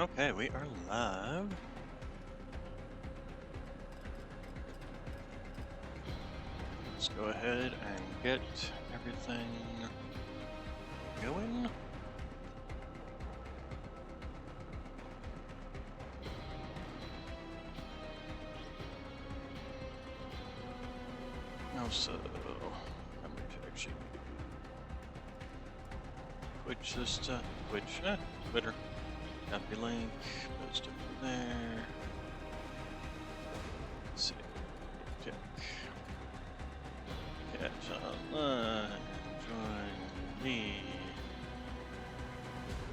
Okay, we are live. Let's go ahead and get everything going. Also, I'm going to actually Twitch this stuff. Twitter. Copy link. Post it there. Let's see. Check. Catch online. Join me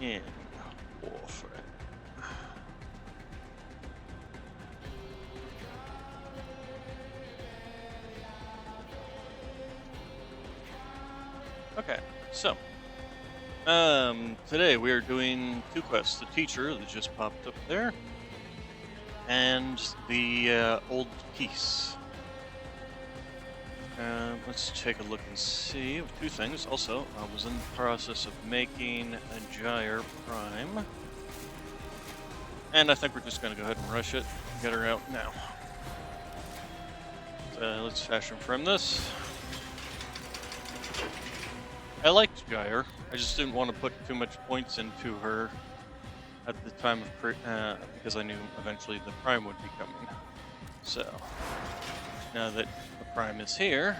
in Warframe. Okay, so today we are doing two quests: the teacher that just popped up there, and the old piece. Let's take a look and see. Two things. Also, I was in the process of making a Gyre Prime, and I think we're just going to go ahead and rush it, get her out now. So, let's fashion frame this. I liked Gyre. I just didn't want to put too much points into her at the time of because I knew eventually the Prime would be coming. So now that the Prime is here,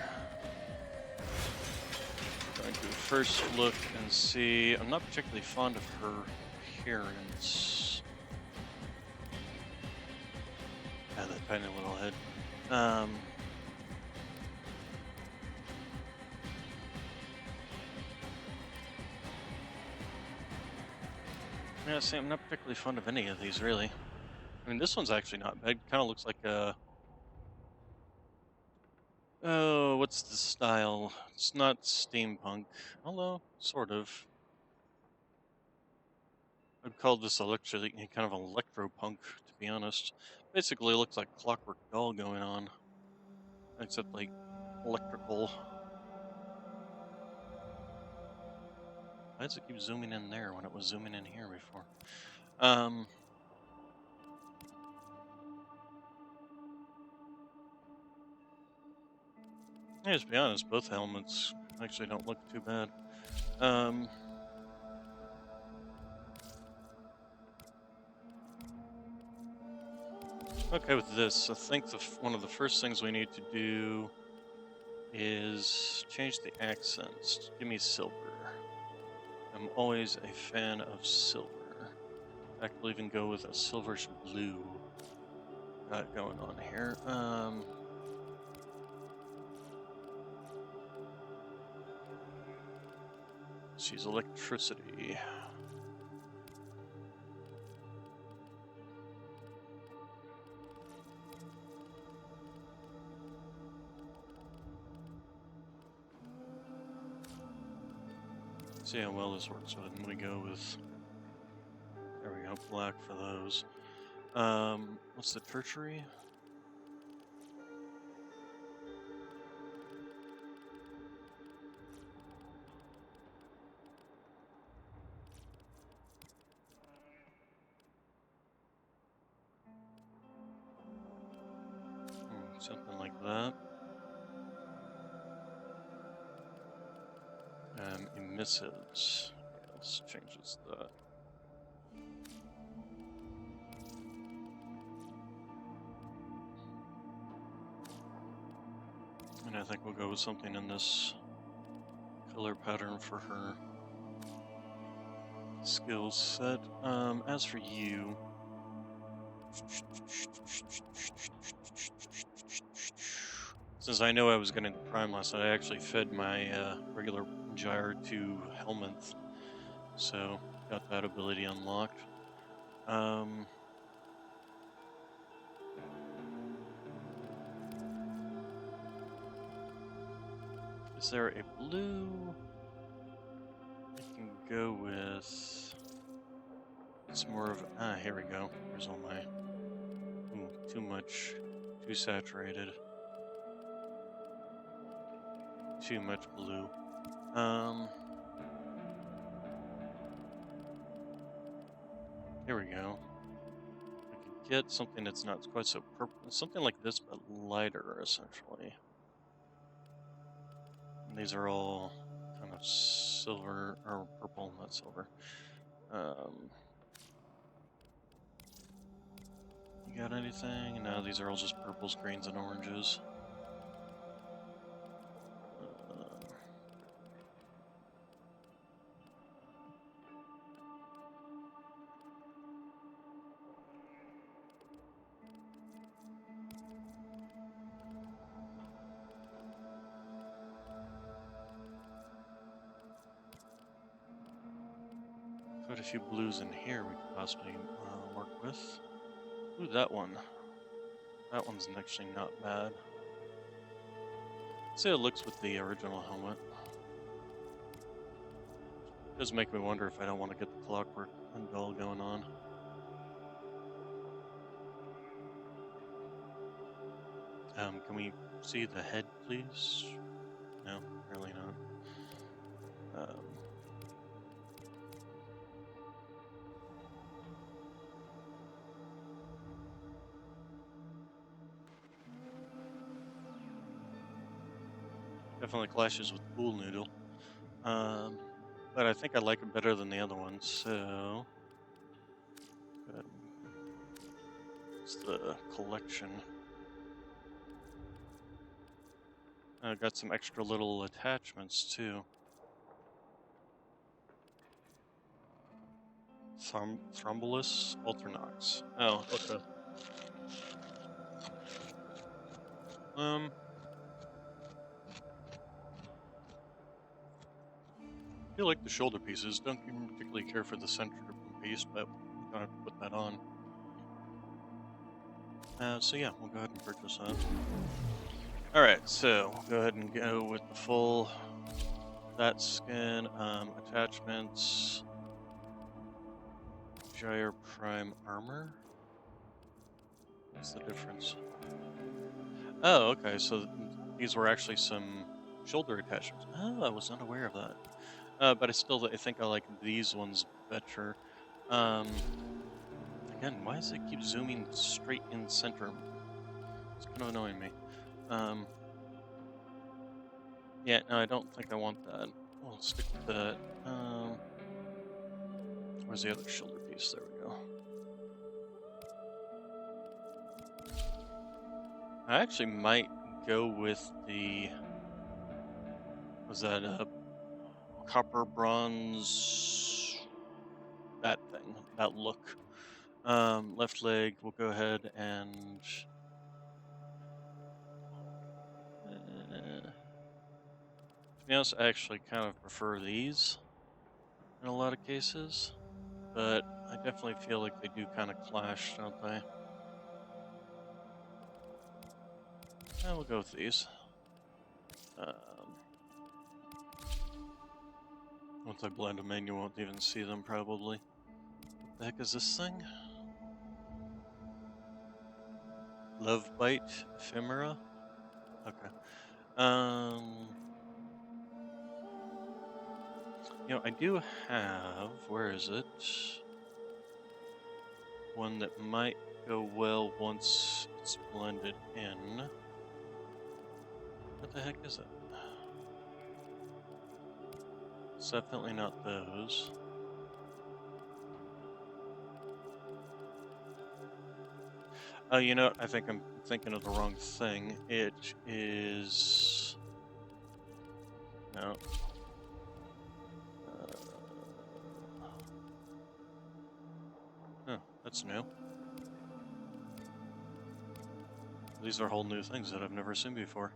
I'm going to first look and see. I'm not particularly fond of her appearance. Yeah, that tiny little head. Yeah, see, I'm not particularly fond of any of these, really. I mean, this one's actually not bad. Kind of looks like a... Oh, what's the style? It's not steampunk. Although, sort of. I'd call this kind of electropunk, to be honest. Basically, it looks like Clockwork Doll going on, except like electrical. Why does it keep zooming in there when it was zooming in here before? Yeah, to be honest, both helmets actually don't look too bad. Okay, with this, I think one of the first things we need to do is change the accents. Give me silver. I'm always a fan of silver. In fact, we'll even go with a silverish blue going on here. Let's use electricity. See how well this works. So then we go with, there we go, black for those. What's the tertiary? Something like that. Emissives. Yes, changes that. And I think we'll go with something in this color pattern for her skill set. As for you, since I know I was getting the Prime last night, I actually fed my regular Gyre to Helminth, so got that ability unlocked. Is there a blue I can go with? It's more of here we go. Here's all my too much, too saturated, too much blue. Here we go. We could get something that's not quite so purple, something like this, but lighter, essentially. And these are all kind of silver or purple, not silver. You got anything? No, these are all just purples, greens, and oranges. Um, Quite a few blues in here we could possibly work with. Ooh, that one. That one's actually not bad. Let's see how it looks with the original helmet. It does make me wonder if I don't want to get the clockwork and doll going on. Can we see the head, please? No, really not. Definitely clashes with Pool Noodle. But I think I like it better than the other one, so... It's the collection. Got some extra little attachments, too. Thrombolus Alternox. Oh, okay. I feel like the shoulder pieces. Don't even particularly care for the center piece, but I'm gonna put that on. So yeah, we'll go ahead and purchase that. Alright, so we'll go ahead and go with the full that skin, attachments, Gyre Prime Armor. What's the difference? Oh, okay, so these were actually some shoulder attachments. Oh, I was not aware of that. But I think I like these ones better. Again, why does it keep zooming straight in center? It's kind of annoying me. Yeah, no, I don't think I want that. We'll stick with that. Where's the other shoulder piece? There we go. I actually might go with the... Was that a copper bronze? That thing, that look. Left leg, we'll go ahead and... to be honest, I actually kind of prefer these in a lot of cases, but I definitely feel like they do kind of clash, don't they? We'll go with these. Once I blend them in, you won't even see them, probably. What the heck is this thing? Love Bite Ephemera? Okay. You know, I do have... Where is it? One that might go well once it's blended in. What the heck is it? It's definitely not those. Oh, you know, I think I'm thinking of the wrong thing. It is... No. Oh, that's new. These are whole new things that I've never seen before.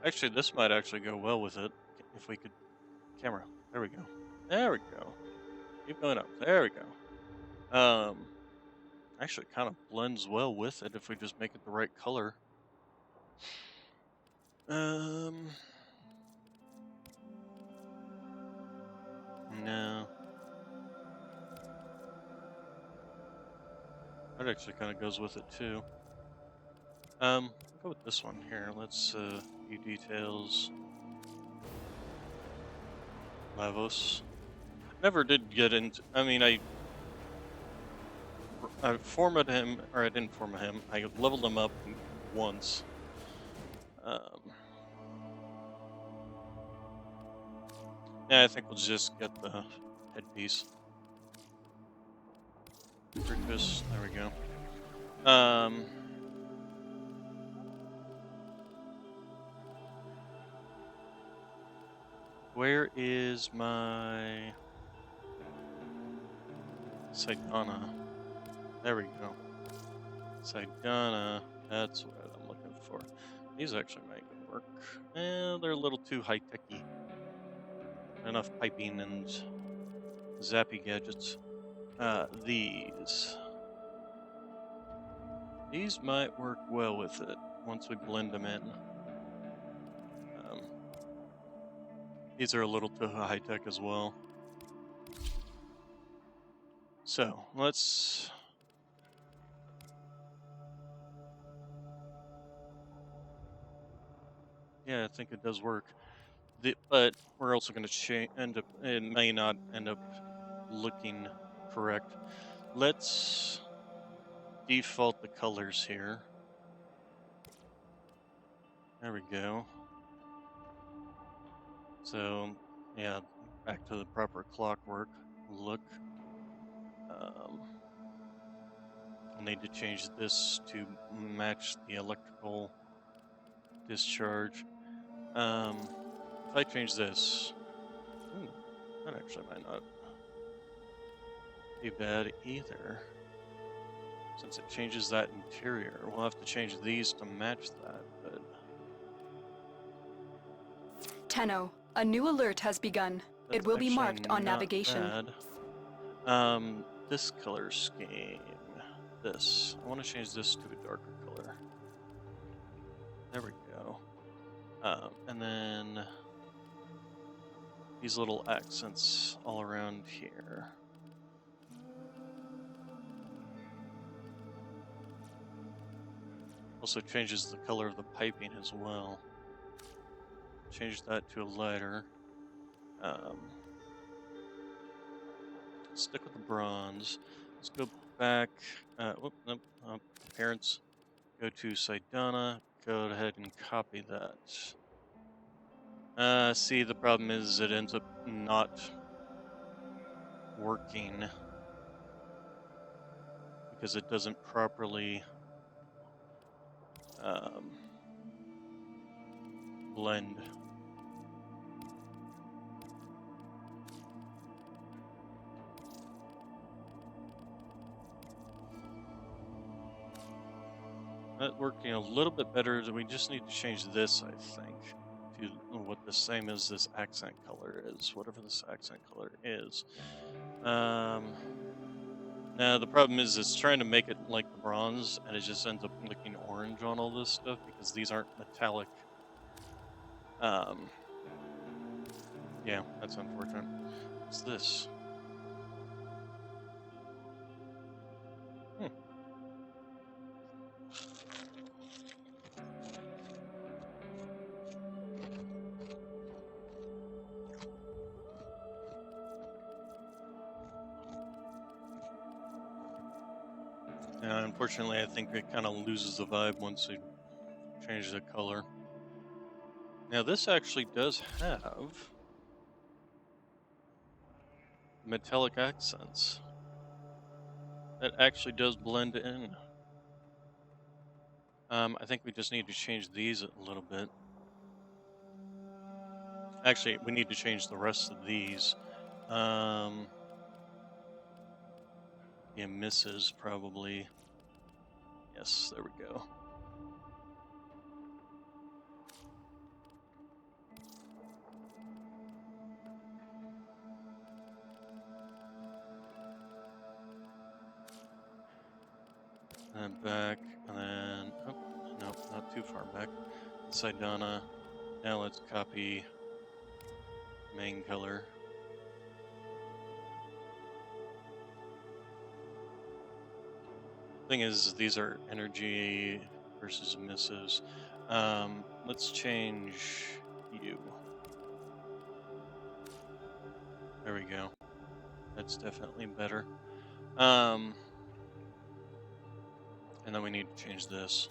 Actually, this might actually go well with it. If we could... Camera. There we go. There we go. Keep going up. There we go. Actually kind of blends well with it if we just make it the right color. No. That actually kind of goes with it too. I'll go with this one here. Let's view details. Lavos. Never did get into. I mean, I I formatted him, or I didn't format him. I leveled him up once. Um, yeah, I think we'll just get the headpiece. Purchase. There we go. Where is my Saidana? There we go. Saidana. That's what I'm looking for. These actually might work. They're a little too high-techy. Enough piping and zappy gadgets. These might work well with it once we blend them in. Um, these are a little too high-tech as well. So, let's... Yeah, I think it does work. But we're also going to end up... It may not end up looking correct. Let's default the colors here. There we go. So, yeah, back to the proper clockwork look. I'll need to change this to match the electrical discharge. If I change this, that actually might not be bad either. Since it changes that interior, we'll have to change these to match that, but... Tenno, a new alert has begun. It will be marked on navigation. Bad. This color scheme. This. I want to change this to a darker color. There we go. And then these little accents all around here. Also changes the color of the piping as well. Change that to a lighter. Stick with the bronze. Let's go back. Nope. Appearance. Go to Saidana. Go ahead and copy that. See, the problem is it ends up not working because it doesn't properly blend. That working a little bit better. We just need to change this, I think, to what the same as this accent color is, whatever this accent color is. Now the problem is it's trying to make it like the bronze, and it just ends up looking orange on all this stuff because these aren't metallic. Yeah, that's unfortunate. What's this? Unfortunately, I think it kind of loses the vibe once you change the color. Now, this actually does have metallic accents. That actually does blend in. I think we just need to change these a little bit. Actually, we need to change the rest of these. Yeah, misses probably. Yes, there we go. And then back, and then, oh, no, not too far back. Saidana. Now let's copy main color. Thing is, these are energy versus missives. Let's change you. There we go. That's definitely better. And then we need to change this.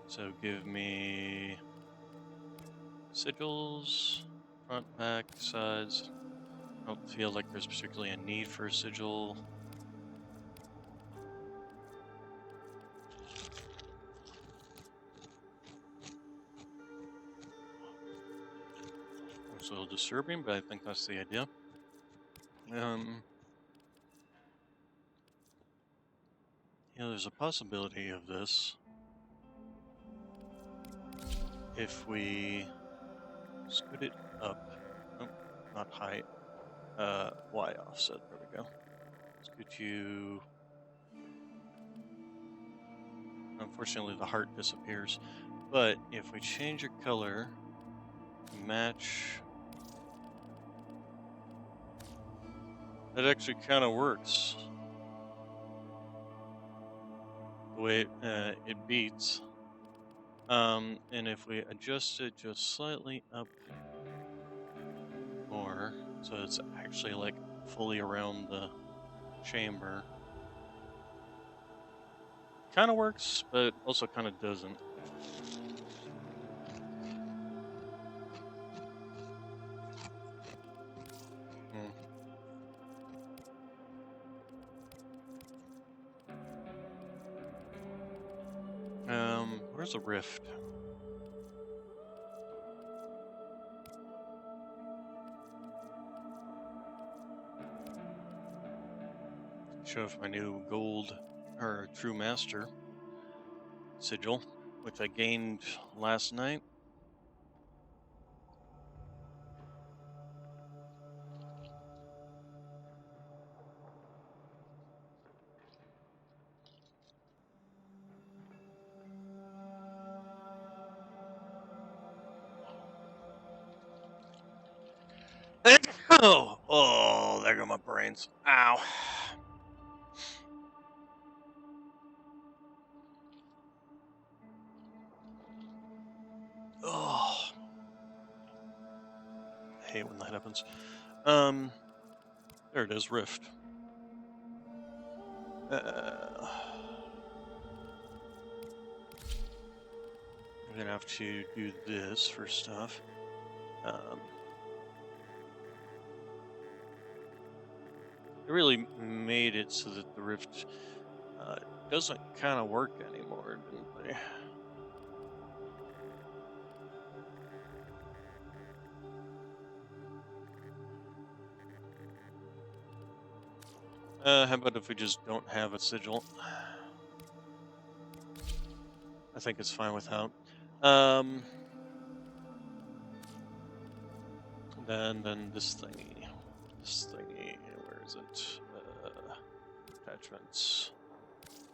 So give me sigils, front, back, sides. I don't feel like there's particularly a need for a sigil. It's a little disturbing, but I think that's the idea. There's a possibility of this if we scoot it up. Oh, not height. Y offset. There we go. Scoot you. Unfortunately, the heart disappears. But if we change your color to match, that actually kind of works. The way it beats. And if we adjust it just slightly up more, so it's actually like fully around the chamber, kind of works, but also kind of doesn't. Where's the rift? Show off my new gold or true master sigil, which I gained last night. Oh, there go my brains. Ow. Oh. I hate when that happens. There it is, rift. I'm gonna have to do this first off. It really made it so that the rift doesn't kind of work anymore, didn't they? How about if we just don't have a sigil? I think it's fine without. Then this thingy, where is it? Attachments,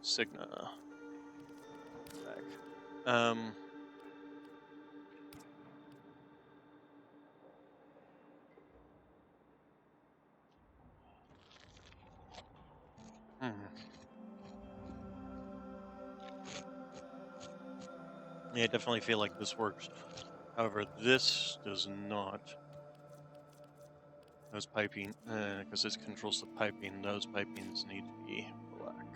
Signa, back. Yeah, I definitely feel like this works. However, this does not. Those piping, because this controls the piping, those pipings need to be black.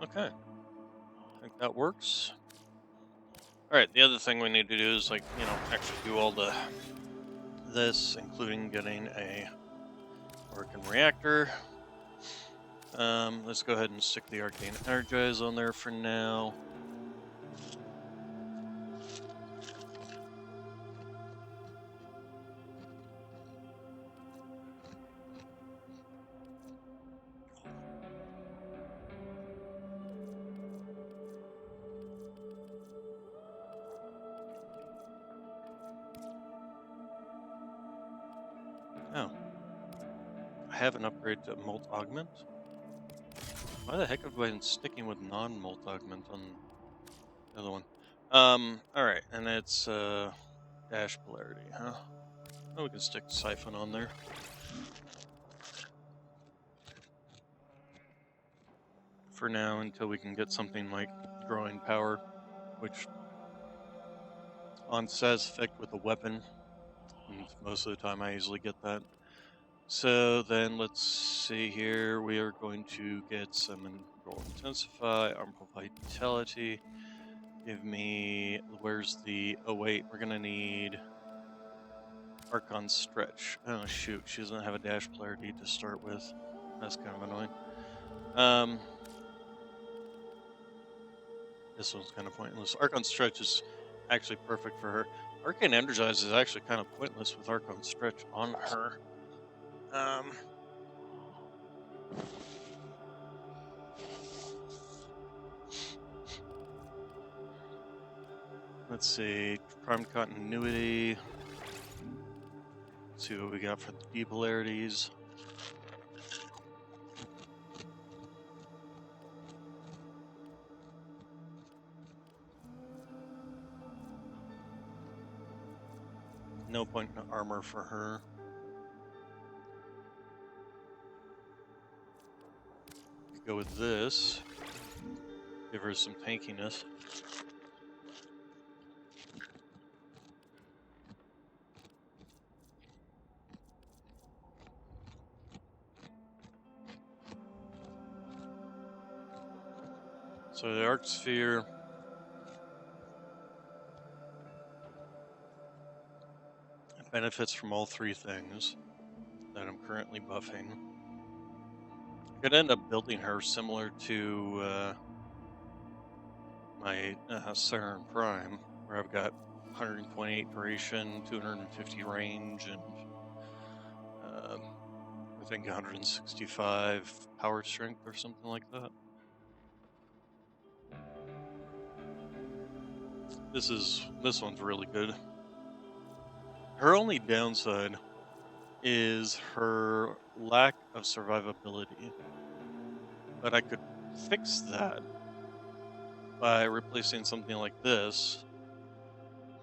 Okay. I think that works. Alright, the other thing we need to do is, like, actually do all this, including getting a working reactor. Let's go ahead and stick the Arcane Energize on there for now. Oh. I have an upgrade to Molt Augment. Why the heck have I been sticking with non-Molt Augment on the other one? Alright, and it's Dash Polarity, huh? Oh, we can stick Siphon on there. For now, until we can get something like Growing Power, which on says effect with a weapon, and most of the time I easily get that. So then let's see here. We are going to get some roll intensify, armor vitality. Give me, where's the, oh wait, we're gonna need Archon stretch. Oh shoot, she doesn't have a dash polarity to start with. That's kind of annoying. This one's kind of pointless. Archon stretch is actually perfect for her. Arcane energize is actually kind of pointless with Archon stretch on her. Let's see, primed continuity. Let's see what we got for the depolarities. No point in armor for her. Go with this. Give her some tankiness. So the Arc Sphere. Benefits from all three things that I'm currently buffing. I could end up building her similar to my Saturn Prime, where I've got 128 duration, 250 range, and I think 165 power strength or something like that. This one's really good. Her only downside is her lack of survivability, but I could fix that by replacing something like this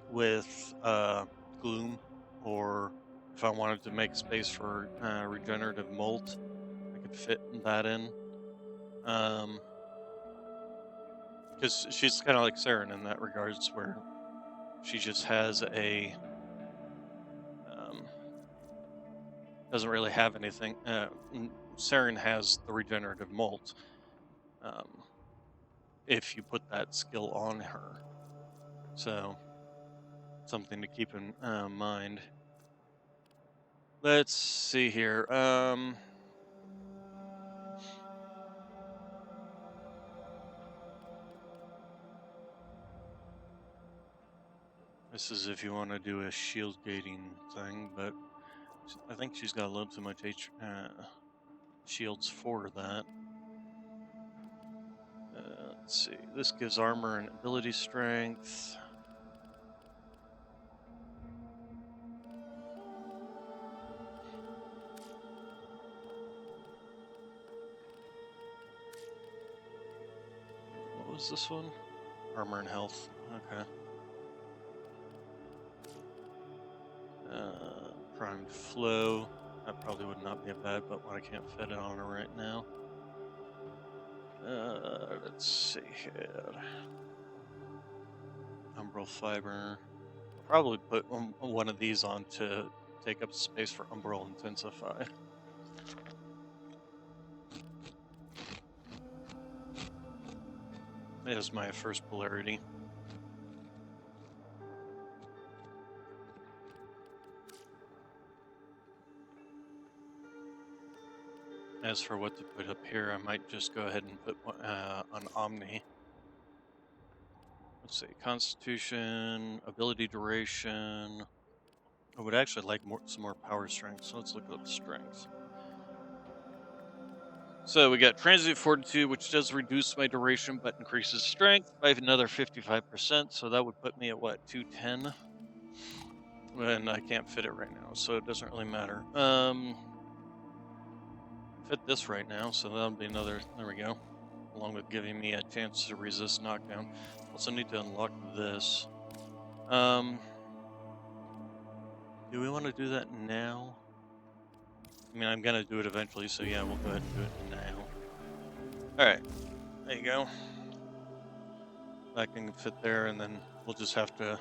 with gloom, or if I wanted to make space for regenerative molt, I could fit that in. Because she's kind of like Saren in that regards, where she just has a doesn't really have anything. Saren has the regenerative molt. If you put that skill on her, so something to keep in mind. Let's see here. This is if you want to do a shield gating thing, but I think she's got a little too much shields for that. Let's see. This gives armor and ability strength. What was this one? Armor and health. Okay. Primed flow. That probably would not be a bad, but I can't fit it on her right now. Let's see here. Umbral fiber. I'll probably put one of these on to take up space for Umbral intensify. There's my first polarity. As for what to put up here, I might just go ahead and put an Omni. Let's see, Constitution, Ability Duration. I would actually like some more power strength, so let's look up strength. So we got Transient Fortitude, which does reduce my duration, but increases strength by another 55%, so that would put me at, what, 210? And I can't fit it right now, so it doesn't really matter. Fit this right now, so that'll be another, there we go. Along with giving me a chance to resist knockdown. Also need to unlock this. Do we want to do that now? I mean, I'm gonna do it eventually, so yeah, we'll go ahead and do it now. Alright, there you go. That can fit there, and then we'll just have to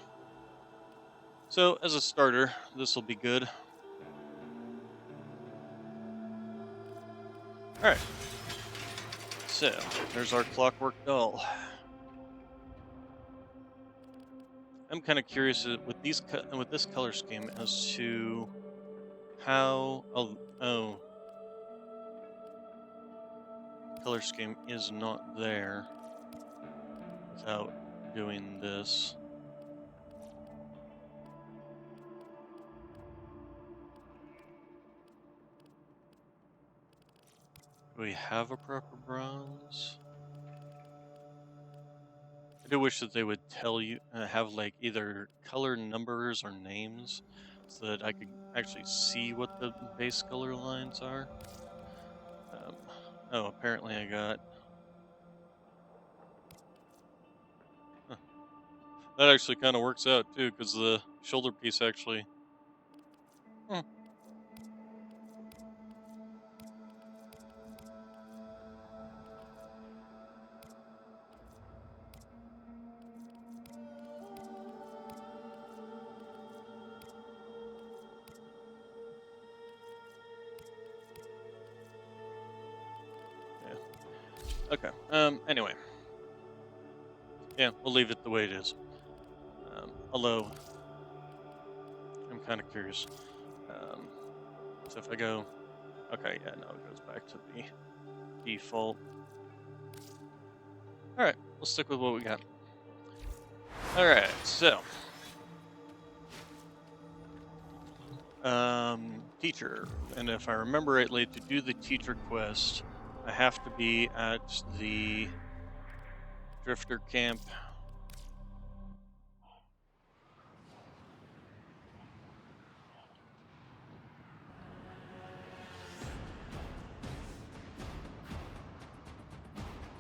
So as a starter, this will be good. All right. So there's our clockwork doll. I'm kind of curious with with this color scheme as to how. Oh, color scheme is not there without doing this. Do we have a proper bronze? I do wish that they would tell you, have like either color numbers or names so that I could actually see what the base color lines are. Um, oh, apparently I got. Huh, that actually kind of works out too, because the shoulder piece actually. Hmm, yeah. Okay. Anyway, yeah, we'll leave it the way it is. Although I'm kind of curious. Um, so if I go, okay, yeah, no, it goes back to the default. All right, we'll stick with what we got. All right, so teacher, and if I remember rightly, to do the teacher quest, I have to be at the drifter camp.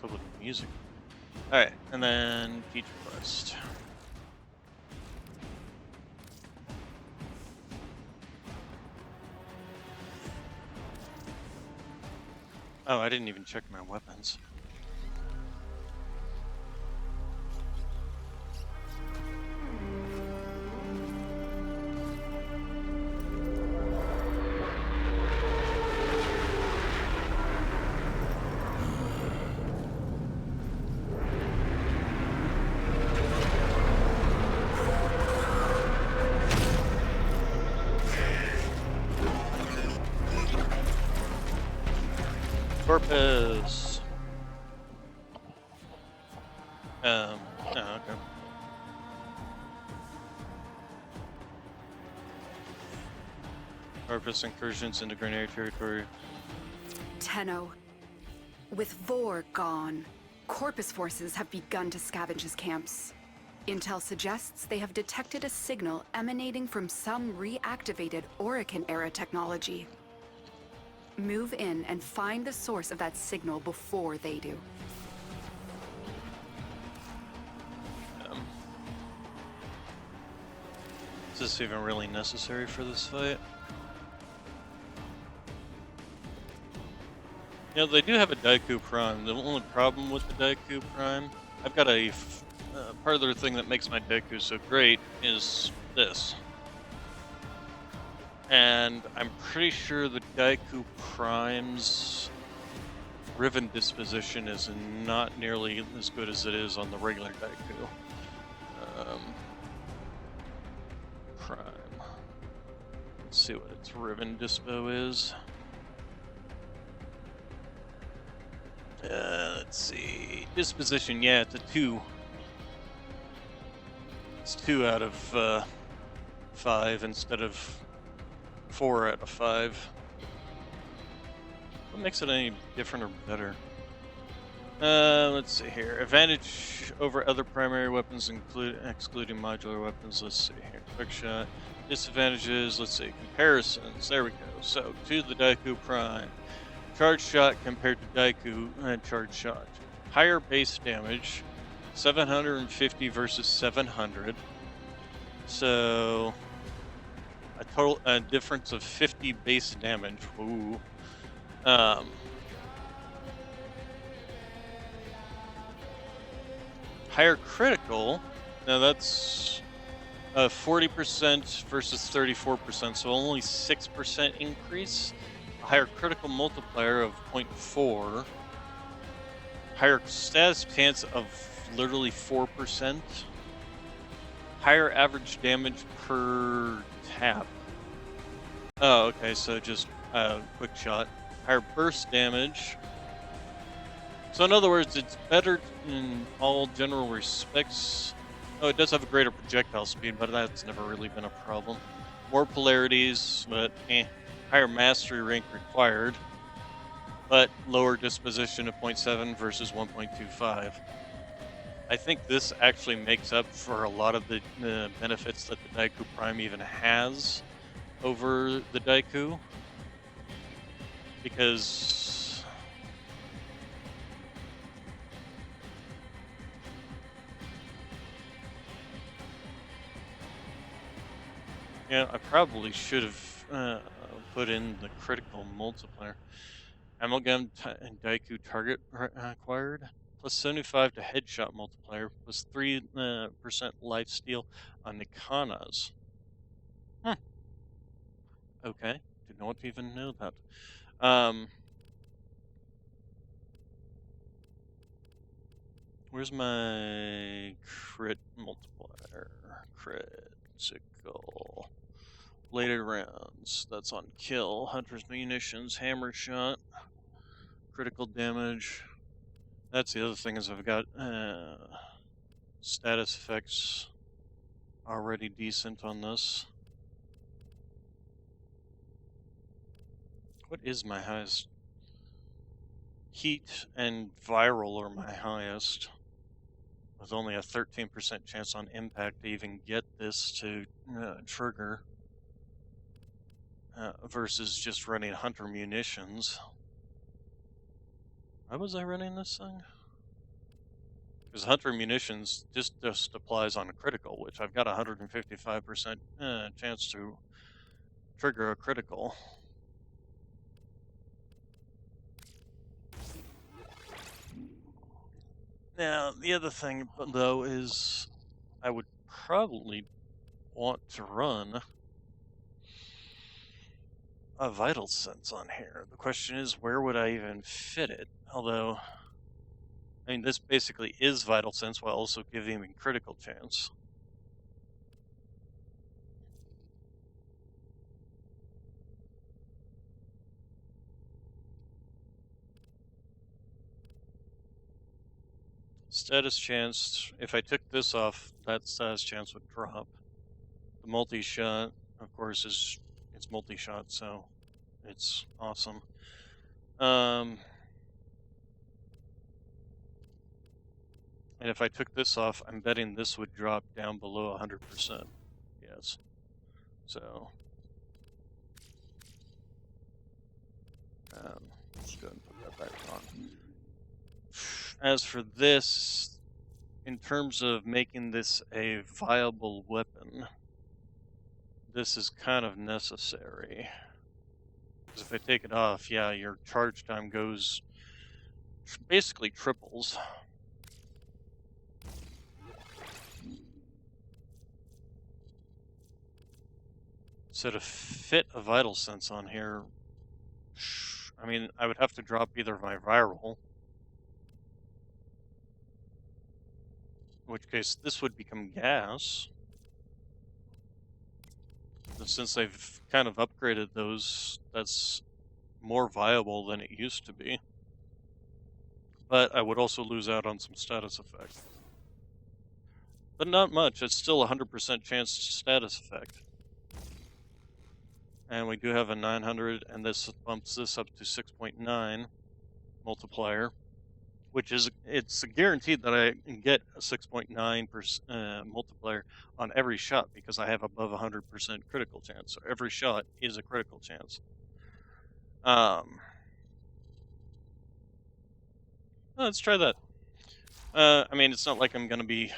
What's up with the music? All right, and then teacher quest. Oh, I didn't even check my weapons. Corpus. Oh, okay. Corpus incursions into Grenadier territory. Tenno. With Vor gone, Corpus forces have begun to scavenge his camps. Intel suggests they have detected a signal emanating from some reactivated Orokin-era technology. Move in and find the source of that signal before they do. Is this even really necessary for this fight? You know, they do have a Daiku Prime. The only problem with the Daiku Prime, I've got a part of the thing that makes my Daiku so great is this. And I'm pretty sure the Daiku Prime's Riven disposition is not nearly as good as it is on the regular Daiku. Prime. Let's see what its Riven dispo is. Let's see. Disposition, yeah, it's a 2. It's 2 out of 5 instead of 4 out of 5. What makes it any different or better? Let's see here. Advantage over other primary weapons, excluding modular weapons. Let's see here. Quick shot. Disadvantages. Let's see. Comparisons. There we go. So to the Daiku Prime. Charge shot compared to Daiku charge shot. Higher base damage. 750 versus 700. So a difference of 50 base damage. Ooh. Higher critical. Now that's 40% versus 34%, so only 6% increase. A higher critical multiplier of 0.4. Higher status chance of literally 4%. Higher average damage per tap. Oh, okay, so just quick shot. Higher burst damage. So in other words, it's better in all general respects. Oh, it does have a greater projectile speed, but that's never really been a problem. More polarities, but higher mastery rank required, but lower disposition of 0.7 versus 1.25. I think this actually makes up for a lot of the benefits that the Daiku Prime even has over the Daiku, because yeah, I probably should have put in the critical multiplier. Amalgam and Daiku target acquired, plus 75 to headshot multiplier, plus 3% life steal on Nikanas. Okay, did not even know that. Where's my crit multiplier? Critical. Bladed rounds. That's on kill. Hunter's munitions. Hammer shot. Critical damage. That's the other thing, is I've got status effects already decent on this. What is my highest? Heat and viral are my highest, with only a 13% chance on impact to even get this to trigger, versus just running hunter munitions. Why was I running this thing? Because hunter munitions just applies on a critical, which I've got a 155% chance to trigger a critical. Now, the other thing, though, is I would probably want to run a vital sense on here. The question is, where would I even fit it? Although, I mean, this basically is vital sense while also giving me critical chance. Status chance, if I took this off, that status chance would drop. The multi-shot, of course, it's multi-shot, so it's awesome. And if I took this off, I'm betting this would drop down below 100%. Yes. So, let's go ahead and put that back on. As for this, in terms of making this a viable weapon, this is kind of necessary. Because if I take it off, yeah, your charge time goes, basically triples. So to fit a vital sense on here, I mean, I would have to drop either my viral, in which case this would become gas. But since they've kind of upgraded those, that's more viable than it used to be. But I would also lose out on some status effect. But not much, it's still a 100% chance status effect. And we do have a 900, and this bumps this up to 6.9 multiplier, which is, it's guaranteed that I can get a 6.9% multiplier on every shot, because I have above 100% critical chance. So every shot is a critical chance. Let's try that. I mean, it's not like I'm going to be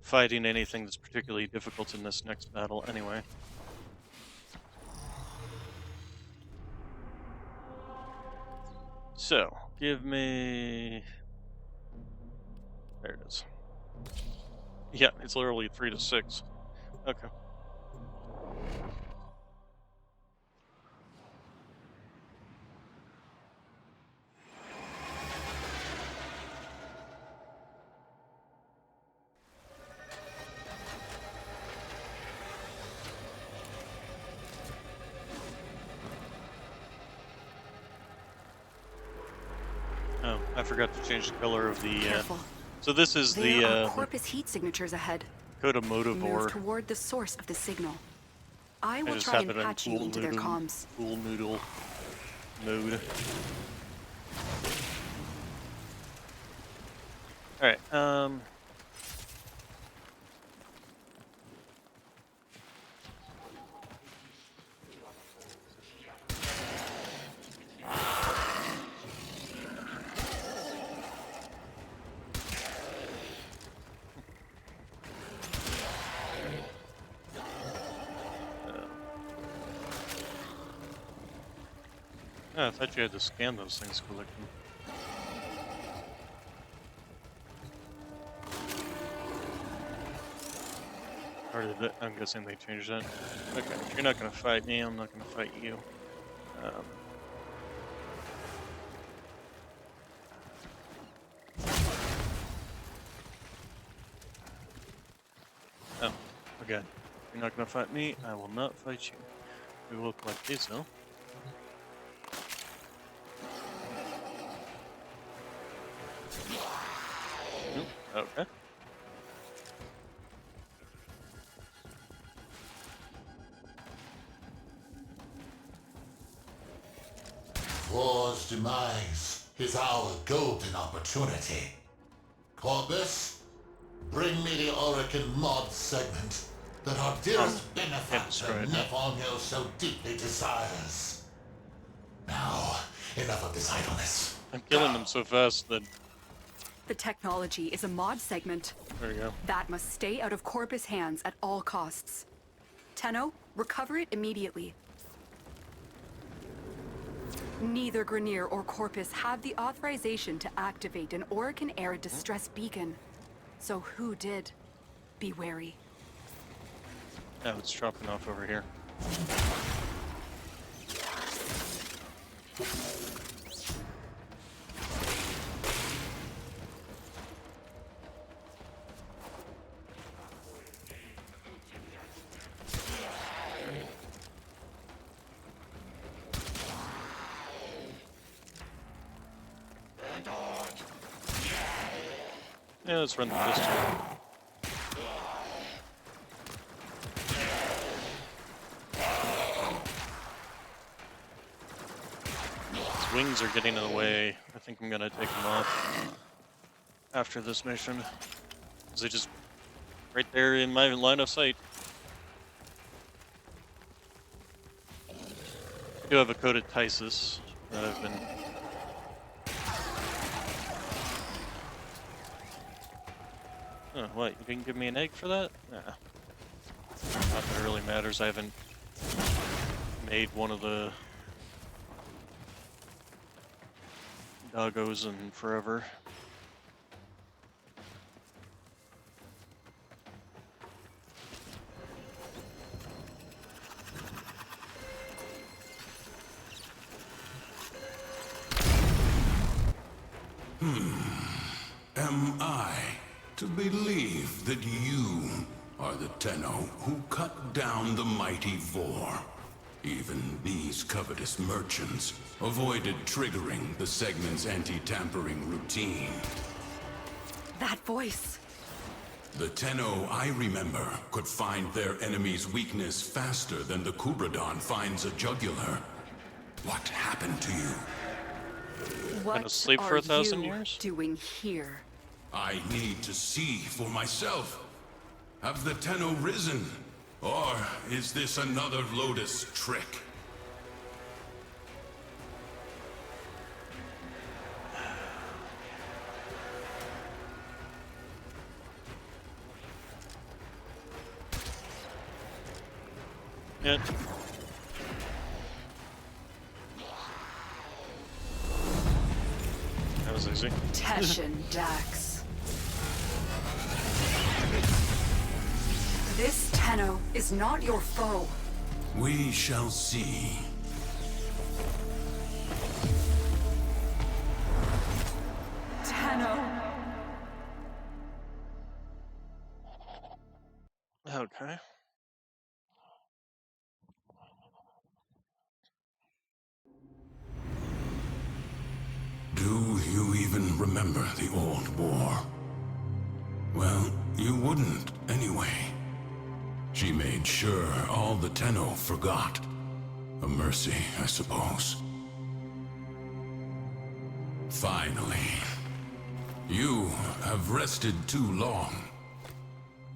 fighting anything that's particularly difficult in this next battle anyway. So, give me... There it is. Yeah, it's literally 3 to 6. Okay. Oh, I forgot to change the color of the. Careful. So this is There are the Corpus heat signatures ahead. Codomotive Move ore. toward the source of the signal. I I will just try have and it in patch you into their comms. cool noodle mode. All right. I thought you had to scan those things to collect them. Or did it, I'm guessing they changed that. Okay, if you're not gonna fight me, I'm not gonna fight you. Um, oh, again, if you're not gonna fight me, I will not fight you. We will collect these though. Nope, okay. War's demise is our golden opportunity. Corvus, bring me the Oracle mod segment that our dearest benefactor destroy it now. Nefonyo so deeply desires. Now, enough of this idleness. I'm killing them so fast that The technology is a mod segment. there you go. That must stay out of Corpus hands at all costs. Tenno, recover it immediately. Neither Grineer or Corpus have the authorization to activate an Orokin-era distress beacon. So who did? Be wary. Oh, it's dropping off over here. Yeah, let's run the pistol. His wings are getting in the way. I think I'm gonna take them off after this mission. Because they just right there in my line of sight. I do have a coded Tysus that I've been. Oh, what? You didn't give me an egg for that? Nah. Not that it really matters. I haven't made one of the doggos in forever. Am I to believe that you are the Tenno who cut down the mighty Vor? Even these covetous merchants avoided triggering the segment's anti-tampering routine. That voice. The Tenno I remember could find their enemy's weakness faster than the Kubradon finds a jugular. What happened to you? What sleep for are 1,000 you years? doing here? I need to see for myself. Have the Tenno risen? Or is this another Lotus trick? Yeah. That was easy. Tesh and Dax. This Tenno is not your foe. We shall see. Tenno. Okay. Do you even remember the old war? Well, you wouldn't anyway. She made sure all the Tenno forgot. A mercy, I suppose. Finally. You have rested too long.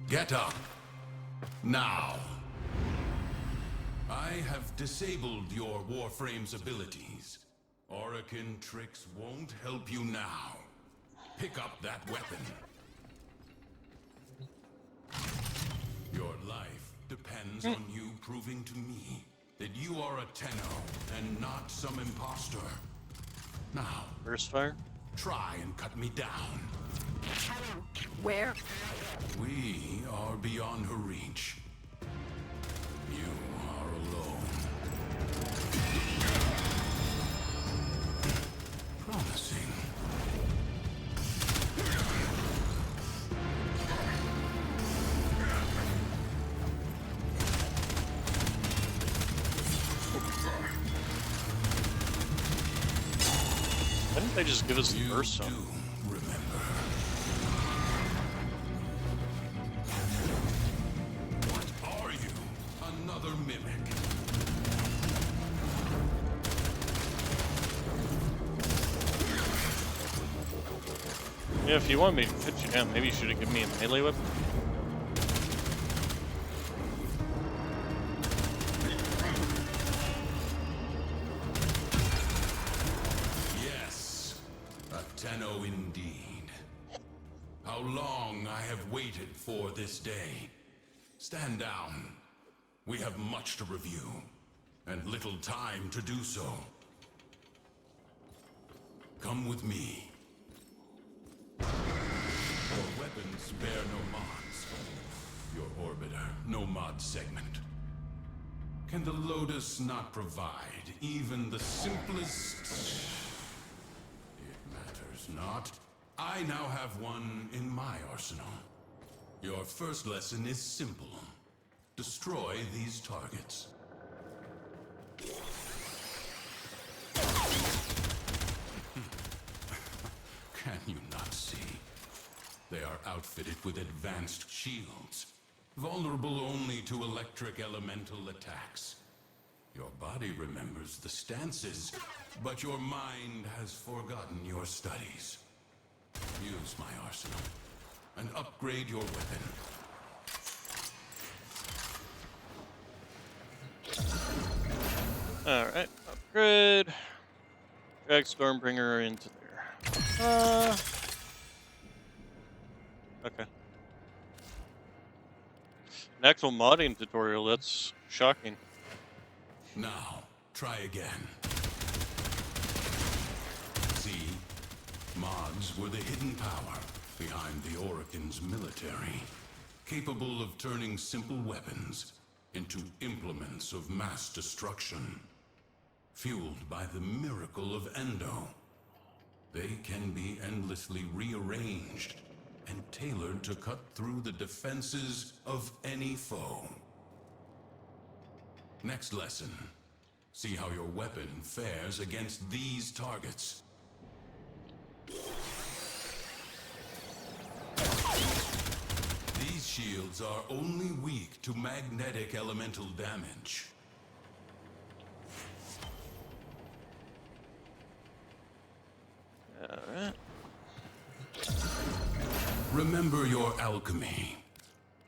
Get up. Now. I have disabled your Warframe's abilities. Orokin tricks won't help you now. Pick up that weapon. Your life depends on you proving to me that you are a Tenno and not some imposter. Now, Burst fire? try and cut me down. Tenno. Where? We are beyond her reach. You are alone. Promising. Why didn't they just give us the You burst do zone? remember. What are you? Another mimic. Yeah, if you want me to hit you down, maybe you should have given me a melee weapon. Yes, a Tenno indeed. How long I have waited for this day. Stand down. We have much to review, and little time to do so. Come with me. Your weapons bear no mods. Your orbiter, no mod segment. Can the Lotus not provide even the simplest... It matters not. I now have one in my arsenal. Your first lesson is simple. Destroy these targets. Can you not see? They are outfitted with advanced shields, vulnerable only to electric elemental attacks. Your body remembers the stances, but your mind has forgotten your studies. Use my arsenal and upgrade your weapon. Alright, upgrade. Drag Stormbringer into there. Okay. An actual modding tutorial, that's shocking. Now, try again. See? Mods were the hidden power behind the Orokin's military, capable of turning simple weapons into implements of mass destruction. Fueled by the miracle of Endo, they can be endlessly rearranged and tailored to cut through the defenses of any foe. Next lesson. See how your weapon fares against these targets. These shields are only weak to magnetic elemental damage. Alright. Remember your alchemy.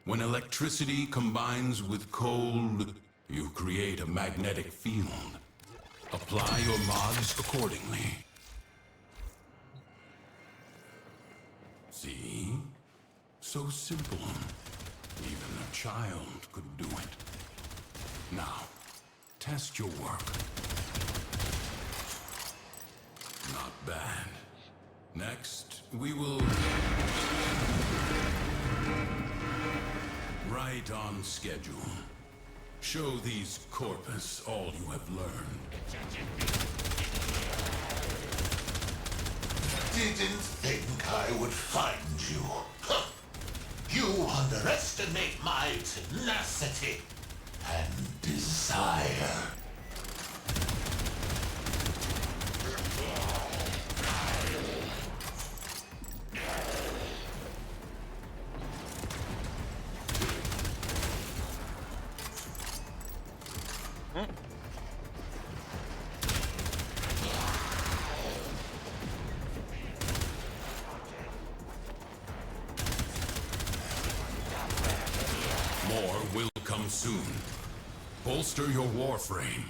When electricity combines with cold, you create a magnetic field. Apply your mods accordingly. See? So simple. Even a child could do it. Now, test your work. Not bad. Next, we will... right on schedule. Show these corpus all you have learned. Didn't think I would find you. Huh. You underestimate my tenacity and desire. More will come soon. Bolster your Warframe.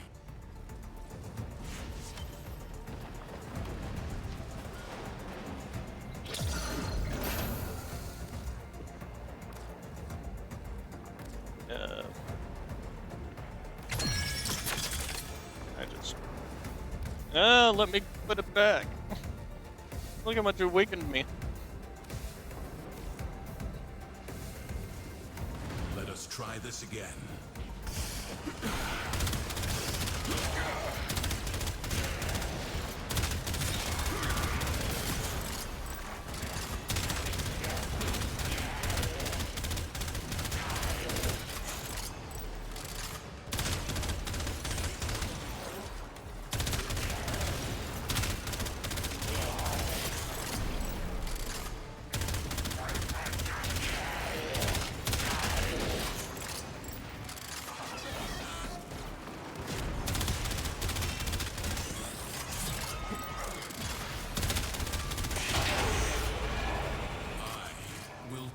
Let me put it back. Look how much it weakened me. Let us try this again.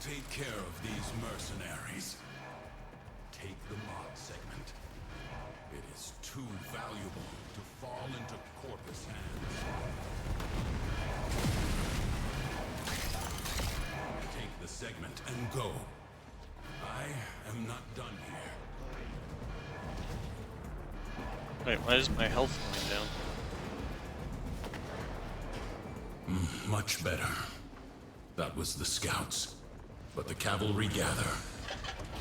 Take care of these mercenaries. Take the mod segment. It is too valuable to fall into Corpus hands. Take the segment and go. I am not done here. Wait, why is my health going down? Much better. That was the scouts. But the cavalry gather.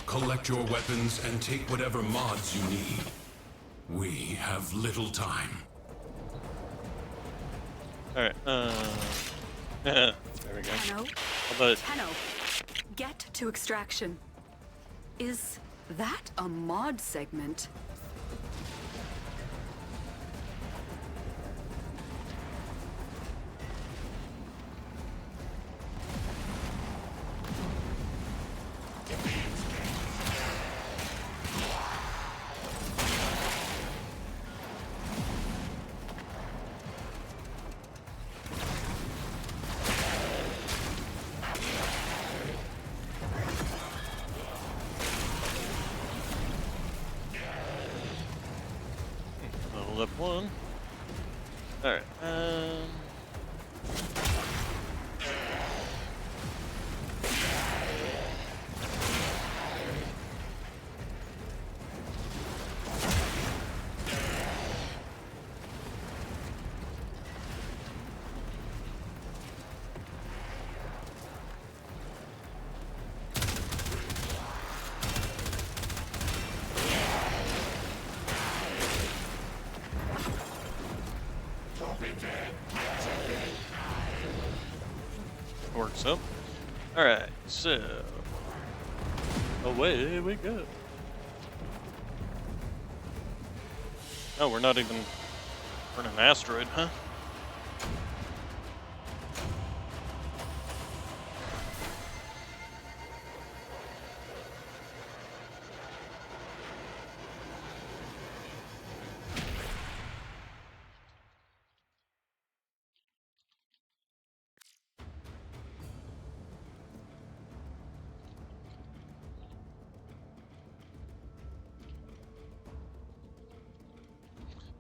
Collect your weapons and take whatever mods you need. We have little time. Alright, there we go. Tenno? How about Tenno, get to extraction. Is that a mod segment? level up one? Alright, works up. Alright, so away we go. Oh, we're not even on an asteroid, huh?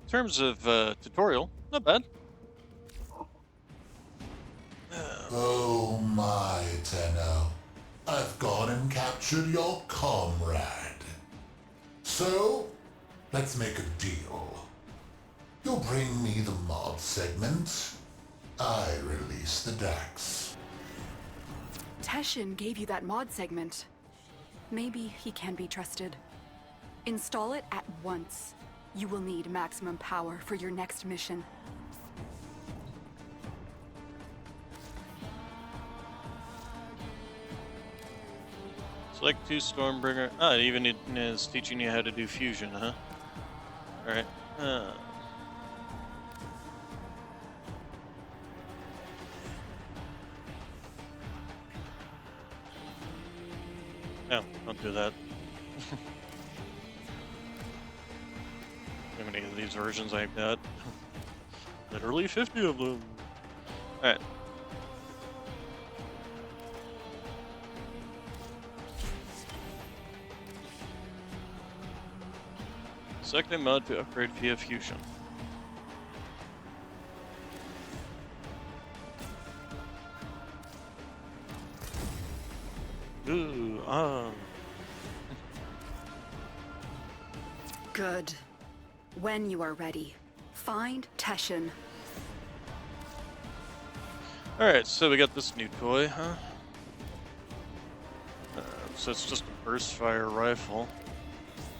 In terms of tutorial, not bad. Oh my, Tenno. I've gone and captured your comrade. So, let's make a deal. You'll bring me the mod segment. I release the Dax. Teshin gave you that mod segment. Maybe he can be trusted. Install it at once. You will need maximum power for your next mission. Select 2 Stormbringer. Ah, it even is teaching you how to do fusion, huh? Alright. No, don't do that. How many of these versions I've got? Literally 50 of them. Alright. Select a mod to upgrade via fusion. Ooh, Good. When you are ready, find Teshin. Alright, so we got this new toy, huh? So it's just a burst fire rifle.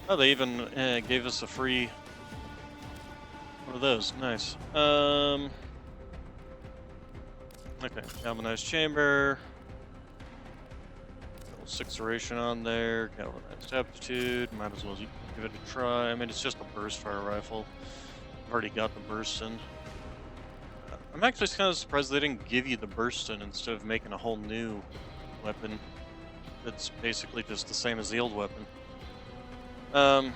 Oh, they even gave us a free one of those. Nice. Okay, galvanized chamber. 6 duration on there. Galvanized aptitude. Might as well give it a try. I mean, it's just a burst fire rifle. I've already got the burst in. I'm actually kind of surprised they didn't give you the burst in instead of making a whole new weapon. It's basically just the same as the old weapon. What do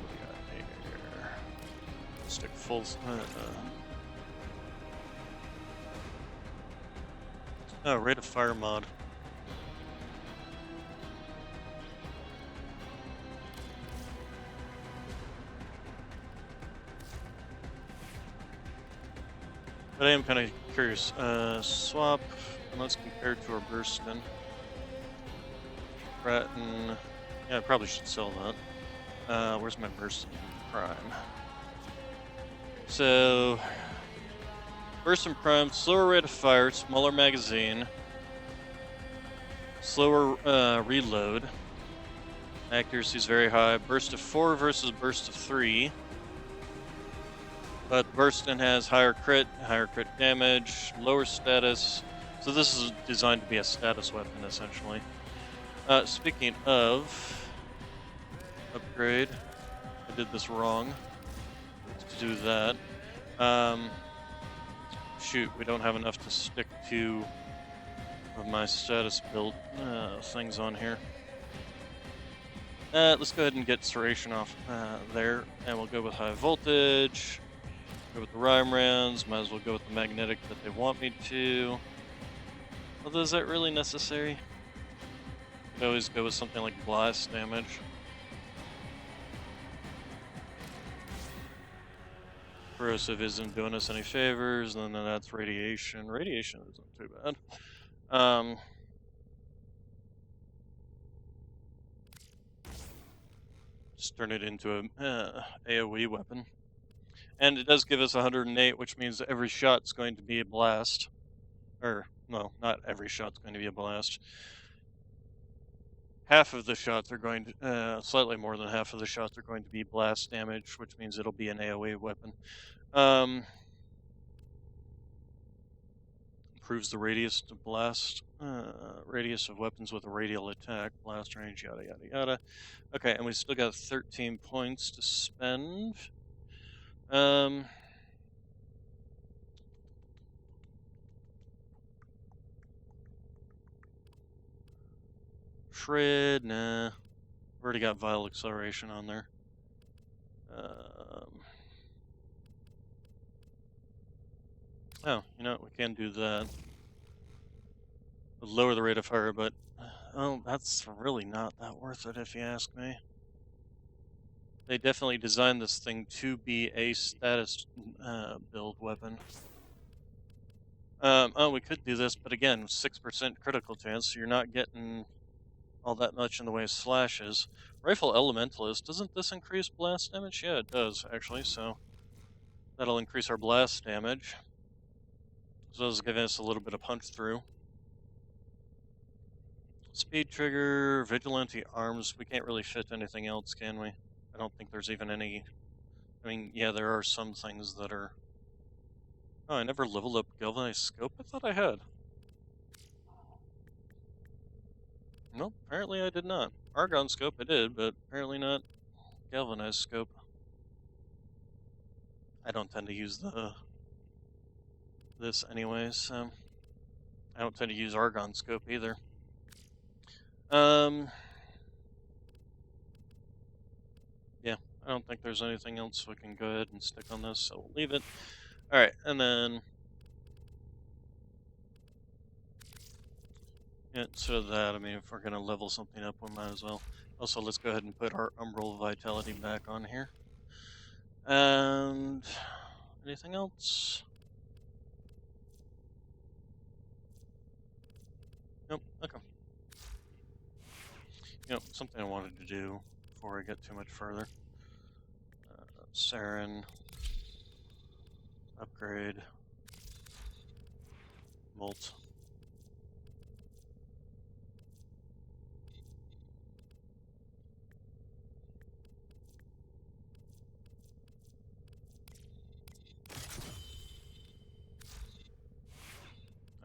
we got here? Stick full. Oh, rate of fire mod. But I am kind of curious. Swap. Let's compare to our Burston. Bratton. Yeah, I probably should sell that. Where's my Burston Prime? So, Burston Prime, slower rate of fire, smaller magazine, slower reload. Accuracy is very high. Burst of 4 versus burst of 3. But Burston has higher crit damage, lower status. So this is designed to be a status weapon, essentially. Speaking of upgrade, I did this wrong. To do that. Shoot, we don't have enough to stick to of my status build things on here. Let's go ahead and get Serration off there, and we'll go with high voltage. Go with the rhyme rounds. Might as well go with the magnetic that they want me to. Although, is that really necessary? Could always go with something like blast damage. Corrosive isn't doing us any favors, and then that's radiation. Radiation isn't too bad. Just turn it into a AoE weapon. And it does give us 108, which means that every shot's going to be a blast. Or, no, not every shot's going to be a blast. Half of the shots are going to, slightly more than half of the shots are going to be blast damage, which means it'll be an AoE weapon. Improves the radius to blast, radius of weapons with a radial attack, blast range, yada yada yada. Okay, and we still got 13 points to spend. Shred, nah. We've already got Vial Acceleration on there. Oh, you know, we can do that. We'll lower the rate of fire, but oh, that's really not that worth it if you ask me. They definitely designed this thing to be a status build weapon. Oh, we could do this, but again, 6% critical chance, so you're not getting all that much in the way of slashes. Rifle Elementalist, doesn't this increase blast damage? Yeah, it does, actually, so that'll increase our blast damage. So it's giving us a little bit of punch through. Speed trigger, vigilante arms. We can't really fit anything else, can we? I don't think there's even any. I mean, yeah, there are some things that are. Oh, I never leveled up galvanized scope. I thought I had. Nope, apparently I did not. Argon scope I did, but apparently not galvanized scope. I don't tend to use this anyways, so I don't tend to use argon scope either. Yeah, I don't think there's anything else we can go ahead and stick on this, so we'll leave it. Alright, and then yeah, so that, I mean, if we're gonna level something up, we might as well. Also, let's go ahead and put our Umbral Vitality back on here. And anything else? Nope, okay. You know, something I wanted to do before I get too much further. Saren. Upgrade. Molt.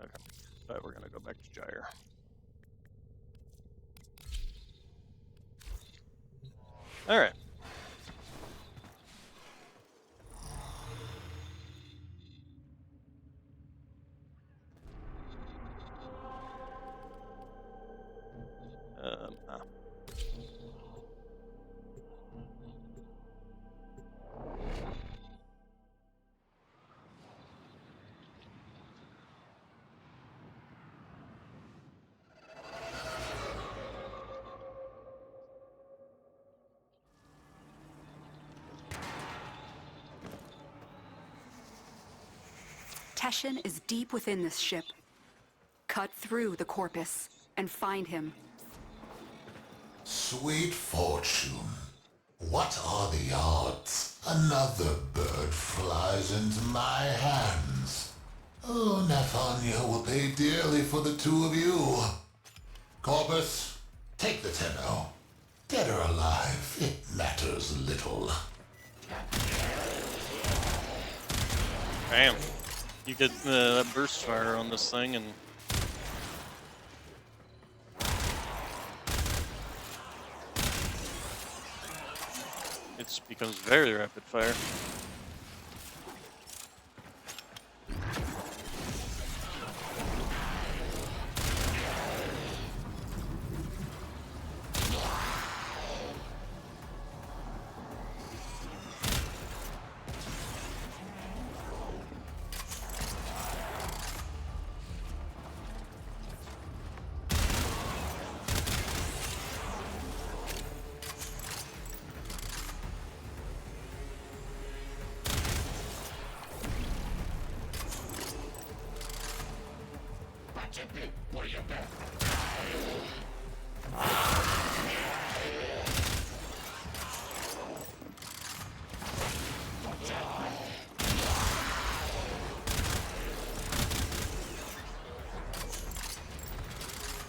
Okay, but we're gonna go back to Gyre. Alright. Ah. Teshin is deep within this ship. Cut through the corpus and find him. Sweet fortune. What are the odds? Another bird flies into my hands. Oh, Nafanya will pay dearly for the two of you. Corpus, take the Tenno. Dead or alive, it matters little. Bam. You get that burst fire on this thing and it becomes very rapid fire.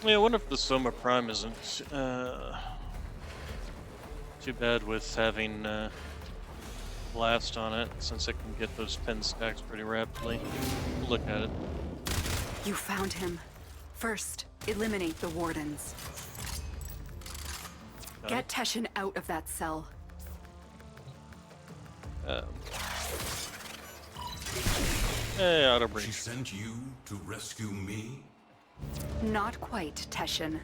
Yeah, I wonder if the Soma Prime isn't too bad with having Blast on it, since it can get those 10 stacks pretty rapidly. We'll look at it. You found him. First, eliminate the wardens. Get Teshin out of that cell. Hey, auto She breach. sent you to rescue me? Not quite, Teshin.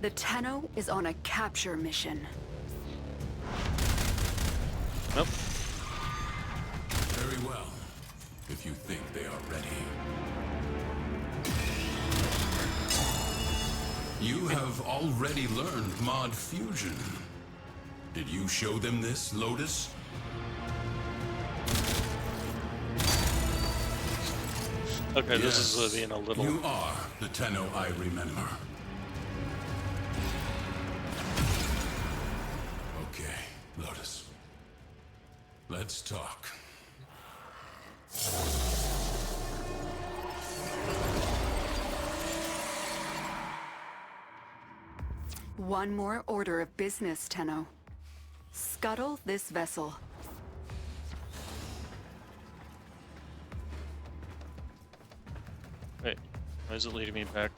The Tenno is on a capture mission. Nope. Very well, if you think they are ready. You have already learned mod fusion. Did you show them this, Lotus? Okay, this is being a little. You are the Tenno I remember. Okay, Lotus. Let's talk. One more order of business, Tenno. Scuttle this vessel. Wait, why is it leading me back?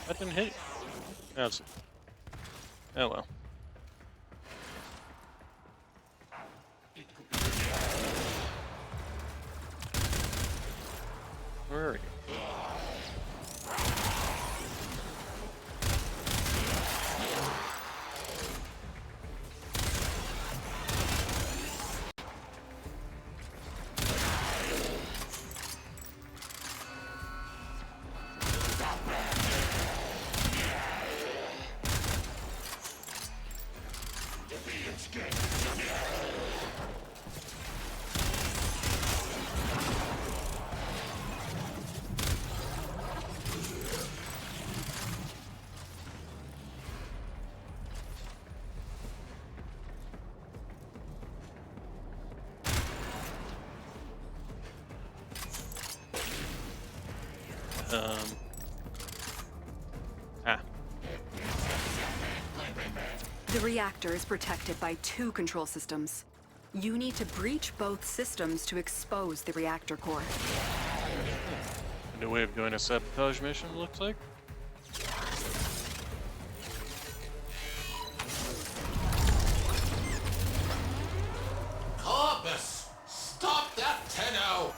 That didn't hit. That's. Oh well. Where are you? Ah. The reactor is protected by 2 control systems. You need to breach both systems to expose the reactor core. A new way of doing a sabotage mission, looks like. Corpus! Stop that, Tenno!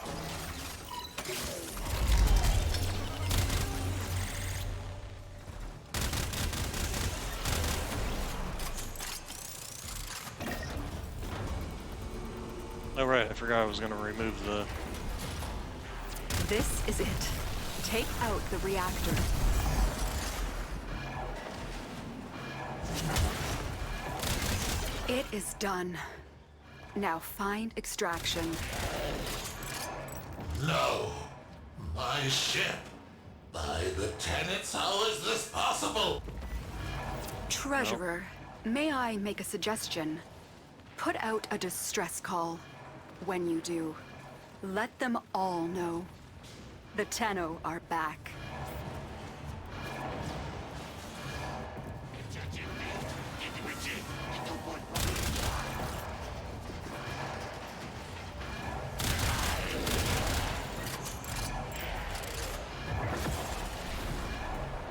Oh right, I forgot I was gonna remove the... This is it. Take out the reactor. It is done. Now find extraction. No! My ship! By the tenets, how is this possible? Treasurer, may I make a suggestion? Put out a distress call. When you do, let them all know. The Tenno are back.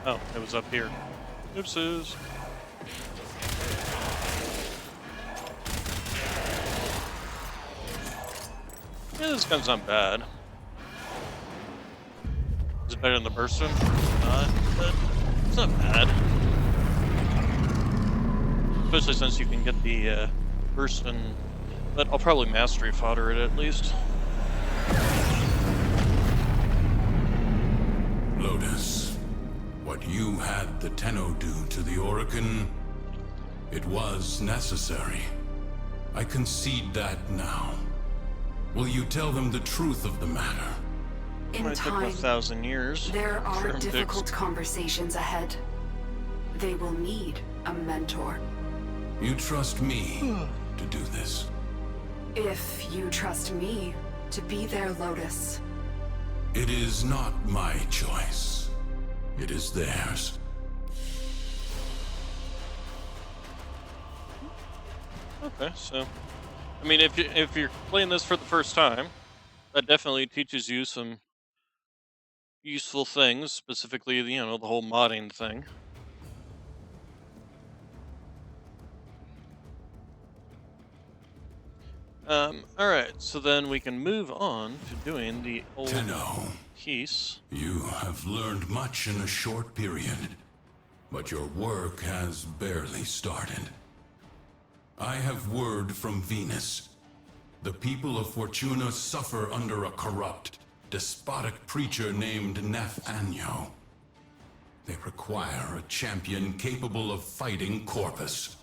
Oh, it was up here. Oopsies. Yeah, this gun's not bad. Is it better than the burst one? But it's not bad. Especially since you can get the burst one, but I'll probably mastery fodder it at least. Lotus, what you had the Tenno do to the Orokin, it was necessary. I concede that now. Will you tell them the truth of the matter? In Might take them time, 1,000 years. there are Sure, difficult fixed. conversations ahead. They will need a mentor. You trust me to do this? If you trust me to be their Lotus. It is not my choice. It is theirs. Okay, so I mean, if you're playing this for the first time, that definitely teaches you some useful things, specifically, the whole modding thing. All right, so then we can move on to doing the old Tenno, piece. you have learned much in a short period, but your work has barely started. I have word from Venus. The people of Fortuna suffer under a corrupt despotic preacher named Nathaniel. They require a champion capable of fighting Corpus.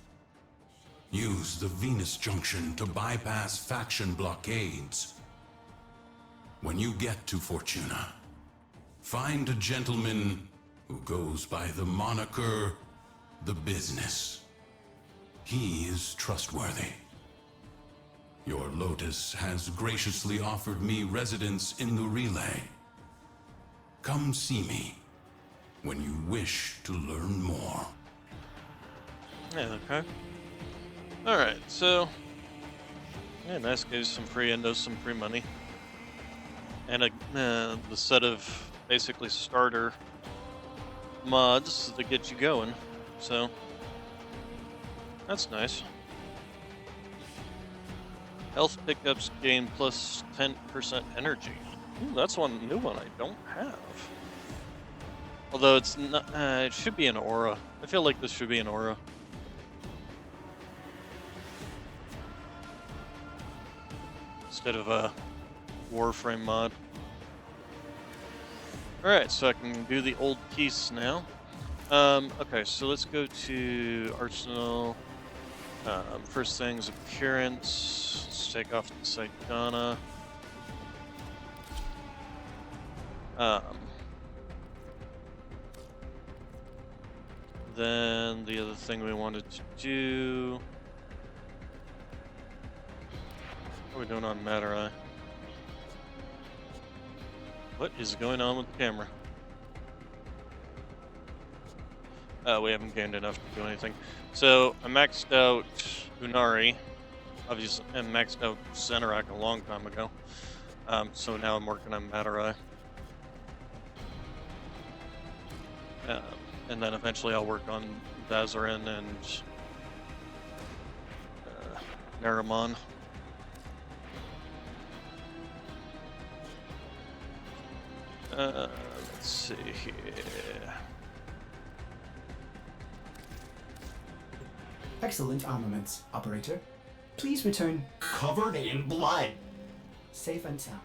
Use the Venus Junction to bypass faction blockades. When you get to Fortuna, find a gentleman who goes by the moniker The Business. He is trustworthy. Your Lotus has graciously offered me residence in the relay. Come see me when you wish to learn more. Yeah, okay. Alright, so... Yeah, nice, gives some free endos, some free money. And the set of basically starter mods that get you going. So, that's nice. Health pickups gain plus 10% energy. Ooh, that's one new one I don't have. Although it's not, it should be an aura. I feel like this should be an aura. Instead of a Warframe mod. Alright, so I can do the old piece now. Okay, so let's go to Arsenal. First thing's appearance. Let's take off the Saitana. Then the other thing we wanted to do. What are we doing on Matter Eye? What is going on with the camera? We haven't gained enough to do anything. So I maxed out Unari, obviously, and maxed out Zenarak a long time ago. So now I'm working on Matter Eye. And then eventually I'll work on Vazarin and Naramon. Let's see here. Excellent armaments, operator. Please return Covered in blood. safe and sound.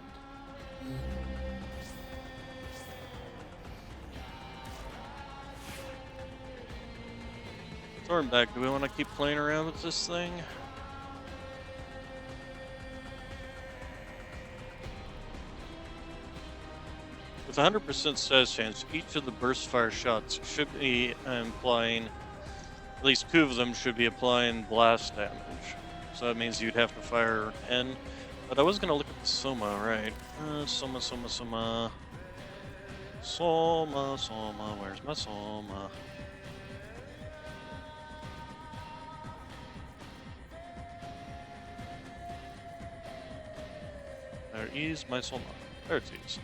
Thornback, do we want to keep playing around with this thing? With 100% status chance, each of the burst fire shots should be implying, at least 2 of them should be applying blast damage. So that means you'd have to fire N. But I was going to look at the Soma, right? Soma. Soma, where's my Soma? There is my Soma. There it is.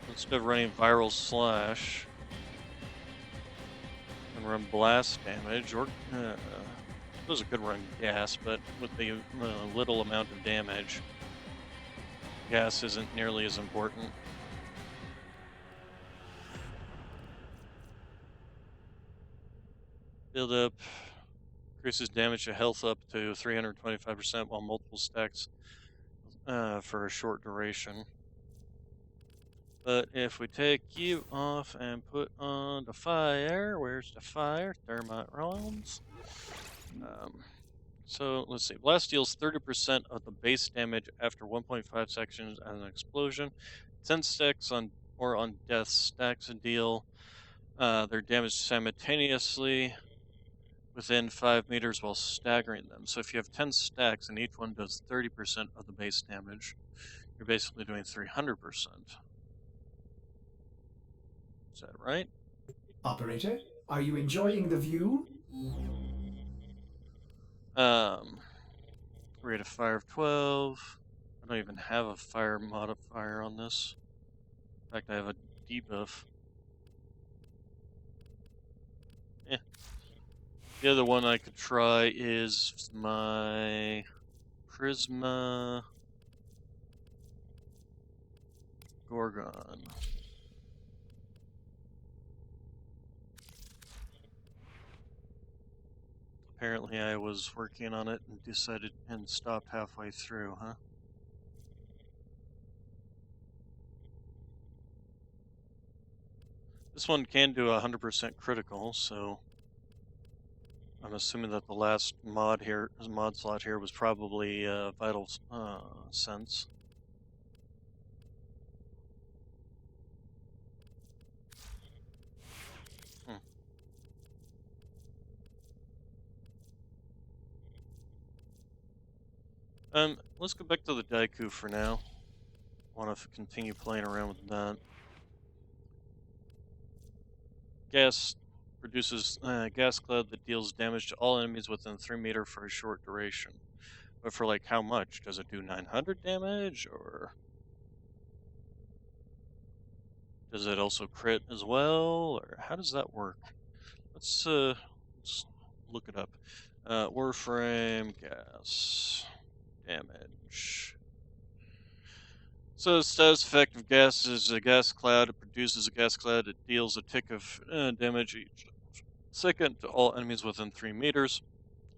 Instead of running Viral Slash, and run Blast damage, or those could run Gas, but with the little amount of damage, Gas isn't nearly as important. Build up increases damage to health up to 325% while multiple stacks for a short duration. But if we take you off and put on the fire, where's the fire? Thermite rounds. So let's see. Blast deals 30% of the base damage after 1.5 sections and an explosion. 10 stacks on death stacks a deal their damage simultaneously within 5 meters while staggering them. So if you have 10 stacks and each one does 30% of the base damage, you're basically doing 300%. Is that right? Operator, are you enjoying the view? Rate of fire of 12. I don't even have a fire modifier on this. In fact, I have a debuff. Yeah. The other one I could try is my Prisma Gorgon. Apparently I was working on it and decided and stopped halfway through, huh? This one can do 100% critical, so I'm assuming that the last mod slot here was probably Vital Sense. Let's go back to the Daiku for now. Want to continue playing around with that. Gas produces gas cloud that deals damage to all enemies within 3 meters for a short duration. But for like how much? Does it do 900 damage, or does it also crit as well, or how does that work? Let's look it up. Warframe gas damage. So, status effect of gas is a gas cloud. It produces a gas cloud. It deals a tick of damage each second to all enemies within 3 meters.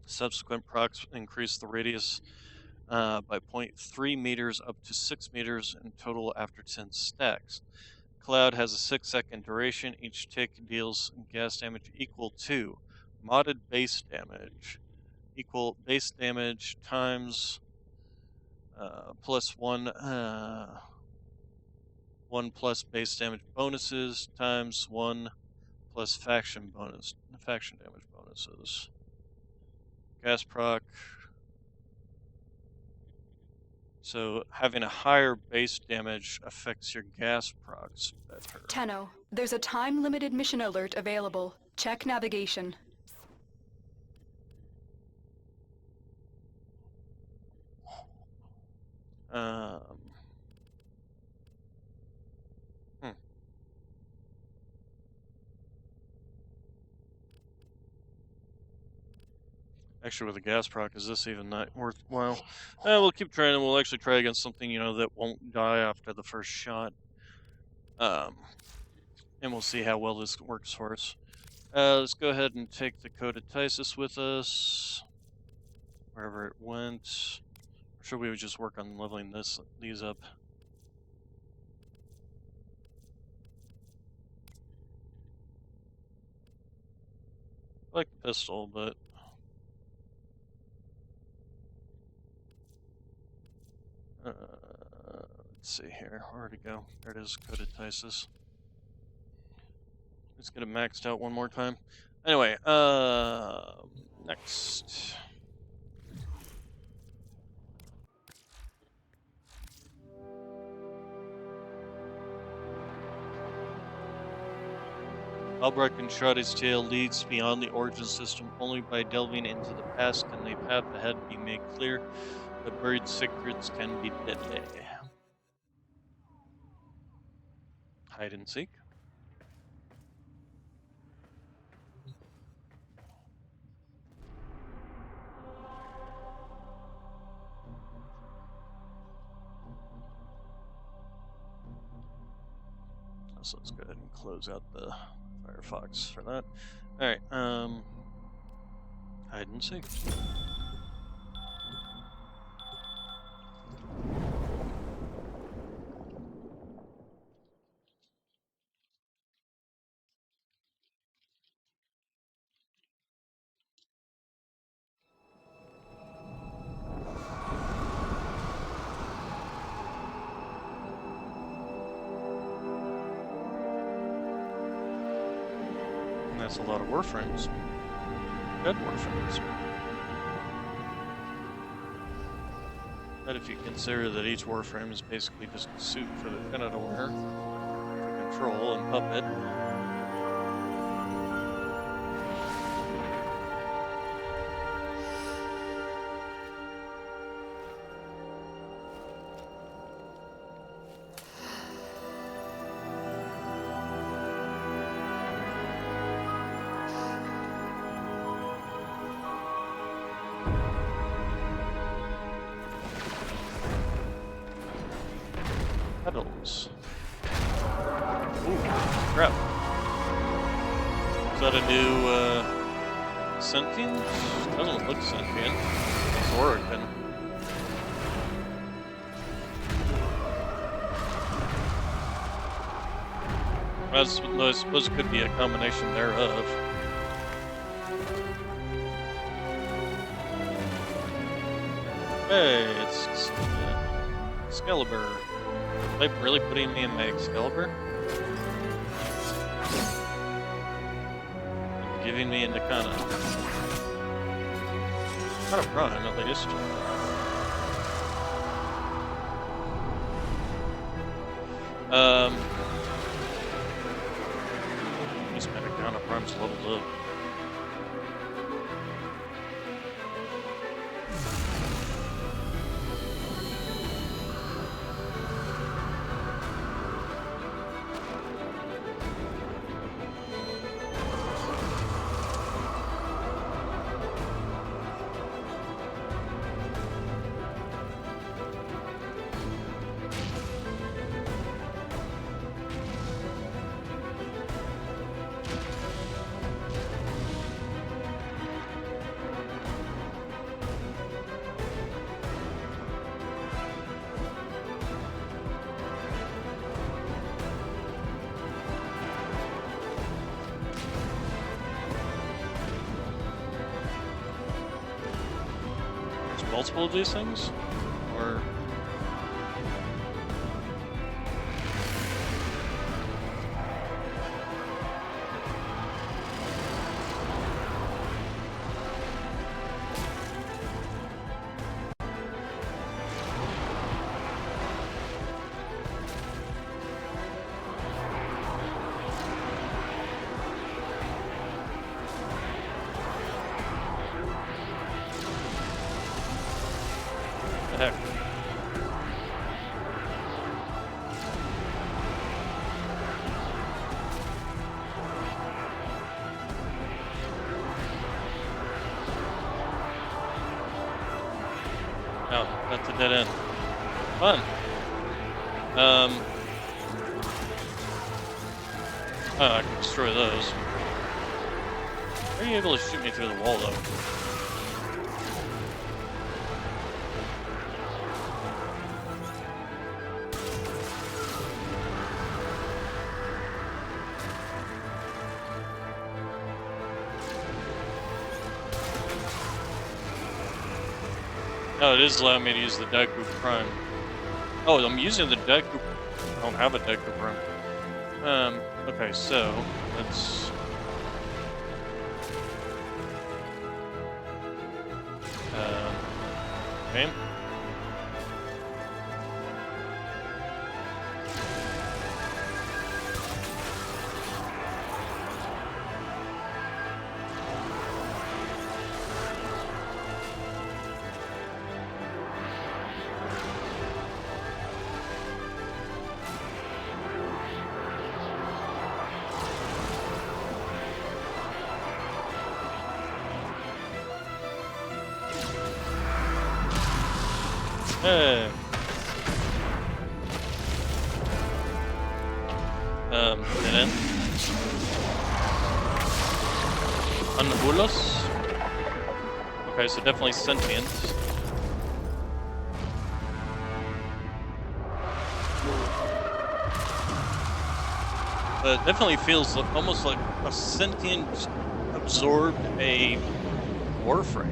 Subsequent procs increase the radius by 0.3 meters up to 6 meters in total after 10 stacks. Cloud has a 6-second duration. Each tick deals gas damage equal to modded base damage. Equal base damage times plus 1 plus base damage bonuses times 1 plus faction damage bonuses. Gas proc. So having a higher base damage affects your gas procs better. Tenno, there's a time-limited mission alert available. Check navigation. Actually, with a gas proc, is this even not worthwhile? We'll keep trying, and we'll actually try against something, that won't die after the first shot. And we'll see how well this works for us. Let's go ahead and take the Code of Tysis with us, wherever it went. Or should we just work on leveling these up? I like the pistol, but let's see here. Where'd it go? There it is, Code of Tysis. Let's get it maxed out one more time. Anyway, next. Albrecht and Shroud's tale leads beyond the origin system. Only by delving into the past can the path ahead be made clear. The buried secrets can be deadly. Hide and seek. So let's go ahead and close out the Firefox for that. Alright, hide and seek. That's a lot of Warframes. Good Warframes. But if you consider that each Warframe is basically just a suit for the Canada wear, for control and puppet. Petals. Ooh, crap. Is that a new, sentient? Doesn't look sentient. It's Oracle. I suppose it could be a combination thereof. Hey, it's Excalibur. Are they really putting me in my Excalibur? And giving me into kind of run, at least. Just medic down up arms leveled up. Multiple of these things? Or... the heck? Oh, that's a dead end. Fun. Oh, I can destroy those. How are you able to shoot me through the wall, though? Oh, it is allowing me to use the Deku Prime. Oh, I'm using the Deku. I don't have a Deku Prime. Okay, so let's. Okay. Hey. And then Unhulos. Okay, so definitely sentient. But it definitely feels almost like a sentient absorbed a Warframe.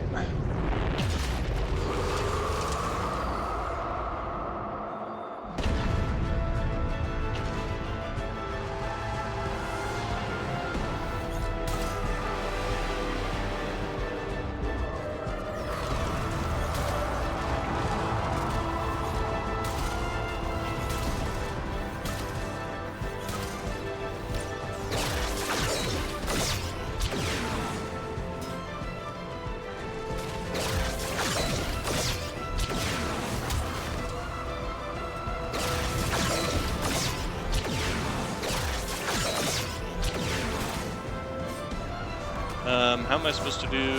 How am I supposed to do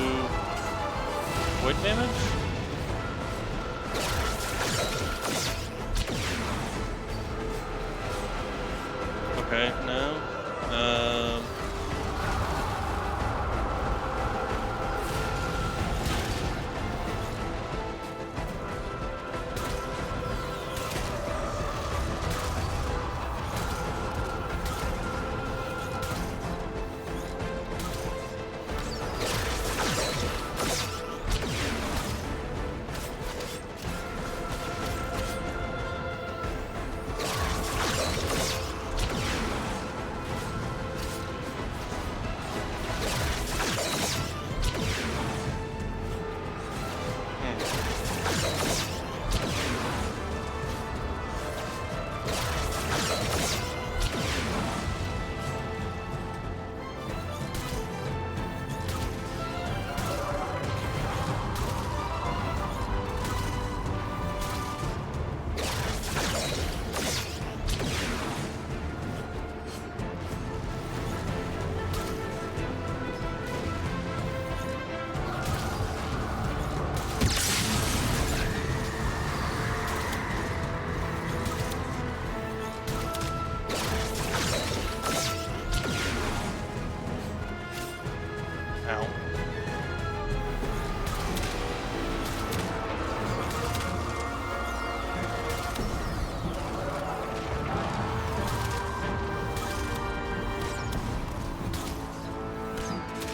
void damage? Okay, no.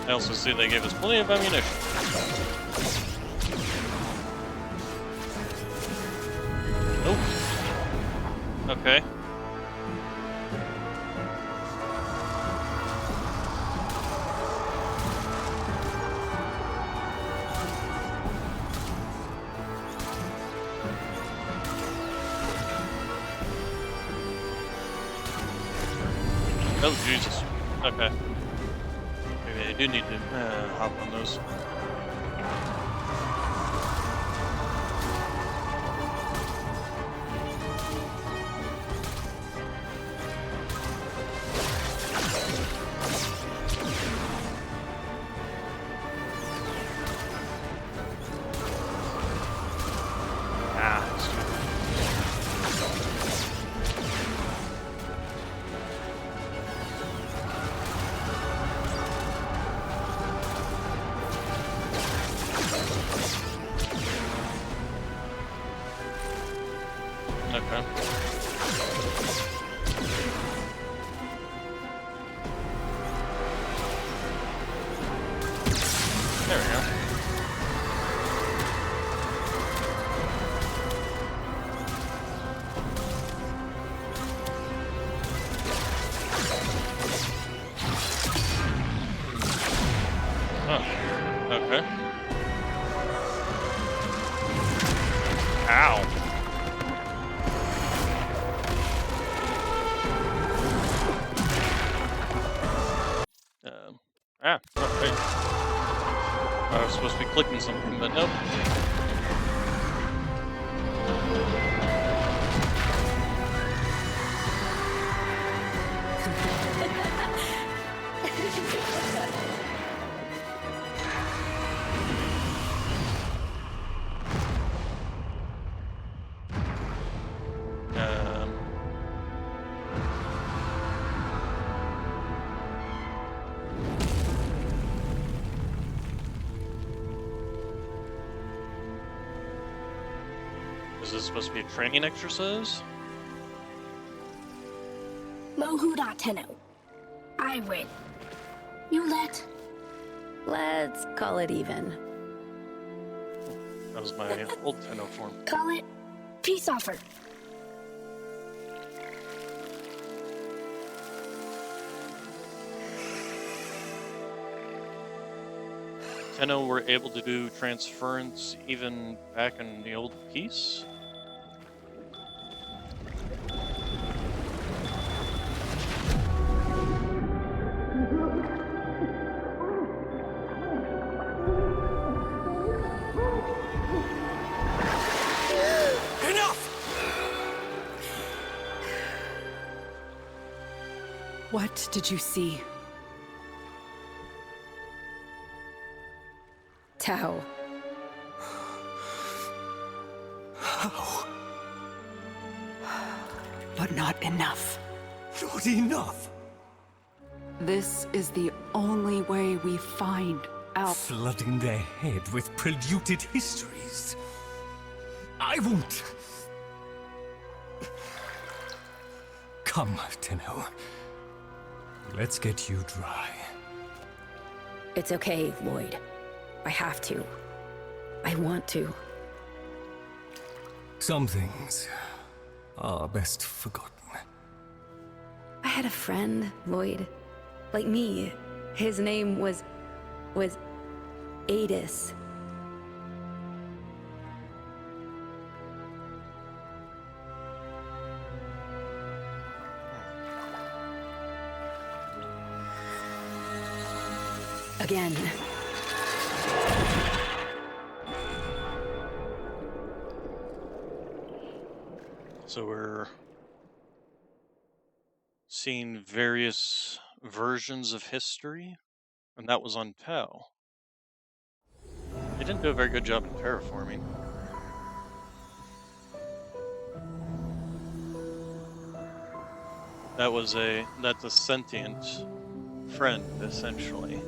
I also see they gave us plenty of ammunition. Nope. Okay. Oh, Jesus. Okay. Maybe I do need to hop on those. Okay. There we go. Oh, okay. Ow. Okay. I was supposed to be clicking something, but nope. Um, Is this supposed to be a training exercise? Mohuda Tenno. I win. You let. Let's call it even. That was my old Tenno form. Call it peace offer. Tenno were able to do transference even back in the old piece? What did you see? Tao. How? But not enough. Not enough! This is the only way we find out. Flooding their head with polluted histories. I won't. Come, Tenno. Let's get you dry. It's okay, Lloyd. I have to. I want to. Some things are best forgotten. I had a friend, Lloyd. Like me. His name was Adis. Again. So we're seeing various versions of history, and that was on Tau. They didn't do a very good job in terraforming. That's a sentient friend, essentially.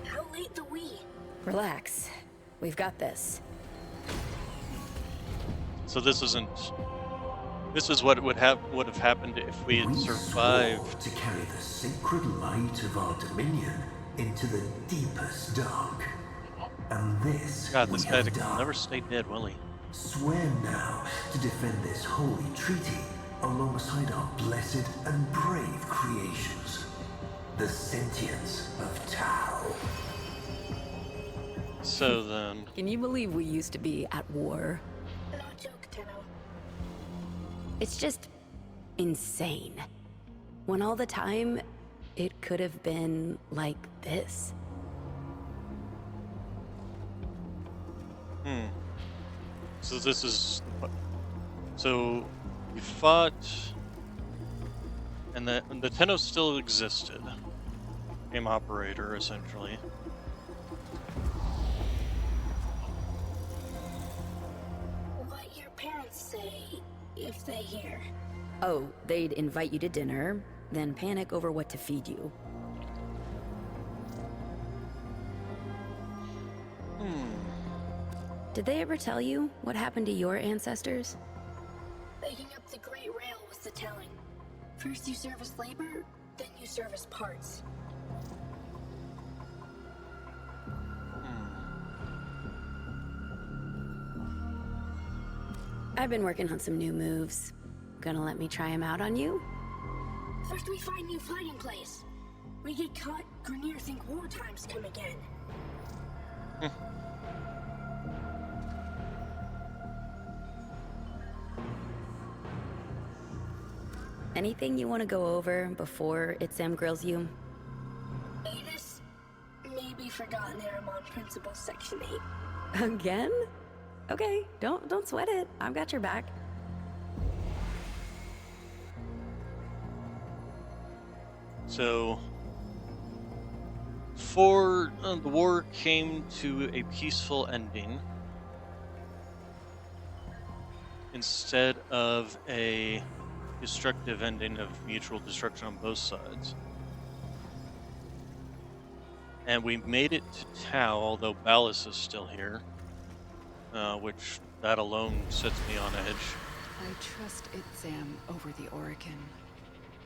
How late the we? Relax. We've got this. So this isn't. This is what would have happened if we had We survived. swore to carry the sacred light of our dominion into the deepest dark. And this God, we this guy have will never done. stay dead, will he? Swear now to defend this holy treaty alongside our blessed and brave creations, the sentience of Tau. So then, Can you believe we used to be at war? No joke, Tenno. It's just insane. When all the time, it could have been like this. so this is. So we fought, and the Tenno still existed. Game operator, essentially. What your parents say if they hear. Oh, they'd invite you to dinner, then panic over what to feed you. Did they ever tell you what happened to your ancestors? Making up the Great Rail was the telling. First you serve as labor, then you serve as parts. I've been working on some new moves. Gonna let me try them out on you? First we find new fighting place. We get caught, Grineer think war times come again. Anything you want to go over before Itsam grills you? Adis, maybe forgotten Aramon Principle Section 8. Again? Okay, don't sweat it. I've got your back. So, before the war came to a peaceful ending, instead of a destructive ending of mutual destruction on both sides. And we made it to Tau, although Ballas is still here, which that alone sets me on edge. I trust Itsam over the Orokin.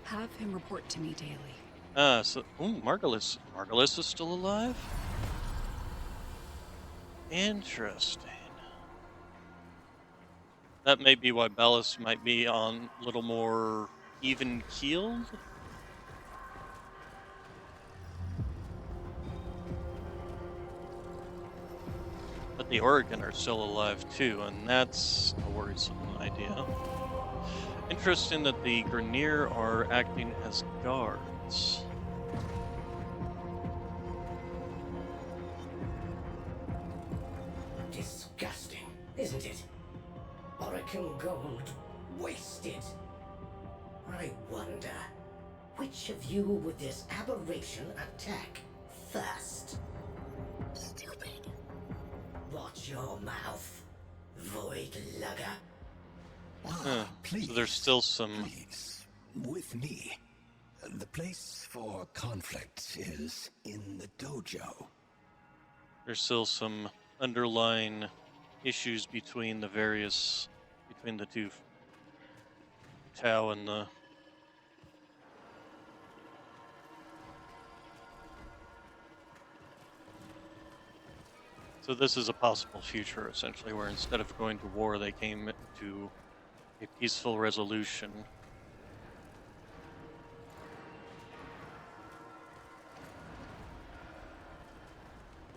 Have him report to me daily. Margulis. Margulis is still alive? Interesting. That may be why Ballas might be on a little more even-keeled. But the Oregon are still alive too, and that's a worrisome idea. Interesting that the Grineer are acting as guards. Disgusting, isn't it? Orokin gold wasted. I wonder, which of you would this aberration attack first? Stupid. Watch your mouth, void lugger. Please. So there's still some. Please, with me. The place for conflict is in the dojo. There's still some underlying issues between the two Tau and the. So this is a possible future, essentially, where instead of going to war, they came to a peaceful resolution.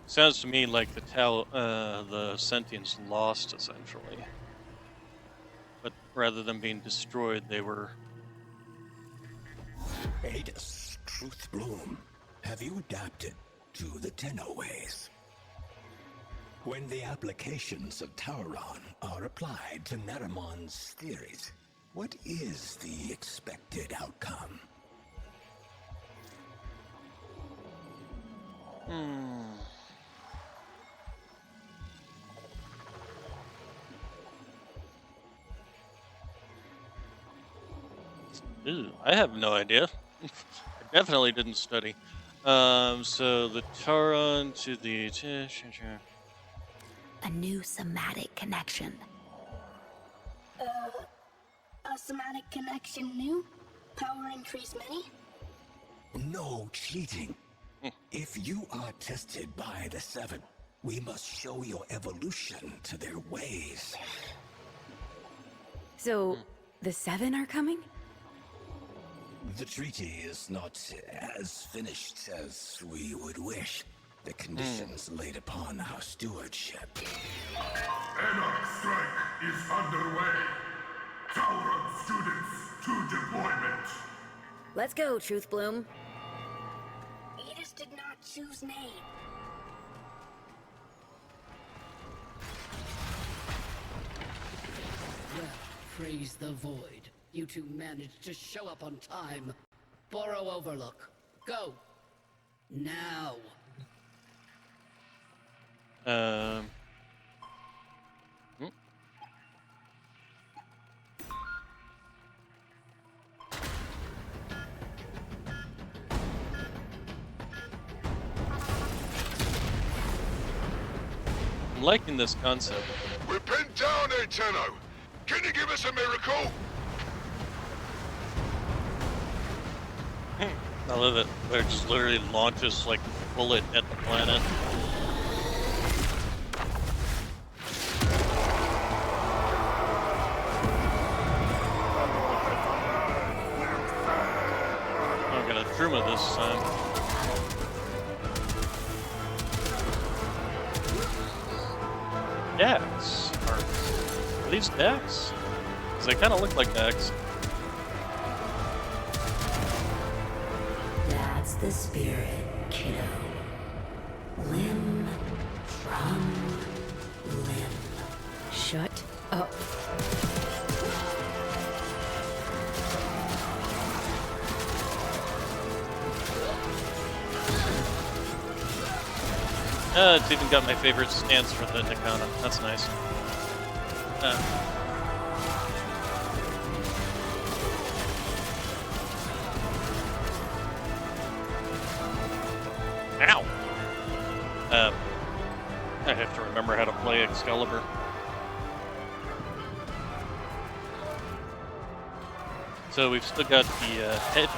Sounds to me like the the sentients lost, essentially. But rather than being destroyed, they were. Adis, Truth Bloom, have you adapted to the Tenno ways? When the applications of Tauron are applied to Naramon's theories, what is the expected outcome? Ooh, I have no idea. I definitely didn't study. So the Tauron to the. A new somatic connection. A somatic connection new? Power increase many? No cheating. If you are tested by the Seven, we must show your evolution to their ways. So, the Seven are coming? The treaty is not as finished as we would wish. The conditions laid upon our stewardship. Anarch strike is underway. Tauron students to deployment. Let's go, Truth Bloom. Edis did not choose name. Well, praise the void. You two managed to show up on time. Borrow Overlook. Go. Now. I'm liking this concept. We're pinned down, Tenno. Can you give us a miracle? I love it. Where it just literally launches like a bullet at the planet. Oh, I got a Truma this time. Dax. Are these Dax? Because they kind of look like Dax. That's the spirit, kiddo. Limb from limb. Shut up. It's even got my favorite stance for the Nikana. That's nice. Ow! I have to remember how to play Excalibur. So we've still got the head.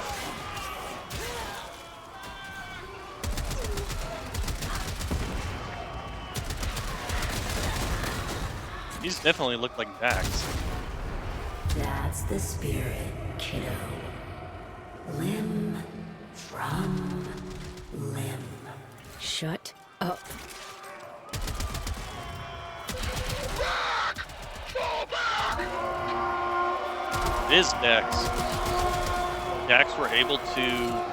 These definitely look like Dax. That's the spirit, kiddo. Limb from limb. Shut up. It is Dax. Dax were able to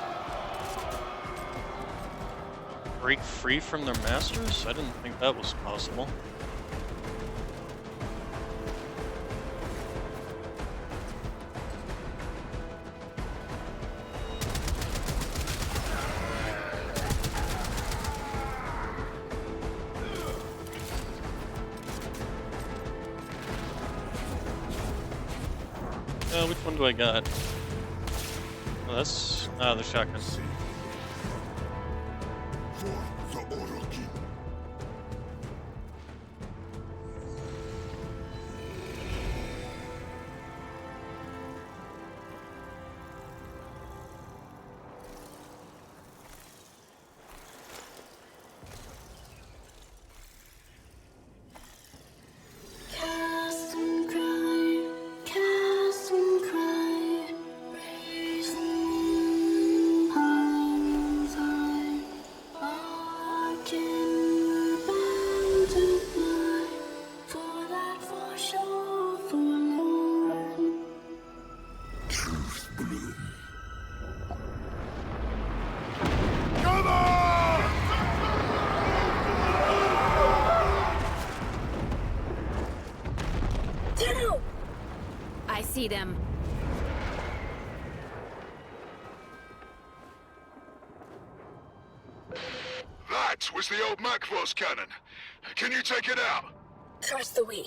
break free from their masters? I didn't think that was possible. Which one do I got? Oh, that's the shotgun. I see them. That was the old Macross cannon. Can you take it out? Trust the we.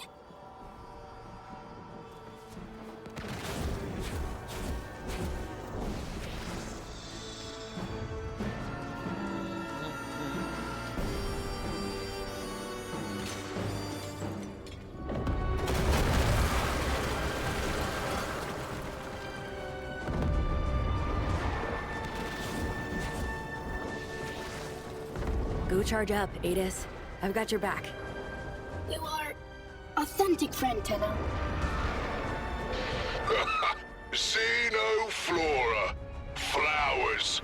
Go charge up, Adis. I've got your back. You are authentic friend, Tenno. Xenoflora. Flowers.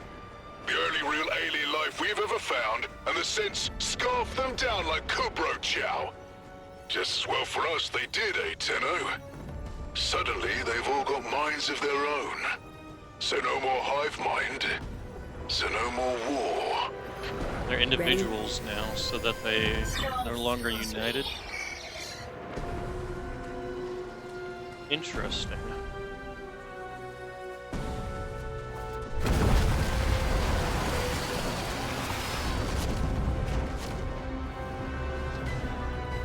The only real alien life we've ever found, and the synths scarfed them down like Kubro Chow. Just as well for us they did, eh, Tenno? Suddenly, they've all got minds of their own. So no more hive mind. So no more war. They're individuals now, so that they no longer united. Interesting.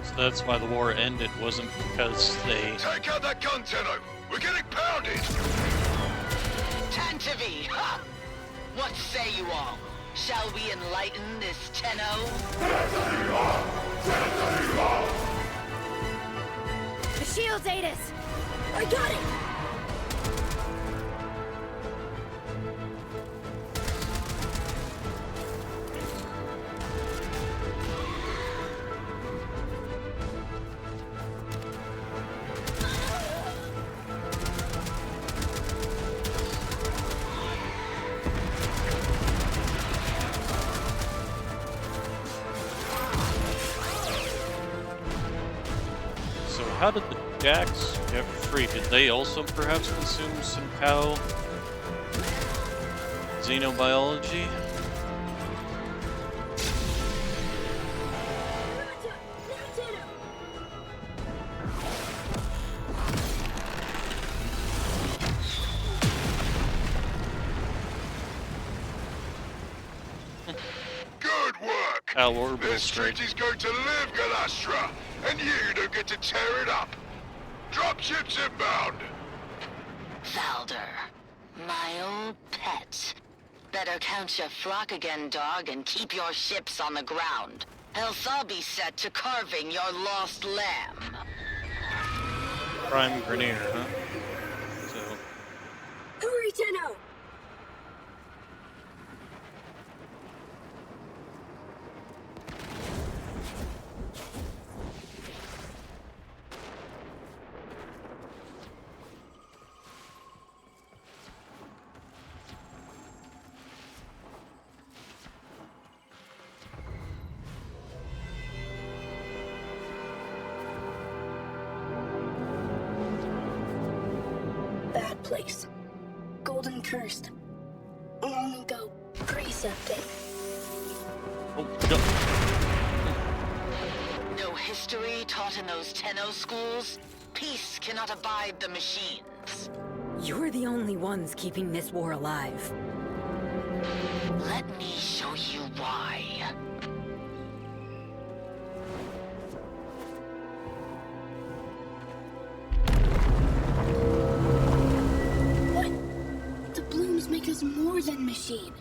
So that's why the war ended, wasn't because they... Take out that gun, Tenno! We're getting pounded! Tantivy! Ha! What say you all? Shall we enlighten this Tenno? The shields, Adis! I got it! How did the Jacks get free? Did they also perhaps consume some cow xenobiology? Good work! Cow orbital This strike. street is going to live, Galastra, and you don't get to tear it up. Dropships inbound. Valder, my old pet. Better count your flock again, dog, and keep your ships on the ground. Else I'll be set to carving your lost lamb. Prime Grenadier, huh? So, Hurry, Tenno! Bad place. Golden Cursed. Long ago, precepted. oh, jump. No history taught in those Tenno schools? Peace cannot abide the machines. You're the only ones keeping this war alive. Let me show you why. What? The blooms make us more than machine.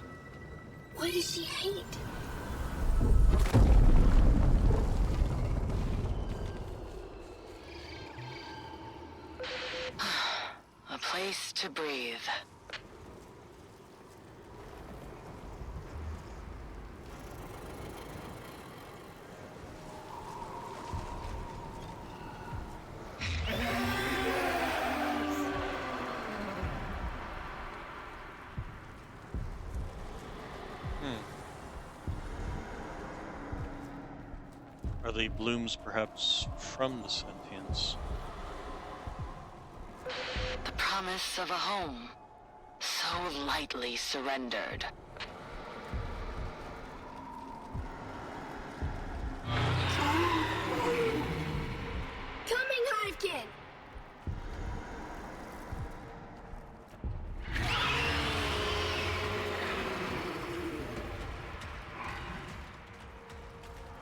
Why does she hate? A place to breathe. Are the blooms perhaps from the sentients? The promise of a home, so lightly surrendered. Coming, Hivekin!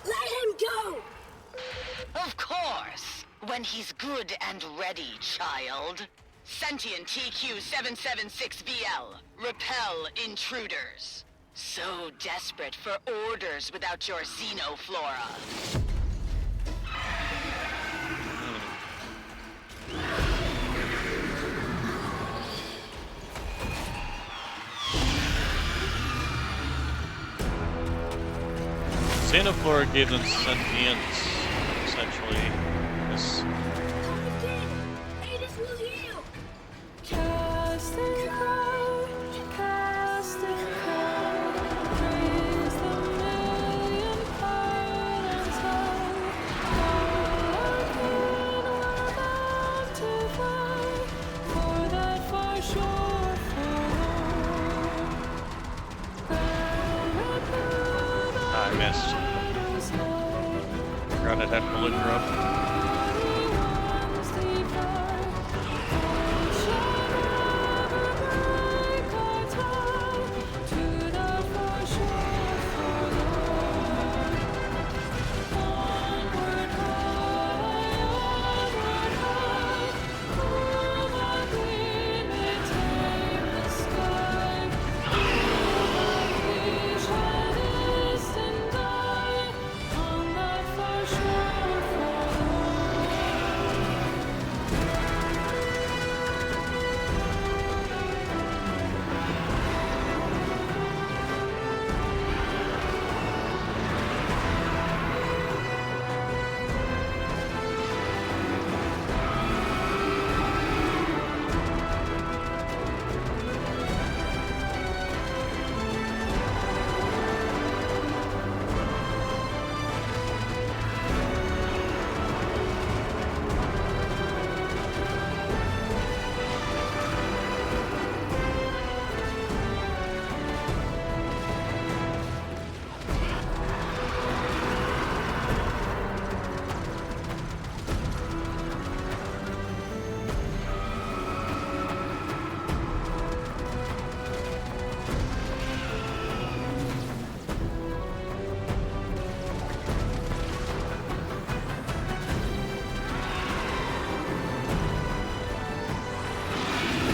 Let him go! Of course! When he's good and ready, child. Sentient TQ-776BL. Repel intruders. So desperate for orders without your xenoflora. Xenoflora gave them sentience, essentially. This. Adis will heal! Cast and cry, cast and cry, praise the million pylons high. All again we're about to fly, for that far shore I missed. Forgot I'd have to look her up.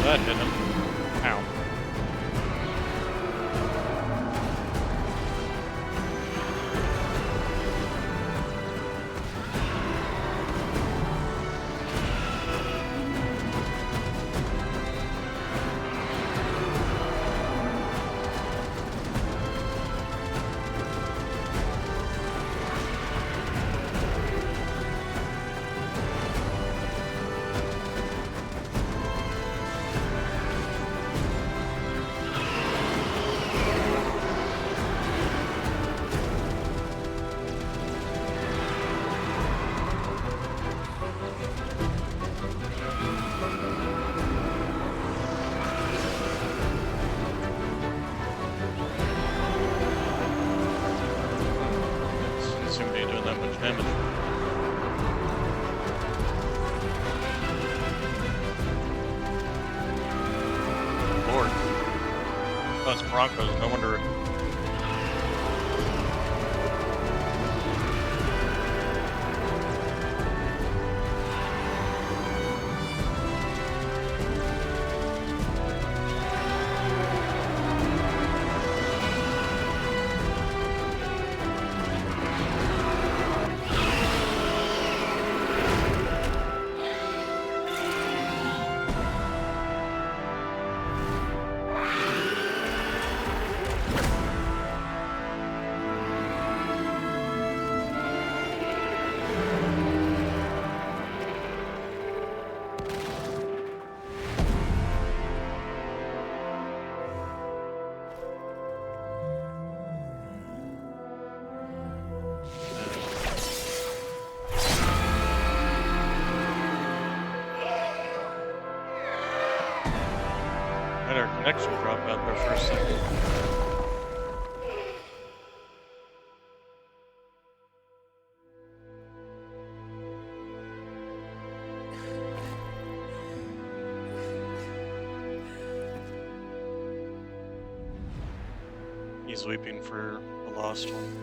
That hit him. Ow. Doesn't seem to be doing that much damage. Lord. Oh, it's Broncos. No wonder. Had our connection drop out there for a second. He's weeping for the lost one.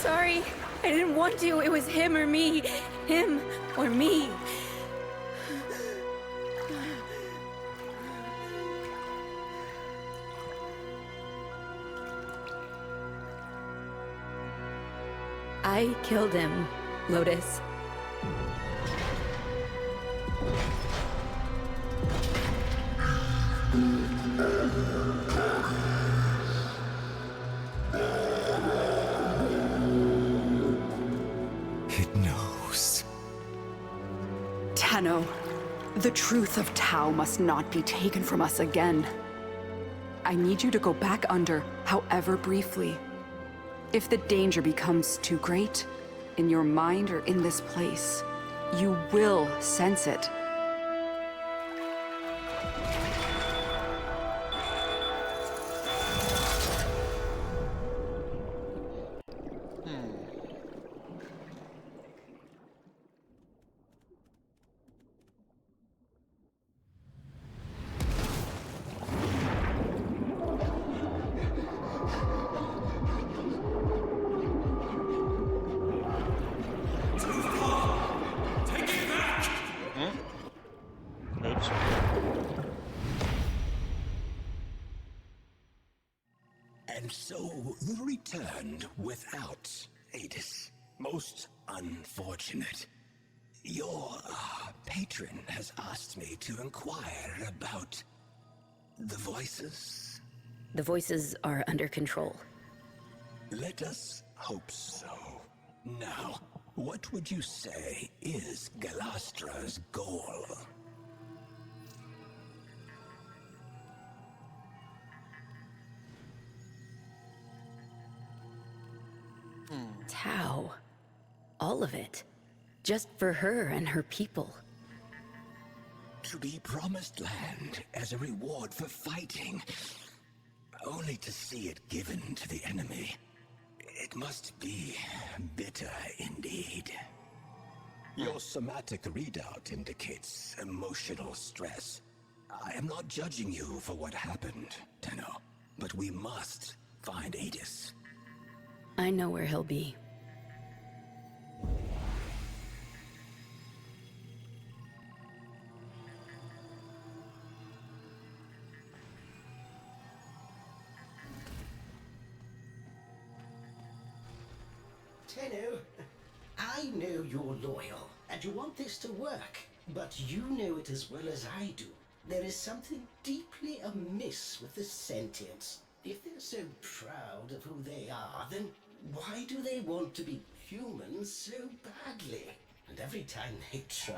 sorry. I didn't want to. It was him or me. Him or me. I killed him, Lotus. It knows. Tenno, the truth of Tau must not be taken from us again. I need you to go back under, however briefly. If the danger becomes too great, in your mind or in this place, you will sense it. Oops. And so you returned without Adis. Most unfortunate. Your patron has asked me to inquire about the voices. The voices are under control. Let us hope so. Now, what would you say is Galastra's goal? Tau. All of it. Just for her and her people. To be promised land as a reward for fighting, only to see it given to the enemy. It must be bitter indeed. Your somatic readout indicates emotional stress. I am not judging you for what happened, Tenno, but we must find Adis. I know where he'll be. Tenno, I know you're loyal, and you want this to work, but you know it as well as I do. There is something deeply amiss with the sentients. If they're so proud of who they are, then why do they want to be human so badly? And every time they try,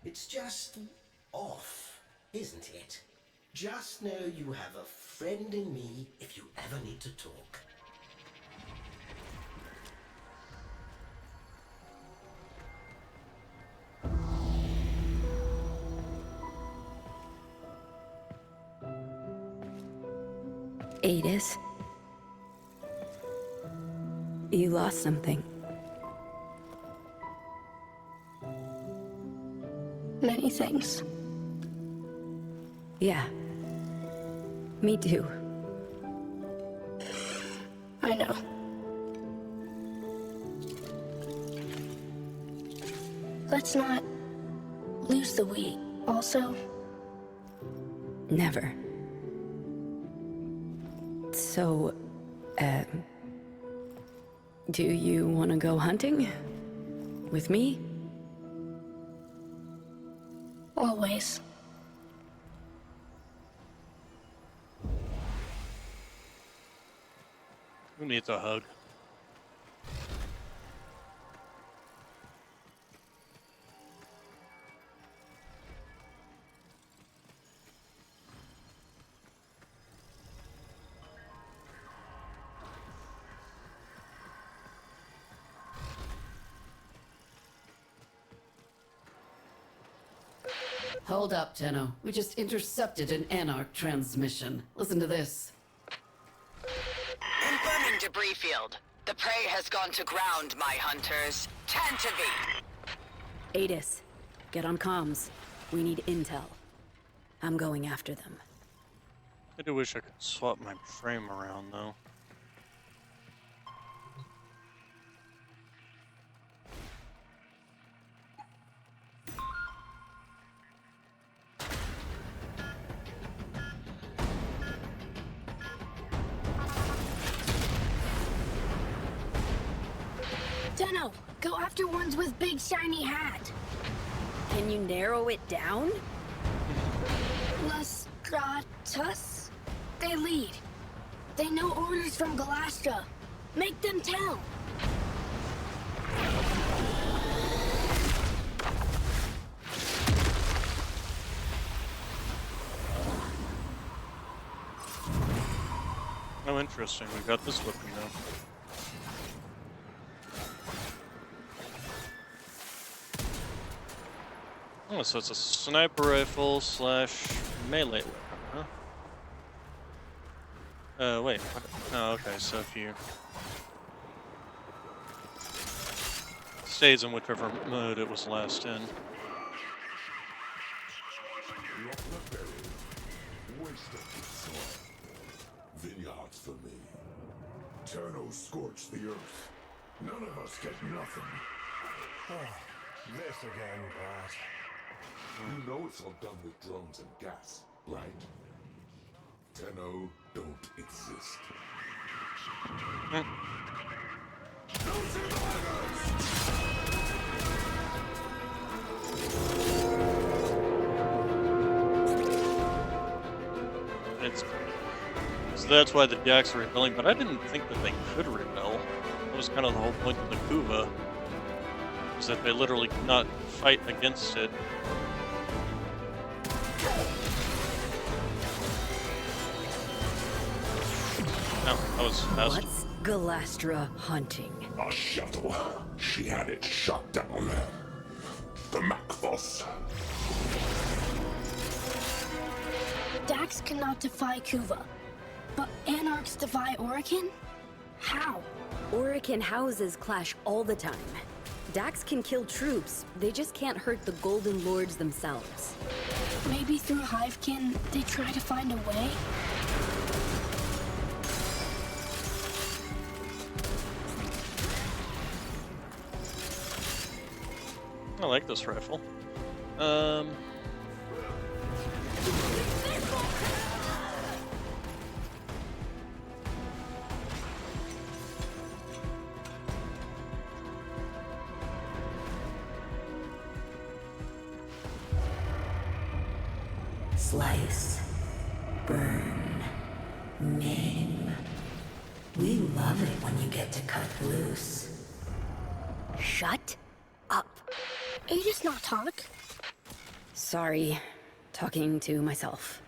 it's just off, isn't it? Just know you have a friend in me if you ever need to talk. Adis? You lost something. Many things. Yeah. Me too. I know. Let's not lose the we. Also, Never. So, do you want to go hunting? With me? always. Who needs a hug? Hold up, Tenno. We just intercepted an Anarch transmission. Listen to this. Confirming debris field. The prey has gone to ground, my hunters. Tantivy! Adis, get on comms. We need intel. I'm going after them. I do wish I could swap my frame around, though. Tenno, go after ones with big shiny hat. Can you narrow it down? Lestratus? They lead. They know orders from Galastra. Make them tell. Oh, interesting. We got this weapon now. Oh, so it's a sniper rifle slash melee weapon, huh? Wait. What? Oh, okay. So if you stays in whichever mode it was last in. Vineyards for me. Tenno scorched the earth. None of us get nothing. This again, Bart. You know it's all done with drones and gas, right? Tenno don't exist. No It's so that's why the Dax are rebelling, but I didn't think that they could rebel. That was kind of the whole point of the Kuva, is that they literally could not fight against it. Oh, that was faster. What's Galastra hunting? A shuttle. She had it shot down. The Macphos. Dax cannot defy Kuva, but Anarchs defy Orokin? How? Orokin houses clash all the time. Dax can kill troops, they just can't hurt the Golden Lords themselves. Maybe through Hivekin, they try to find a way? I like this rifle. Slice, burn, maim. We love it when you get to cut loose. Shut up. Aegis not talk. Sorry, talking to myself.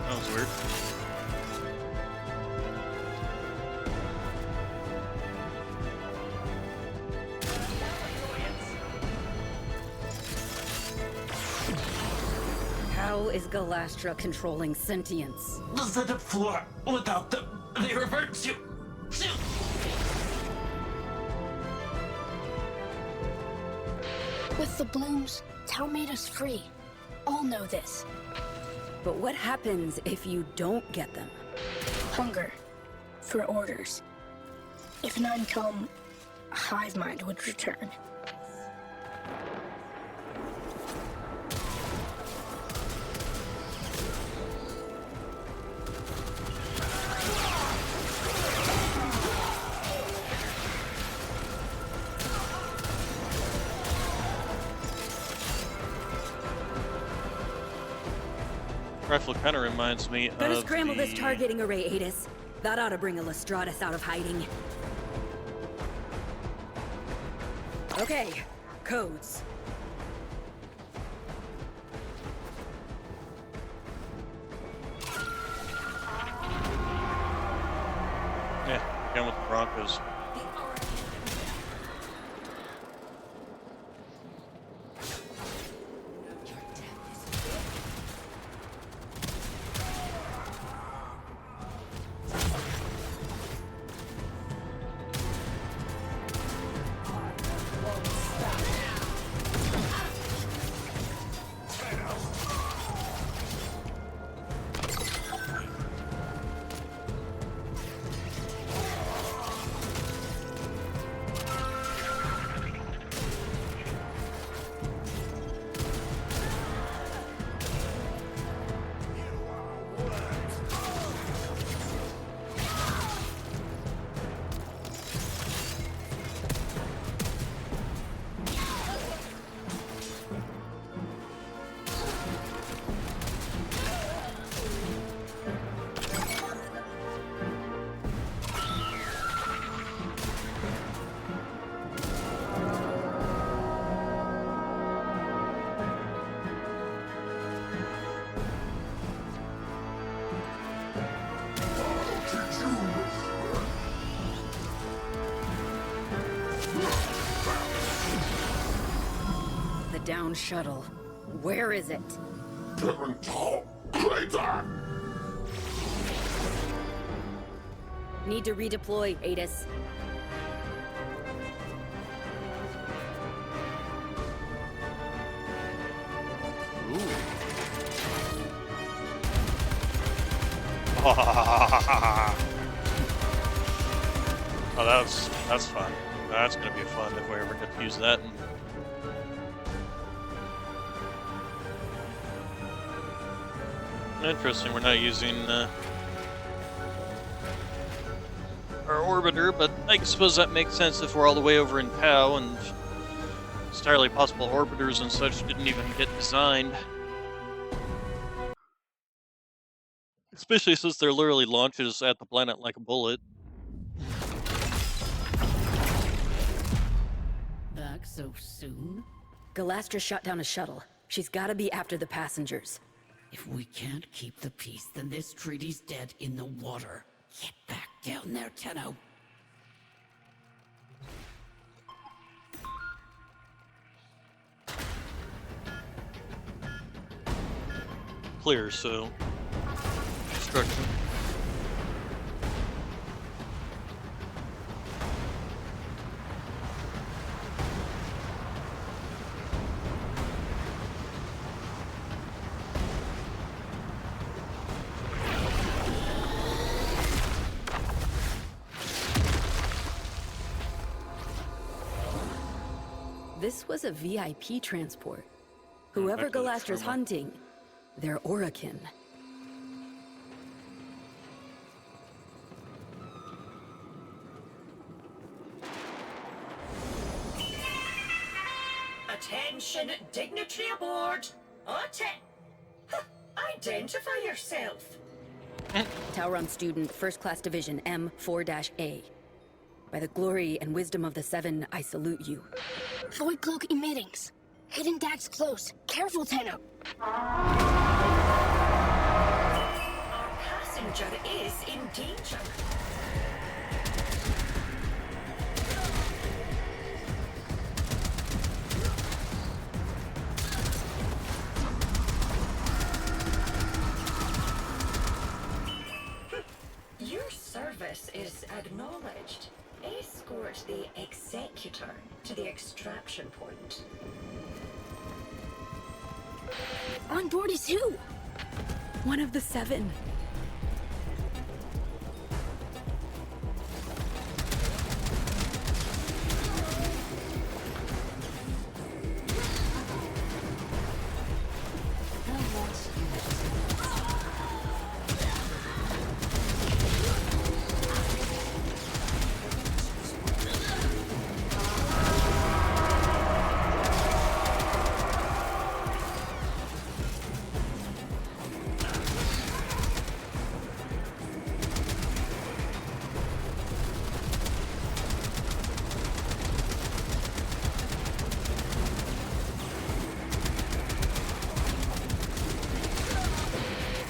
That was weird. How is Galastra controlling sentience? The setup floor. Without them, they revert to... With the blooms, Tau made us free. All know this. But what happens if you don't get them? Hunger. For orders. If none come, Hive Mind would return. Rifle kind of reminds me Better of scramble the... this targeting array, Adis. That ought to bring a Lestratus out of hiding. Okay, codes. Yeah. can with the Broncos. The down shuttle. Where is it? Need to redeploy, Adis. Oh, that's fun. That's gonna be fun if we ever get to use that. Interesting, we're not using our orbiter, but I suppose that makes sense if we're all the way over in Tau, and it's entirely possible orbiters and such didn't even get designed. Especially since they're literally launches at the planet like a bullet. Back so soon? Galastra shot down a shuttle. She's gotta be after the passengers. If we can't keep the peace, then this treaty's dead in the water. Get back down there, Tenno. Clear, so destruction. This was a VIP transport. Whoever Galastra's hunting, they're Orokin. Attention, dignitary aboard. Identify yourself. Tauron student, First Class Division M4-A. By the glory and wisdom of the Seven, I salute you. Void cloak emittings. Hidden dags close. Careful, Tenno. Our passenger is in danger. Your service is acknowledged. Escort the Executor to the extraction point. On board is who? One of the Seven.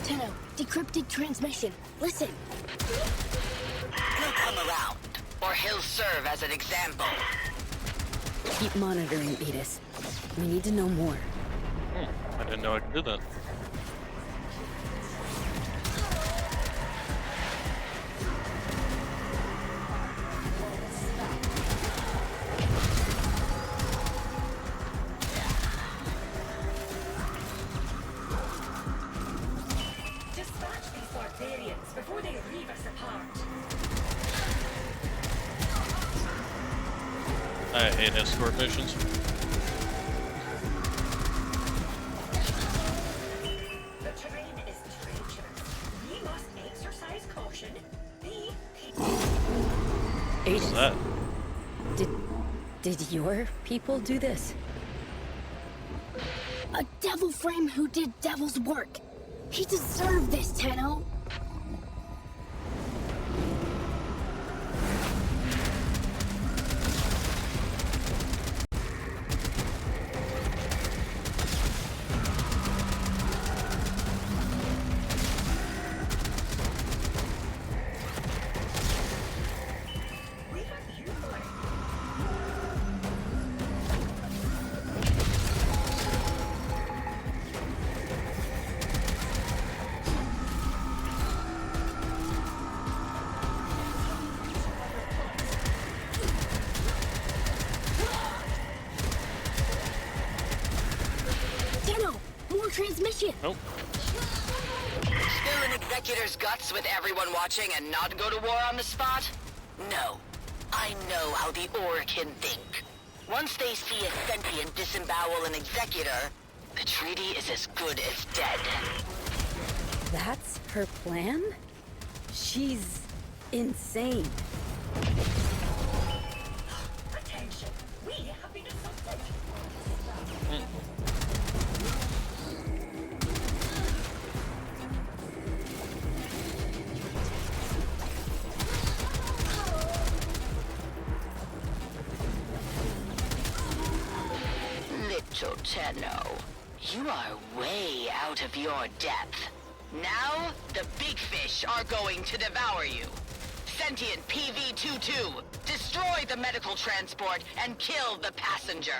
Tenno, decrypted transmission. Listen. He'll come around. he'll serve as an example. Keep monitoring, Beatus. We need to know more. I didn't know I could do that. Dispatch these barbarians before they leave us apart. I hate escort missions. The terrain is treacherous. We must exercise caution. Be What's that? Did your people do this? A devil frame who did devil's work. He deserved this, Tenno. Transmission. Nope. Spill an executor's guts with everyone watching and not go to war on the spot? No. I know how the Orokin think. Once they see a sentient disembowel an executor, the treaty is as good as dead. That's her plan? She's insane. Attention. We have been assaulted. Little Tenno, you are way out of your depth. Now, the big fish are going to devour you. Sentient PV-22, destroy the medical transport and kill the passenger.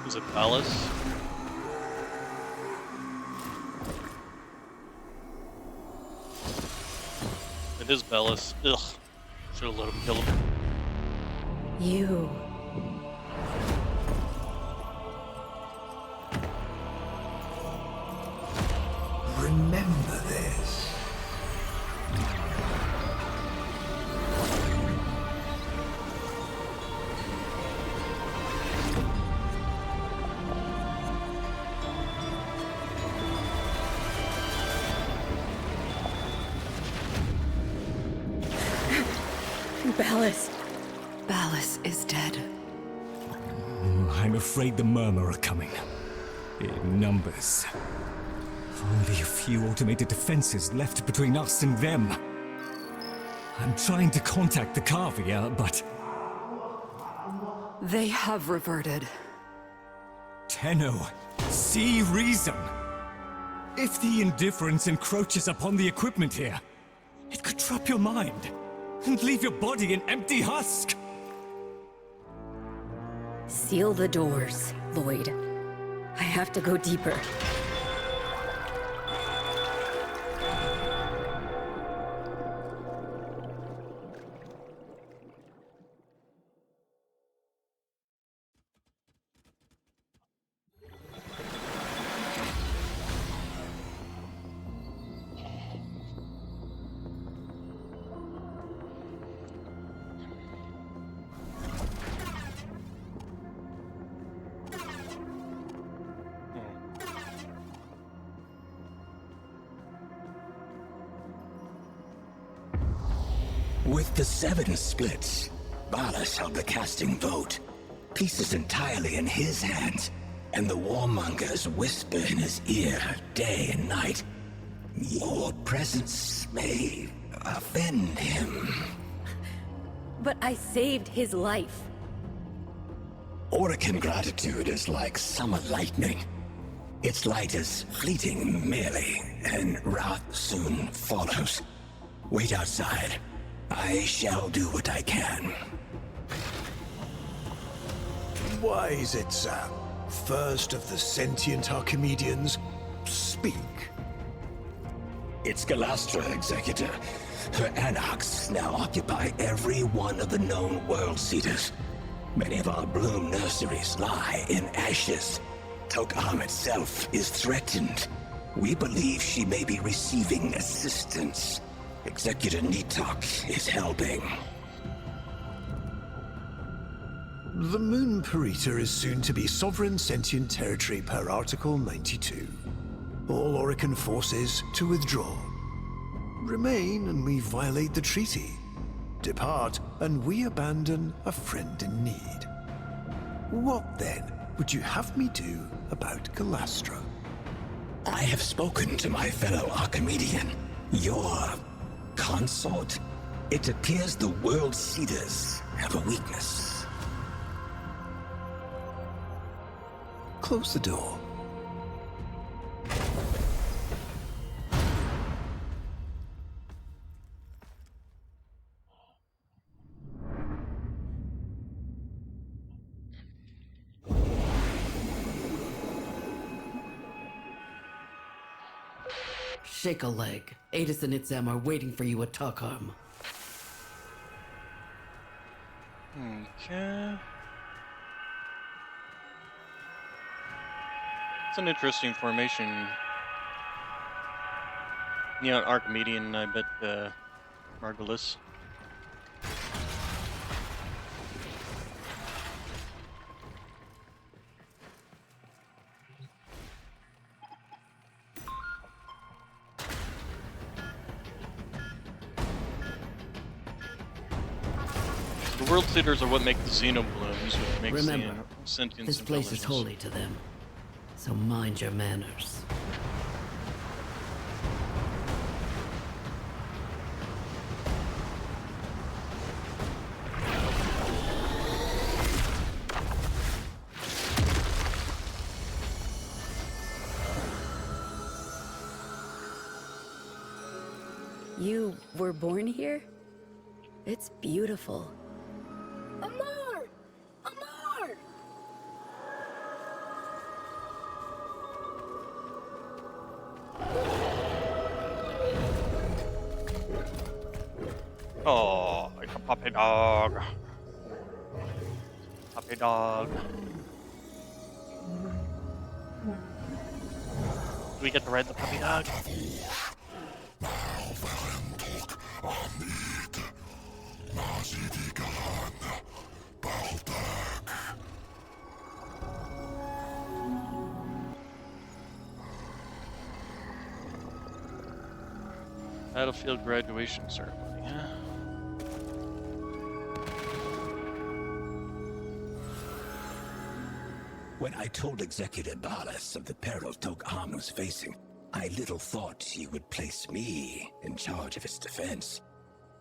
Is it Alice? It is Bellis. Ugh. Should've let him kill him. You. Remember this. Ballas is dead. I'm afraid the Murmur are coming. In numbers. Only a few automated defenses left between us and them. I'm trying to contact the Kavia, but... They have reverted. Tenno, see reason. If the indifference encroaches upon the equipment here, it could trap your mind and leave your body an empty husk. Seal the doors, Lloyd. I have to go deeper. With the 7 splits, Ballas held the casting vote. Pieces entirely in his hands. and the warmongers whisper in his ear day and night. Your presence may offend him. But I saved his life. Orokin gratitude is like summer lightning. Its light is fleeting merely, and wrath soon follows. Wait outside. I shall do what I can. Why is it, first of the sentient Archimedeans, speak? It's Galastra, Executor. Her anarchs now occupy every one of the known world seeders. Many of our bloom nurseries lie in ashes. Tok'am itself is threatened. We believe she may be receiving assistance. Executor Nitok is helping. The Moon Parita is soon to be sovereign sentient territory per Article 92. All Orokin forces to withdraw. Remain and we violate the treaty. Depart and we abandon a friend in need. What then would you have me do about Galastra? I have spoken to my fellow Archimedean. Your consort? It appears the world seeders have a weakness. Close the door. Shake a leg. Adis and Itzam are waiting for you at Tok'am. Okay. It's an interesting formation. Yeah, Archimedean, I bet, Margulis. The world seeders are what make the xenoblooms, which makes Remember, the sentience this place is intelligence. holy to them, so mind your manners. You were born here? It's beautiful. Amar! Amar! Oh, it's a puppy dog. Puppy dog. Do we get to ride the puppy dog? Battlefield graduation ceremony, huh? When I told Executive Balas of the peril Tok'am was facing, I little thought he would place me in charge of its defense.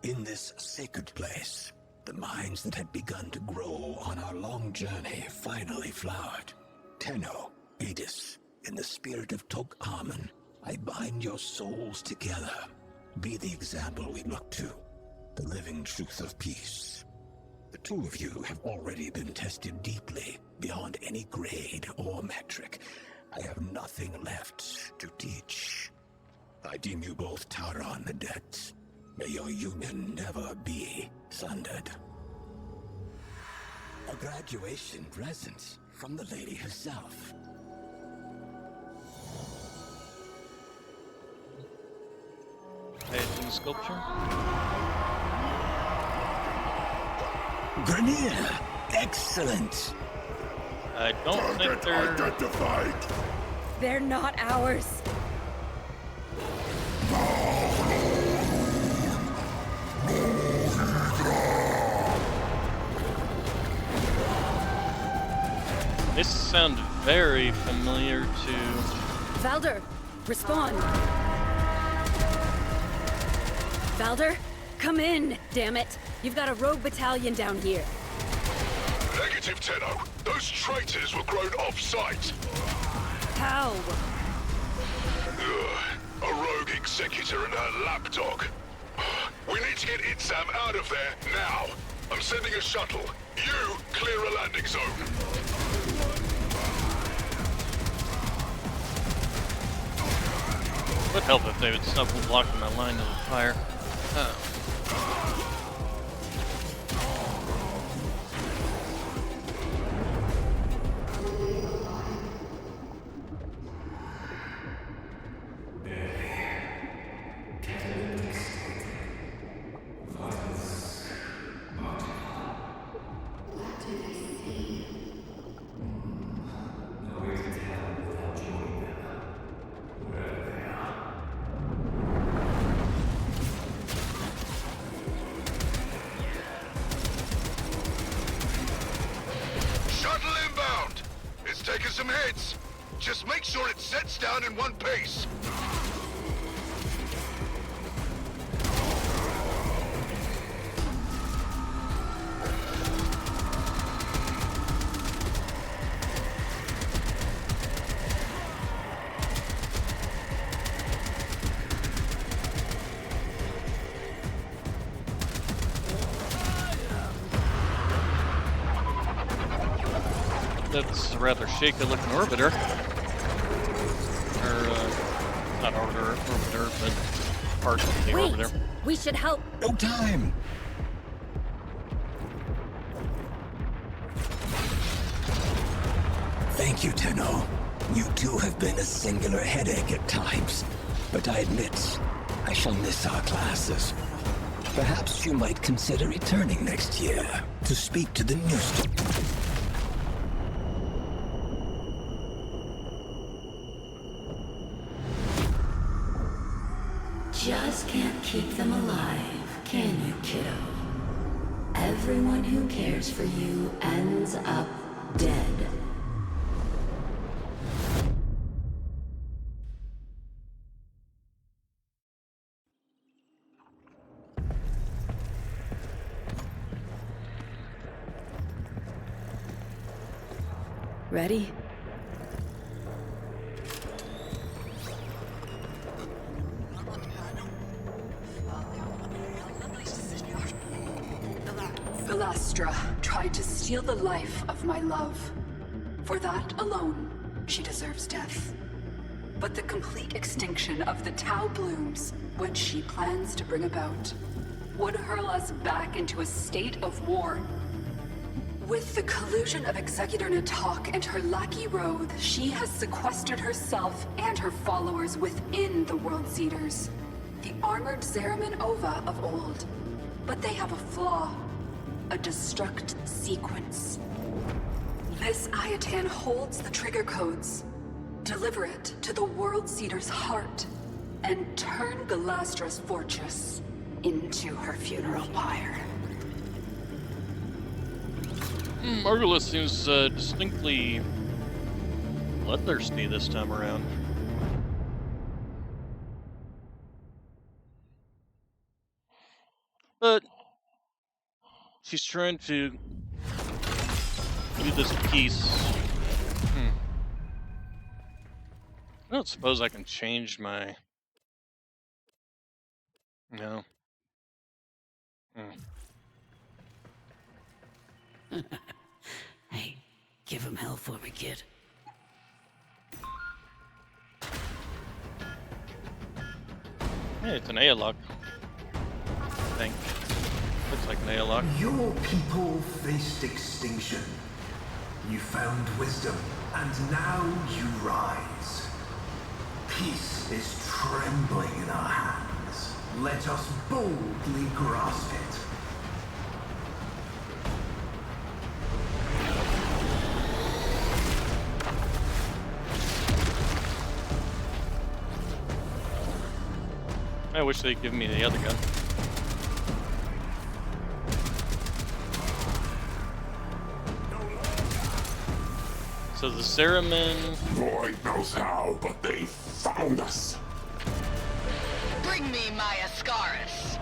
In this sacred place, the minds that had begun to grow on our long journey finally flowered. Tenno, Adis, in the spirit of Tok'amun, I bind your souls together. Be the example we look to, the living truth of peace. The two of you have already been tested deeply, beyond any grade or metric. I have nothing left to teach. I deem you both Tauron the debt. May your union never be sundered. A graduation present from the lady herself. Painting sculpture? Grenier! Excellent! I don't think they're... identified! They're not ours. This sounded very familiar to... Valder, respond. Valder, come in, damn it. You've got a rogue battalion down here. Negative, Tenno. Those traitors were grown off-site. How? A rogue executor and her lapdog. We need to get Itsam out of there now. I'm sending a shuttle. You clear a landing zone. Would help if they would stop blocking my line of fire. Oh. Shuttle inbound! It's taking some hits. Just make sure it sets down in one piece. That's a rather shaky-looking orbiter. Or, not orbiter, but part of the Wait, orbiter. we should help. No time! Thank you, Tenno. You too have been a singular headache at times. But I admit, I shall miss our classes. Perhaps you might consider returning next year to speak to the new students. Just can't keep them alive, can you, kiddo? Everyone who cares for you ends up dead. Ready? Galastra tried to steal the life of my love. For that alone, she deserves death. But the complete extinction of the Tau blooms, which she plans to bring about, would hurl us back into a state of war. With the collusion of Executor Natak and her lackey Roth, she has sequestered herself and her followers within the World Seeders, the armored Zeraman Ova of old. But they have a flaw. A destruct sequence. This Ayatan holds the trigger codes. Deliver it to the World Seeder's heart and turn Galastra's fortress into her funeral pyre. Margulis seems distinctly bloodthirsty this time around. But she's trying to do this piece. I don't suppose I can change my... No. Hey, give him hell for me, kid. Hey, it's an airlock. I think. Looks like an airlock. Your people faced extinction. You found wisdom, and now you rise. Peace is trembling in our hands. Let us boldly grasp it. I wish they'd give me the other gun. So the Zeramin. Void knows how, but they found us. Bring me my Ascaris.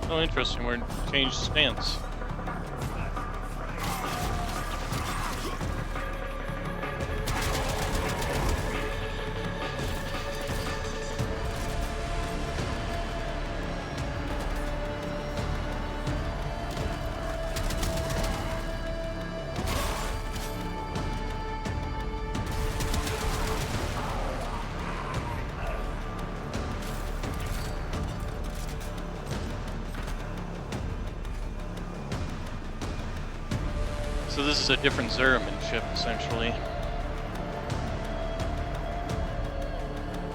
Oh, interesting. We're changed stance. So this is a different Zeramin ship, essentially.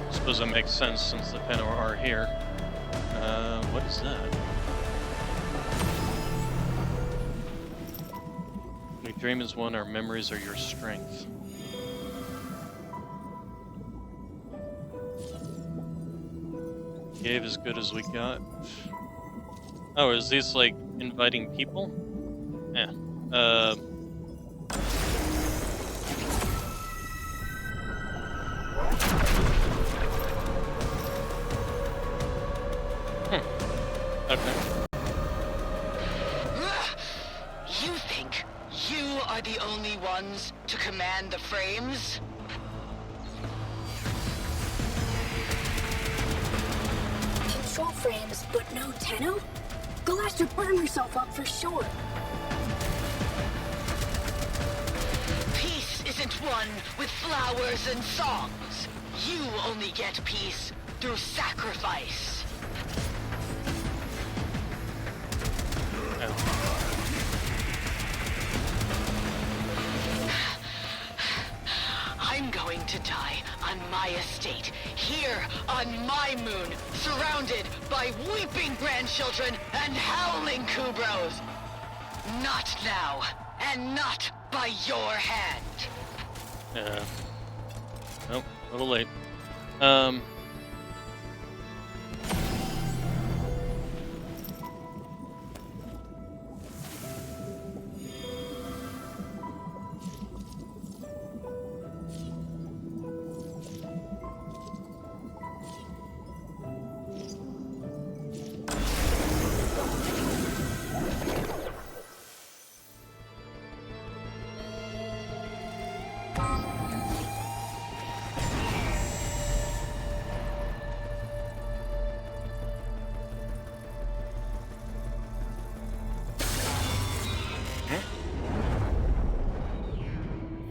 I suppose that makes sense since the Tenor are here. What is that? We dream is one, our memories are your strength. Gave as good as we got. Oh, is these like inviting people? Yeah. Okay. You think you are the only ones to command the frames? Control frames, but no Tenno? Galactor burned herself up for sure. Peace isn't won with flowers and songs. You only get peace through sacrifice. I'm going to die on my estate, here on my moon, surrounded by weeping grandchildren and howling Kubros. Not now, and not by your hand. Yeah. Nope, a little late.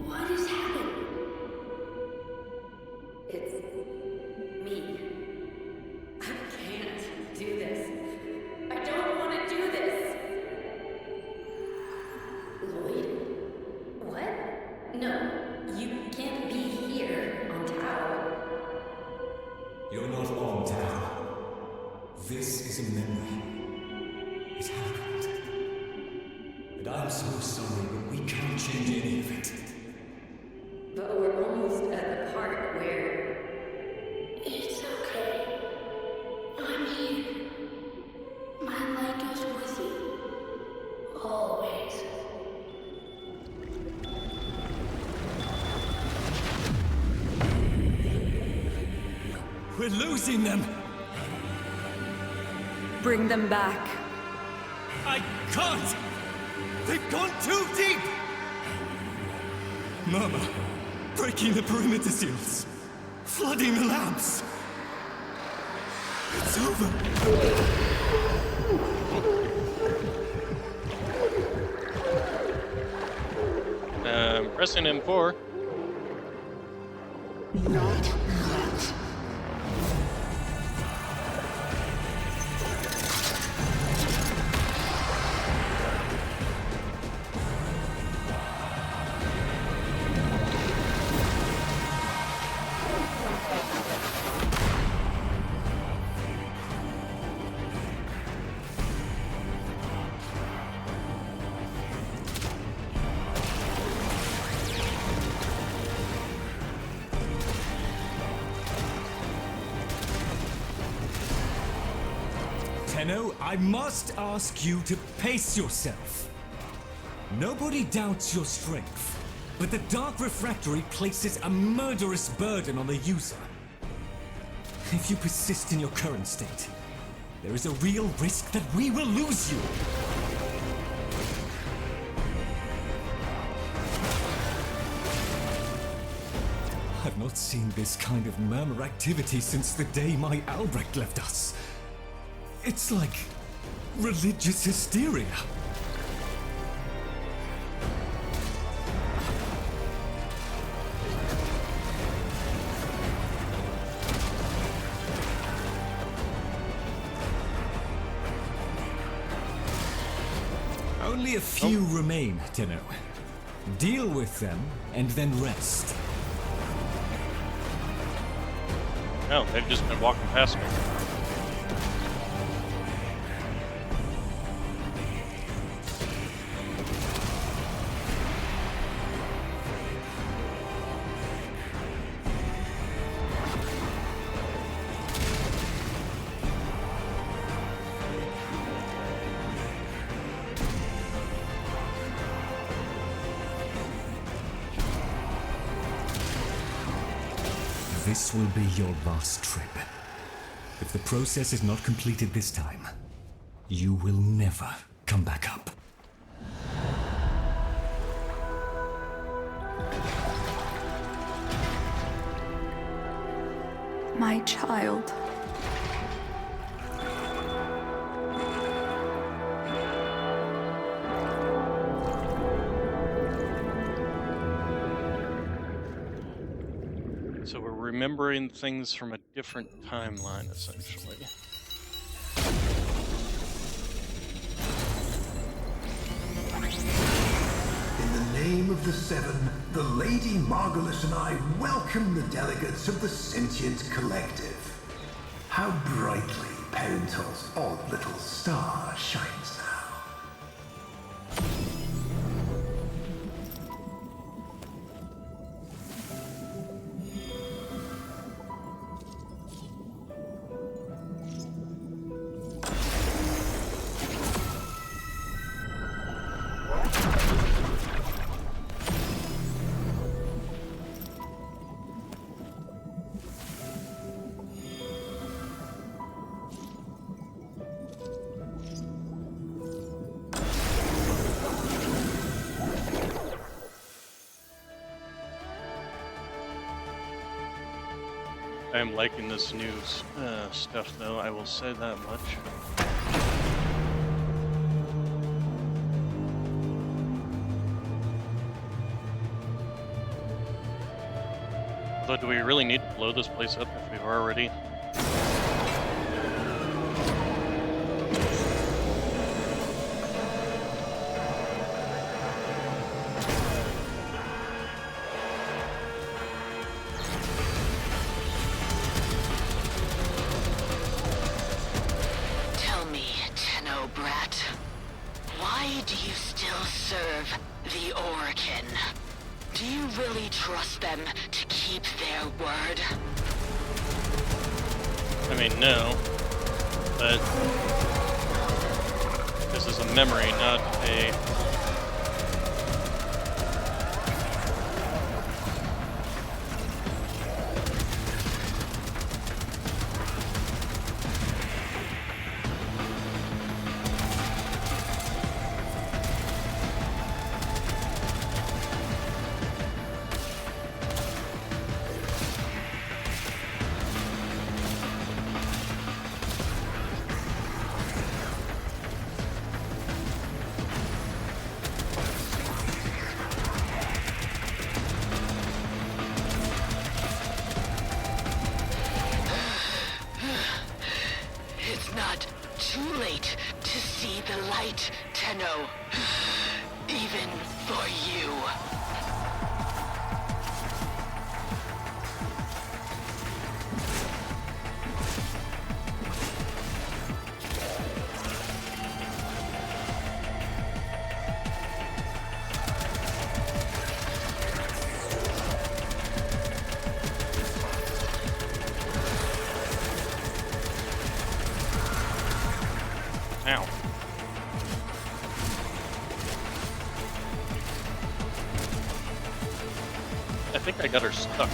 What is happening? It's me. I can't do this. I don't want to do this. Lloyd? What? No, you can't be here on Tau. You're not on Tau. This is a memory. It happened. And I'm so sorry, but we can't change any of it. But we're almost at the part where... It's okay. I'm here. My light goes with you. Always. We're losing them! Bring them back. I can't! They've gone too deep! Mama, breaking the perimeter seals, flooding the labs. It's over. Pressing M4. Not yet. Tenno, I must ask you to pace yourself. Nobody doubts your strength, but the Dark Refractory places a murderous burden on the user. If you persist in your current state, there is a real risk that we will lose you. I've not seen this kind of murmur activity since the day my Albrecht left us. It's like religious hysteria. Only a few remain, Tenno. Deal with them and then rest. No, they've just been walking past me. This will be your last trip. If the process is not completed this time, you will never come back up. My child. So we're remembering things from a different timeline, essentially. In the name of the Seven, the Lady Margulis and I welcome the delegates of the Sentient Collective. How brightly Parental's odd little star shines now. I am liking this new stuff, though, I will say that much. Although, do we really need to blow this place up if we've already? Tell me, Tenno Brat, why do you still serve the Orokin? Do you really trust them to keep their word? I mean, no. But this is a memory, not a... It's not too late to see the light, Tenno. Even for you. think I got her stuck.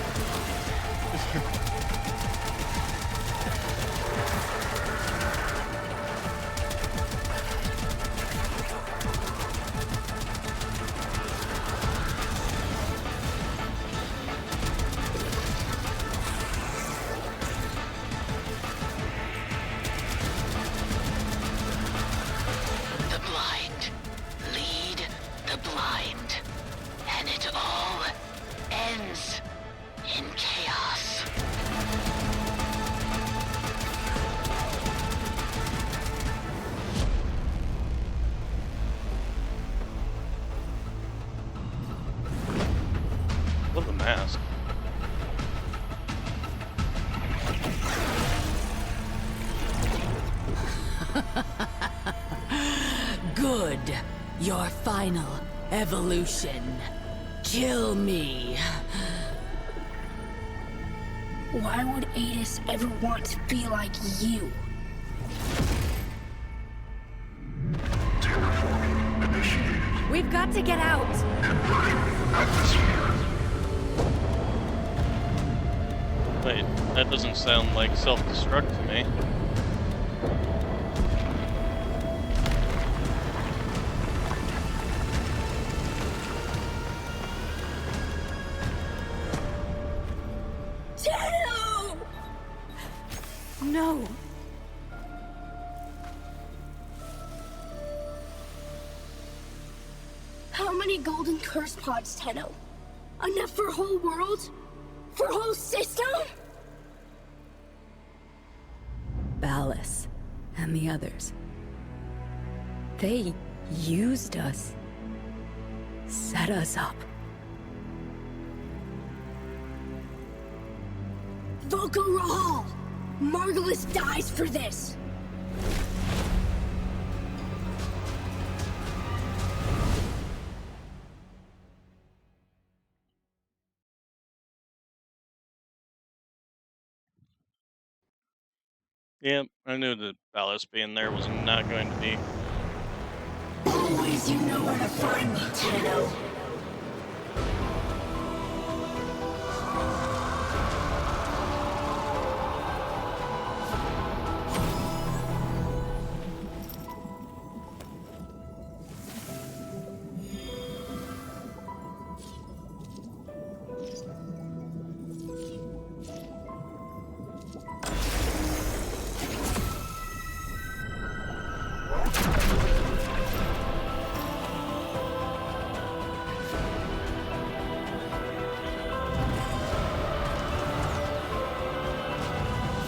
The blind lead the blind, and it all ends in chaos. What a mask. Good. Your final evolution. Kill me. Why would Adis ever want to be like you? We've got to get out! Wait, that doesn't sound like self-destruct to me. Tenno! No! How many golden curse pods, Tenno? Enough for a whole world? For a whole system? Ballas and the others. They used us. Set us up. Volko Rahal! Margulis dies for this! Yeah, I knew that Ballas being there was not going to be. Always you know where to find me, Tenno.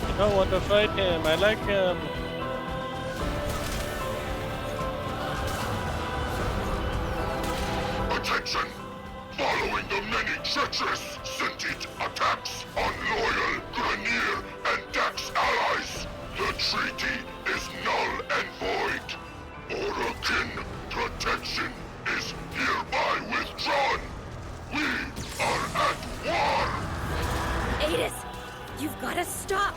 I don't want to fight him. I like him. Attention! Following the many treacherous sentient attacks on loyal Grenier and Dax allies, the treaty is null and void. Orokin protection is hereby withdrawn. We are at war! Adis, you've got to stop!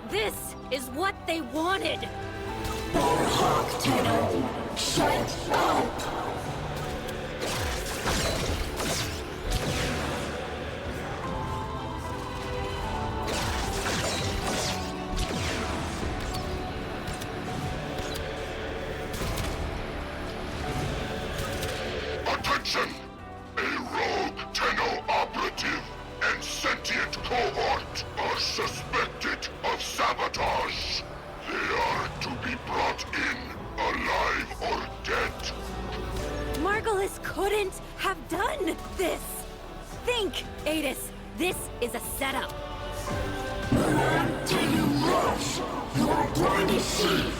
This is what they wanted! Warhawk, Tenno! Shut up! Attention! A rogue Tenno operative and sentient cohort are suspected of sabotage. They are to be brought in, alive or dead. Margulis couldn't have done this! Think, Adis, this is a setup. Until you rush, you are going to see.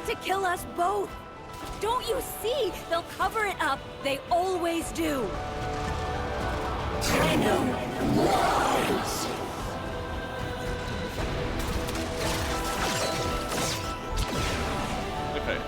To kill us both! Don't you see? They'll cover it up. They always do. Tenno lies! Okay,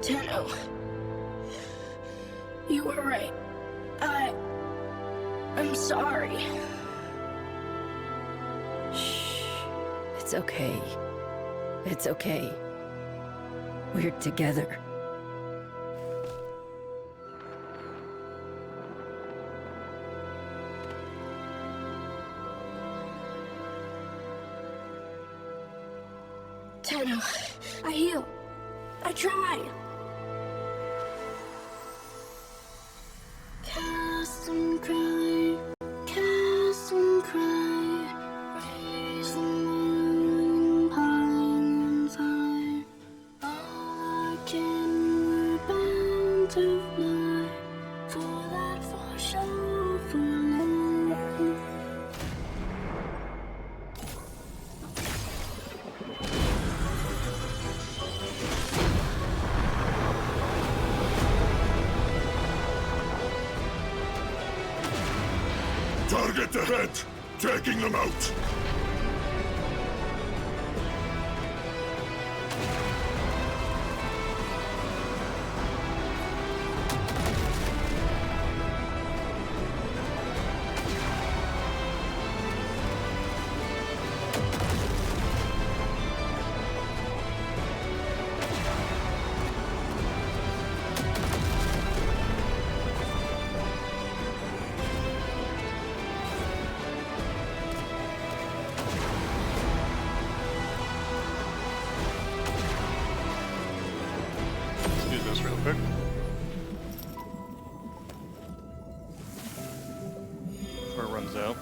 Tenno. You were right. I'm sorry. Shh. It's okay. It's okay. We're together. Tenno, I heal. I try. Cast and cry, cast and cry, raise the moon, pine and fire. All again we're bound to fly, for that for sure, for love. Target ahead! Taking them out! let's do this real quick. Before it runs out.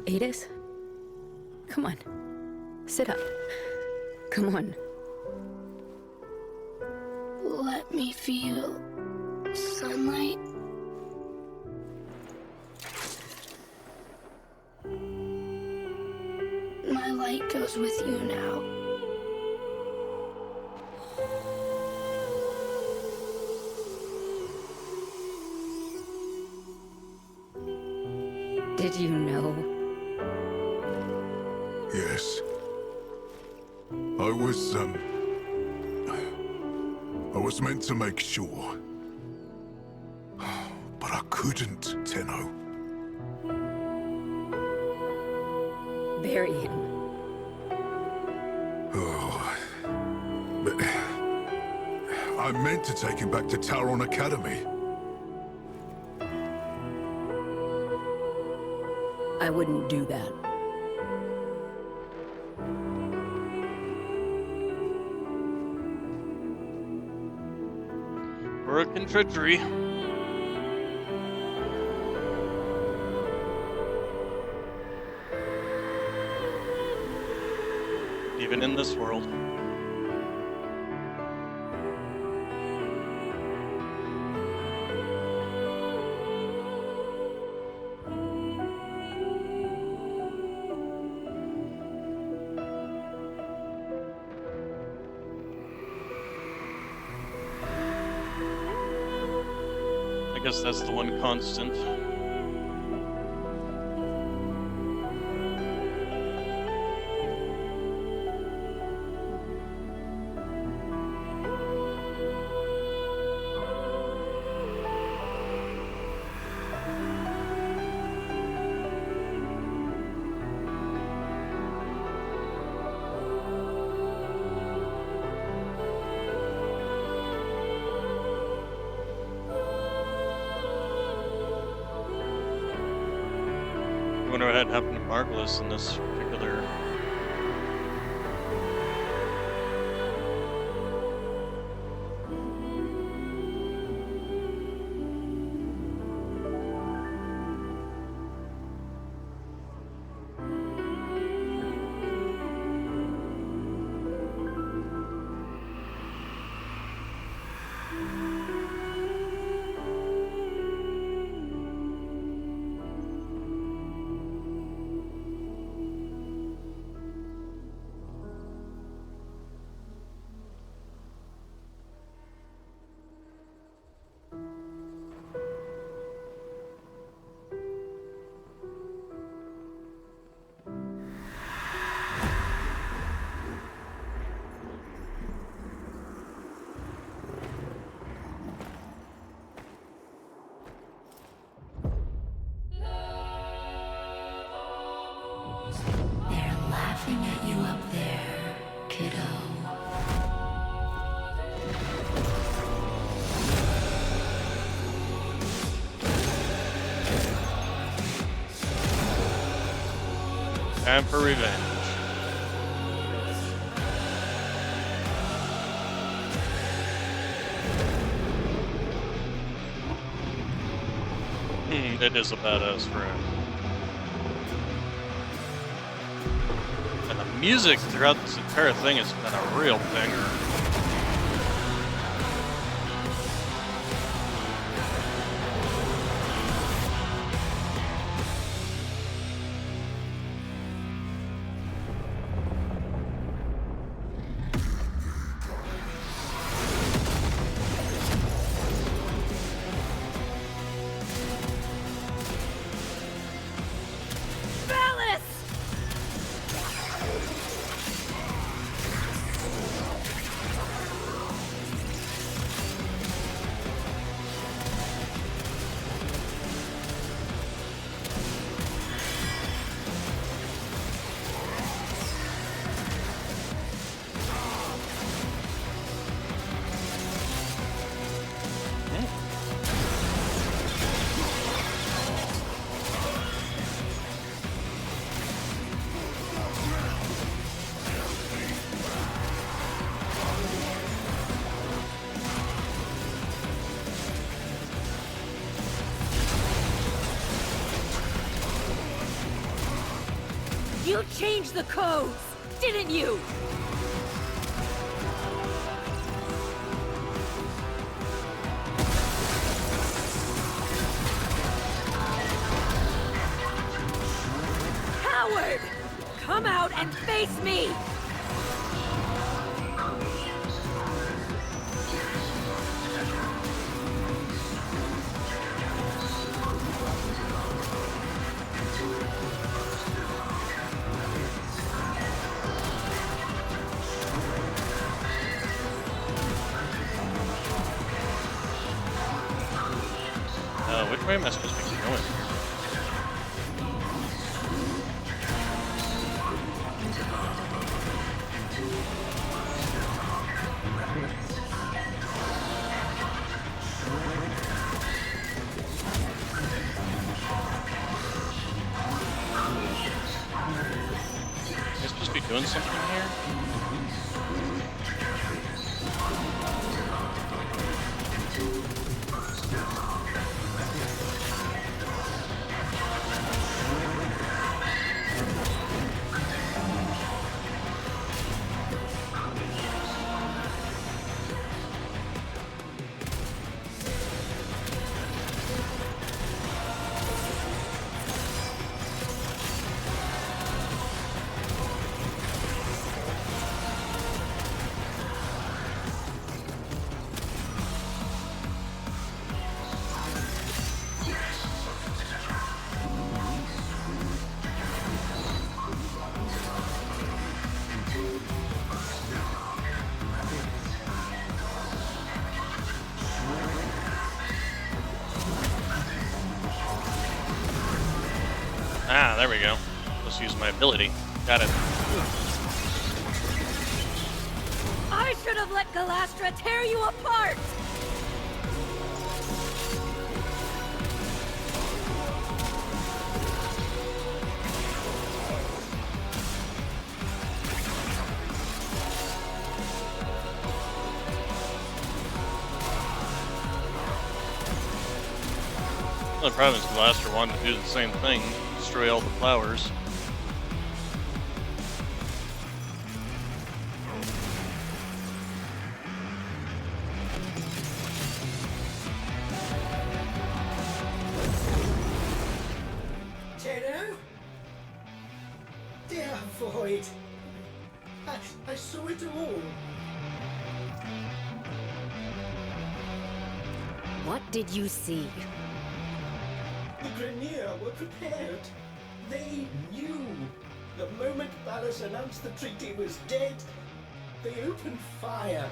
Adis? Come on. Sit up. Come on. Let me feel sunlight. My light goes with you now. Did you know? Yes. I was meant to make sure. But I couldn't, Tenno. Bury him. Oh. But I meant to take him back to Taron Academy. I wouldn't do that. Broken treachery. Even in this world. guess that's the one constant. I wonder what had happened to Margulis in this particular. They're laughing at you up there, kiddo. Time for revenge. It is a badass friend. And the music throughout this entire thing has been a real banger. You changed the codes, didn't you? Coward! Come out and face me! Which way am I supposed to be going? Am I supposed to be doing something here? Ah, there we go. Let's use my ability. Got it. I should have let Galastra tear you apart! The problem is Blaster wanted to do the same thing, destroy all the flowers. Tenno? Dear Void. I saw it all. What did you see? The Grenier were prepared. They knew. The moment Ballas announced the treaty was dead, they opened fire.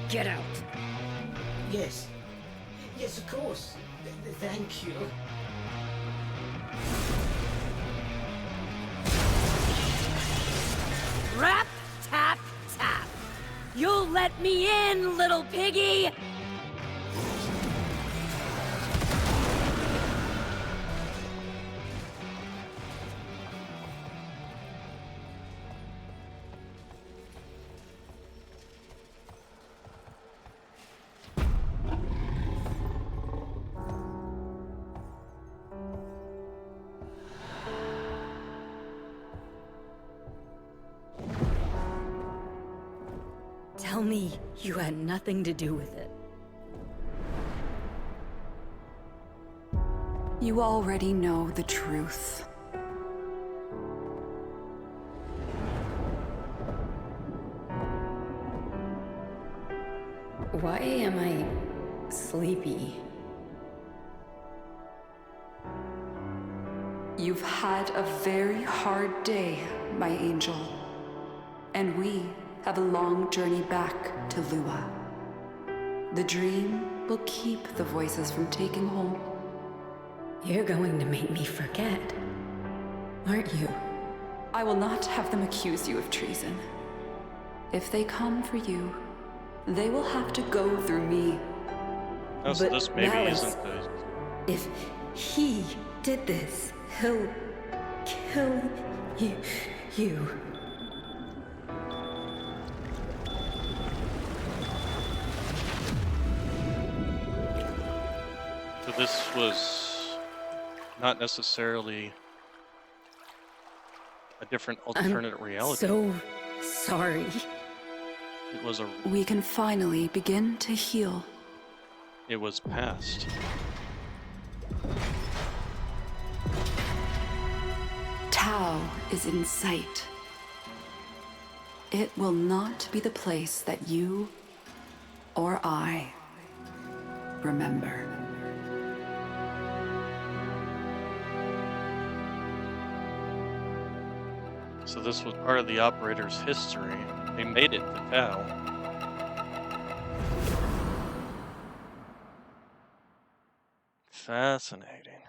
Get out. Yes. Yes, of course. Thank you. Rap, tap, tap. You'll let me in, little piggy! Tell me you had nothing to do with it. You already know the truth. Why am I sleepy? You've had a very hard day, my angel. And we have a long journey back to Lua. The dream will keep the voices from taking hold. You're going to make me forget, aren't you? I will not have them accuse you of treason. If they come for you, they will have to go through me. Oh, so But this maybe Ballas, isn't the... If he did this, he'll kill you. So this was not necessarily a different alternate reality. So sorry. It was a... We can finally begin to heal. It was past. Tau is in sight. It will not be the place that you or I remember. So this was part of the operator's history. They made it to Tau. Fascinating.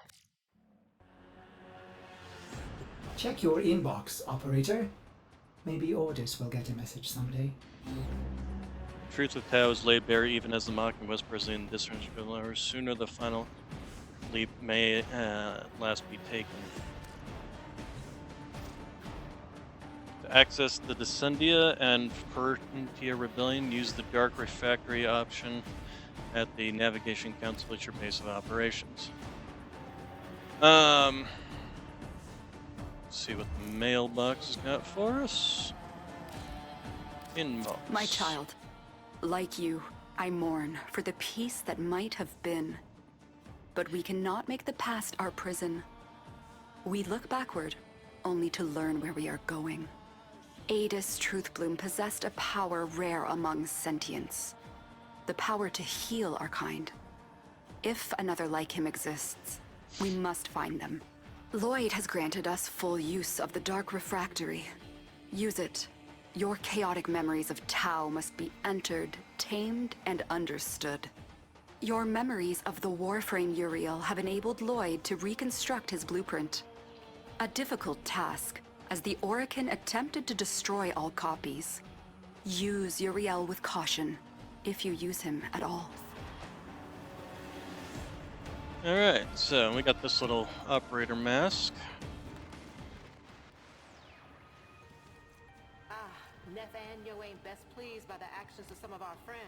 Check your inbox, operator. Maybe Ordis will get a message someday. Truth of Tau is laid bare even as the mocking whispers in distant hours. Sooner the final leap may last be taken. To access the Descendia and Pertentia Rebellion, use the Dark Refractory option at the Navigation Council at your base of operations. Let's see what the mailbox has got for us. Inbox. My child, like you, I mourn for the peace that might have been. But we cannot make the past our prison. We look backward, only to learn where we are going. Adis Truthbloom possessed a power rare among sentients. The power to heal our kind. If another like him exists, we must find them. Lloyd has granted us full use of the Dark Refractory. Use it. Your chaotic memories of Tau must be entered, tamed, and understood. Your memories of the Warframe Uriel have enabled Lloyd to reconstruct his blueprint. A difficult task, as the Orokin attempted to destroy all copies. Use Uriel with caution, if you use him at all. Alright, so we got this little operator mask. Nathaniel ain't best pleased by the actions of some of our friends.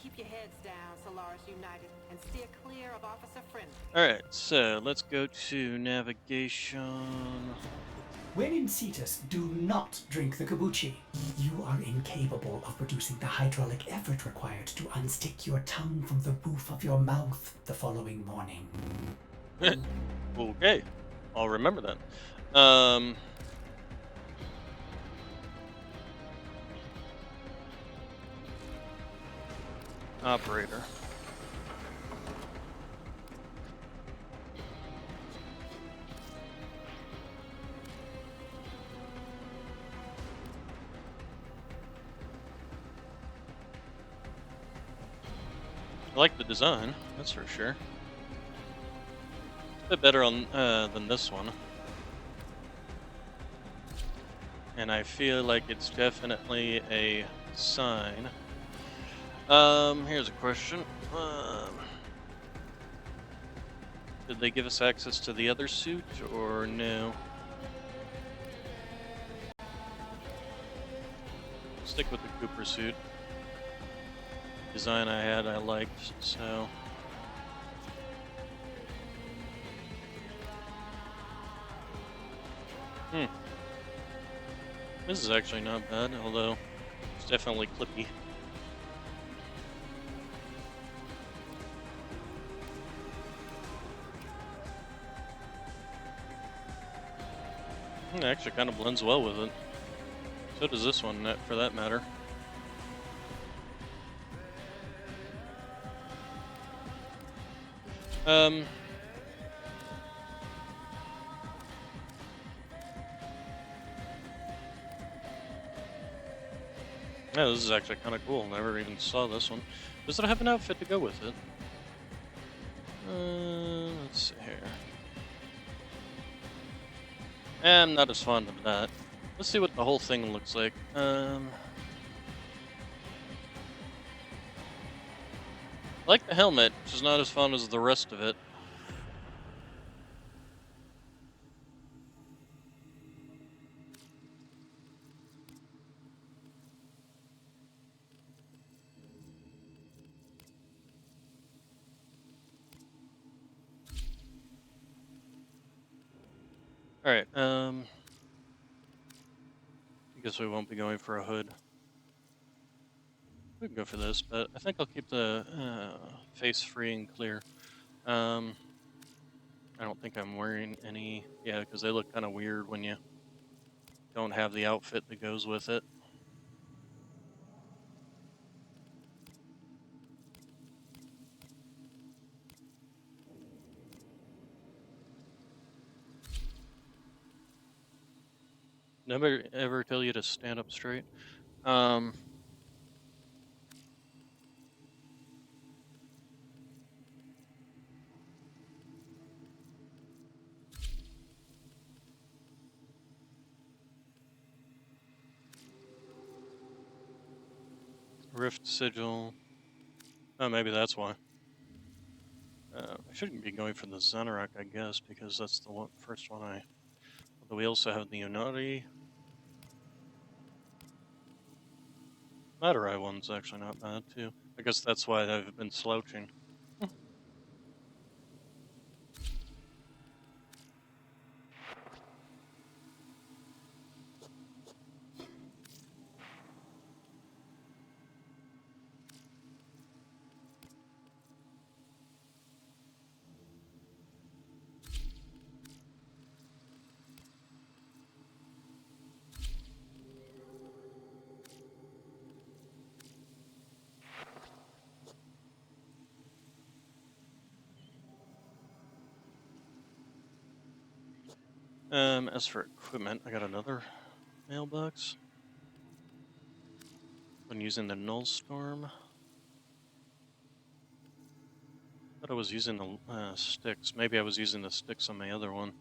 Keep your heads down, Solaris United, and steer clear of Officer Friendly. Alright, so let's go to navigation. When in Cetus, do not drink the kabuchi. You are incapable of producing the hydraulic effort required to unstick your tongue from the roof of your mouth the following morning. Okay, I'll remember that. Operator. I like the design, that's for sure. It's a bit better on than this one. And I feel like it's definitely a sign. Here's a question. Did they give us access to the other suit, or no? Stick with the Cooper suit. Design I liked, so... This is actually not bad, although it's definitely clippy. It actually kind of blends well with it. So does this one, for that matter. Yeah, this is actually kind of cool. Never even saw this one. Does it have an outfit to go with it? Let's see here. I'm not as fond of that. Let's see what the whole thing looks like. I like the helmet, which is not as fond as the rest of it. Alright, I guess we won't be going for a hood. We can go for this, but I think I'll keep the face free and clear. I don't think I'm wearing any... Yeah, because they look kind of weird when you don't have the outfit that goes with it. Never ever tell you to stand up straight. Rift sigil. Oh, maybe that's why. I shouldn't be going for the Xenarok, I guess, because that's the first one I... Although we also have the Unari. Matarai one's actually not bad, too. I guess that's why I've been slouching. As for equipment, I got another mailbox. When using the Null Storm. thought I was using the sticks. Maybe I was using the sticks on my other one.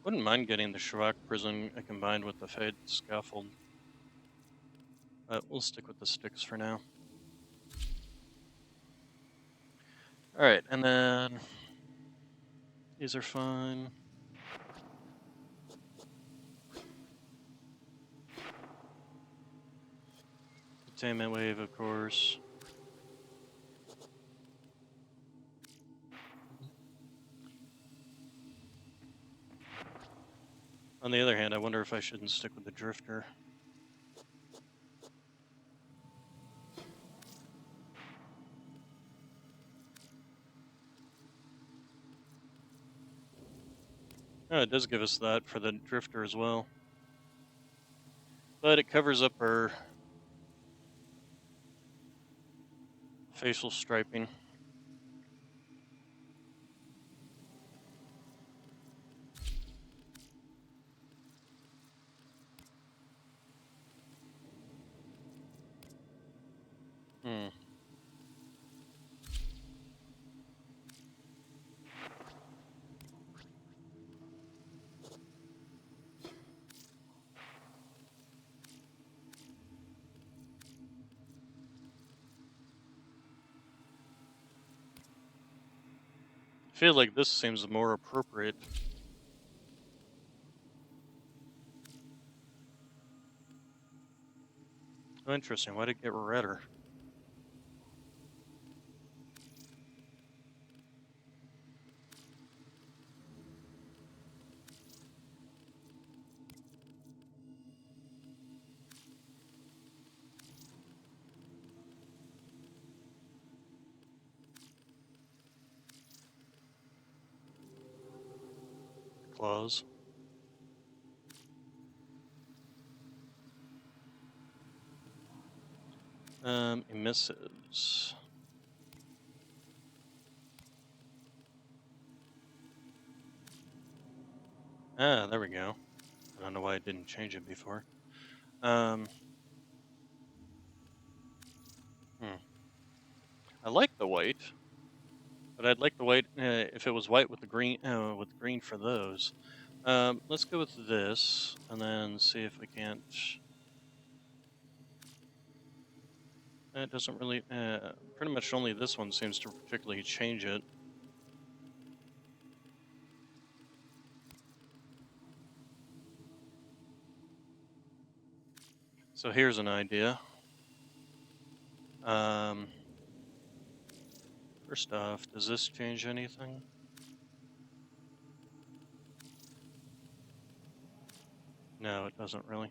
Wouldn't mind getting the Shravak prison combined with the Fade scaffold. But we'll stick with the sticks for now. Alright, and then these are fine. Containment wave, of course. On the other hand, I wonder if I shouldn't stick with the Drifter. Oh, it does give us that for the Drifter as well. But it covers up our facial striping. Hmm. I feel like this seems more appropriate. Oh, interesting. Why did it get redder? Claws. Emissives. Ah, there we go. I don't know why I didn't change it before. Hmm. I like the white, but I'd like the white if it was white with the green for those. Let's go with this, and then see if we can't. It doesn't really. Pretty much only this one seems to particularly change it. So here's an idea. First off, does this change anything? No, it doesn't really.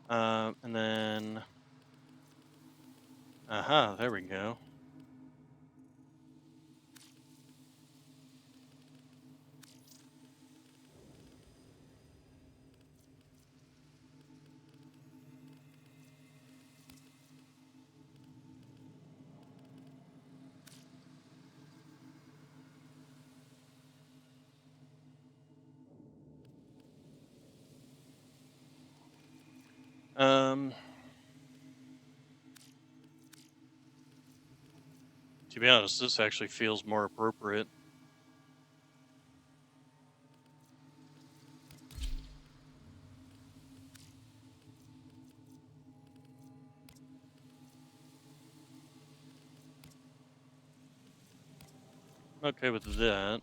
And then, aha, there we go. To be honest, this actually feels more appropriate. Okay with that.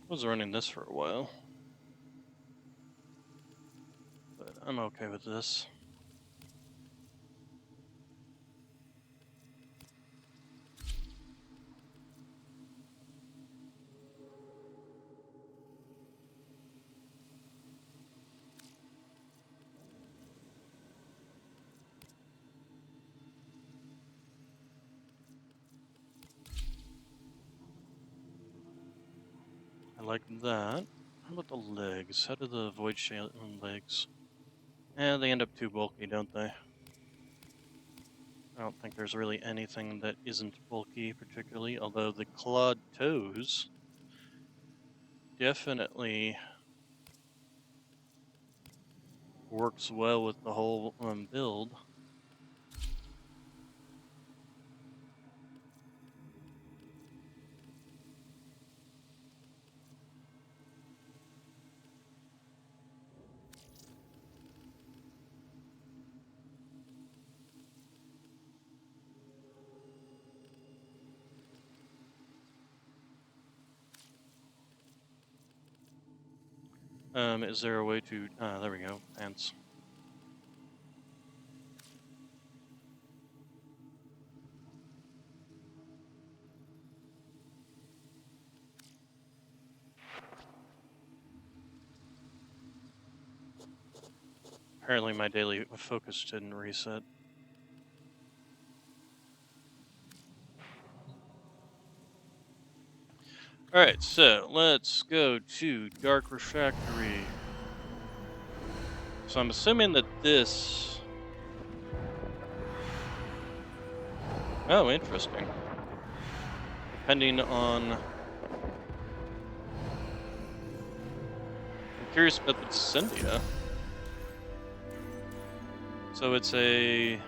I was running this for a while, but I'm okay with this. I like that. How about the legs? How do the void shale legs? They end up too bulky, don't they? I don't think there's really anything that isn't bulky particularly, although the clawed toes definitely works well with the whole build. Is there a way to... there we go, pants. Apparently my daily focus didn't reset. Alright, so let's go to Dark Refractory. So I'm assuming that this... Oh, interesting. Depending on... I'm curious about the Descendia. So it's a...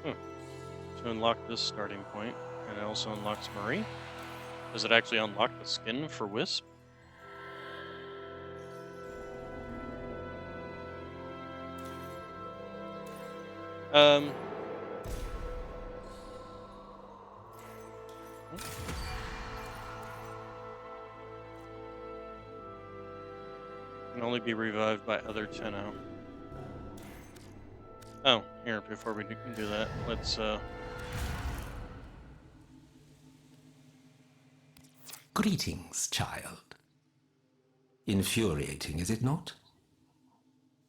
To unlock this starting point, and it also unlocks Marie. Does it actually unlock the skin for Wisp? Can only be revived by other Tenno. Oh, here, before we can do that, let's, Greetings, child. Infuriating, is it not?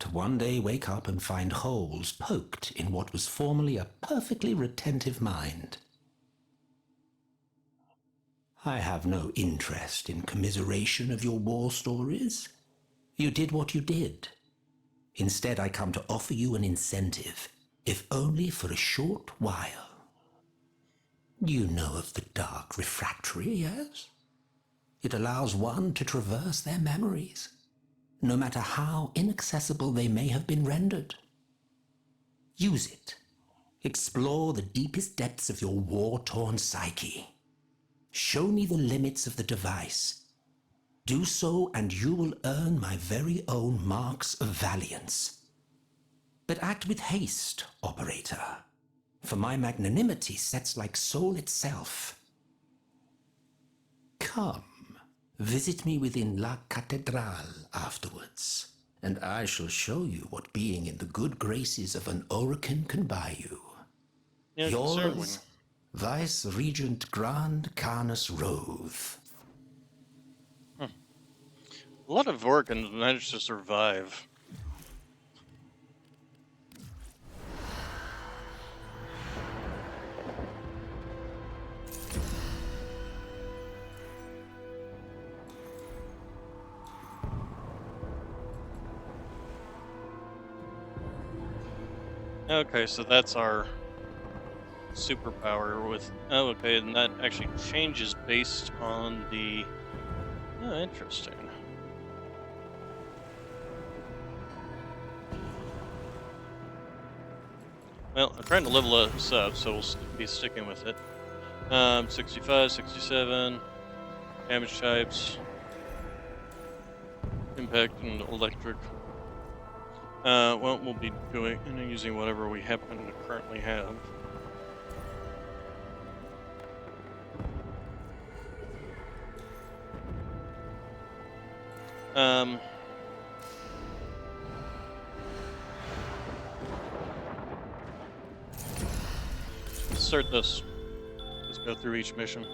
To one day wake up and find holes poked in what was formerly a perfectly retentive mind. I have no interest in commiseration of your war stories. You did what you did. Instead, I come to offer you an incentive, if only for a short while. You know of the Dark Refractory, yes? It allows one to traverse their memories, no matter how inaccessible they may have been rendered. Use it. Explore the deepest depths of your war-torn psyche. Show me the limits of the device. Do so, and you will earn my very own marks of valiance. But act with haste, operator, for my magnanimity sets like soul itself. Come, visit me within La Cathédrale afterwards, and I shall show you what being in the good graces of an Orokin can buy you. Yeah, Yours, Vice Regent Grand Carnus Rove. A lot of Organs managed to survive. Okay, so that's our superpower with... Oh, okay, and that actually changes based on the... Oh, interesting. Well, I'm trying to level us up, so we'll be sticking with it. 65, 67, damage types, impact, and electric. Well, we'll be doing using whatever we happen to currently have. Let's start this. Let's go through each mission.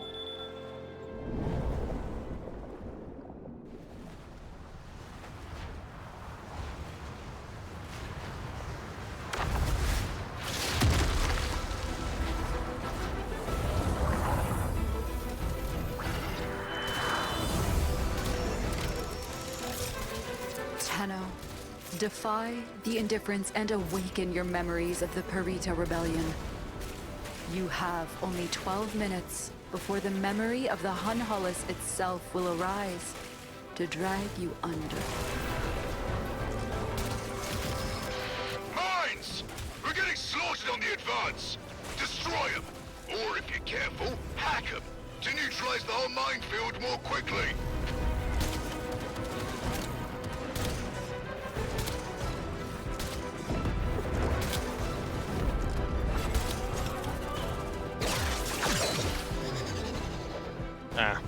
Tenno, defy the indifference and awaken your memories of the Perita Rebellion. You have only 12 minutes before the memory of the Hunhullus itself will arise to drag you under. Mines! We're getting slaughtered on the advance! Destroy them! Or, if you're careful, hack them! To neutralize the whole minefield more quickly! Ah.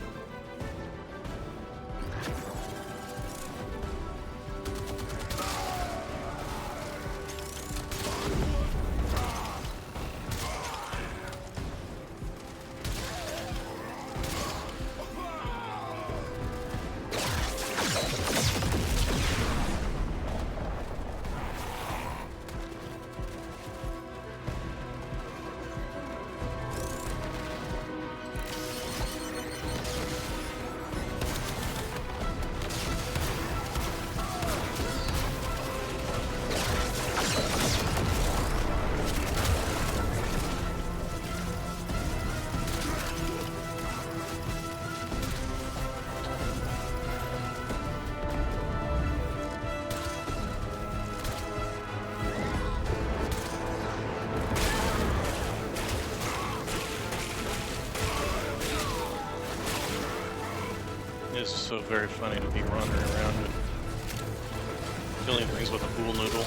It's so very funny to be wandering around and killing things with a pool noodle.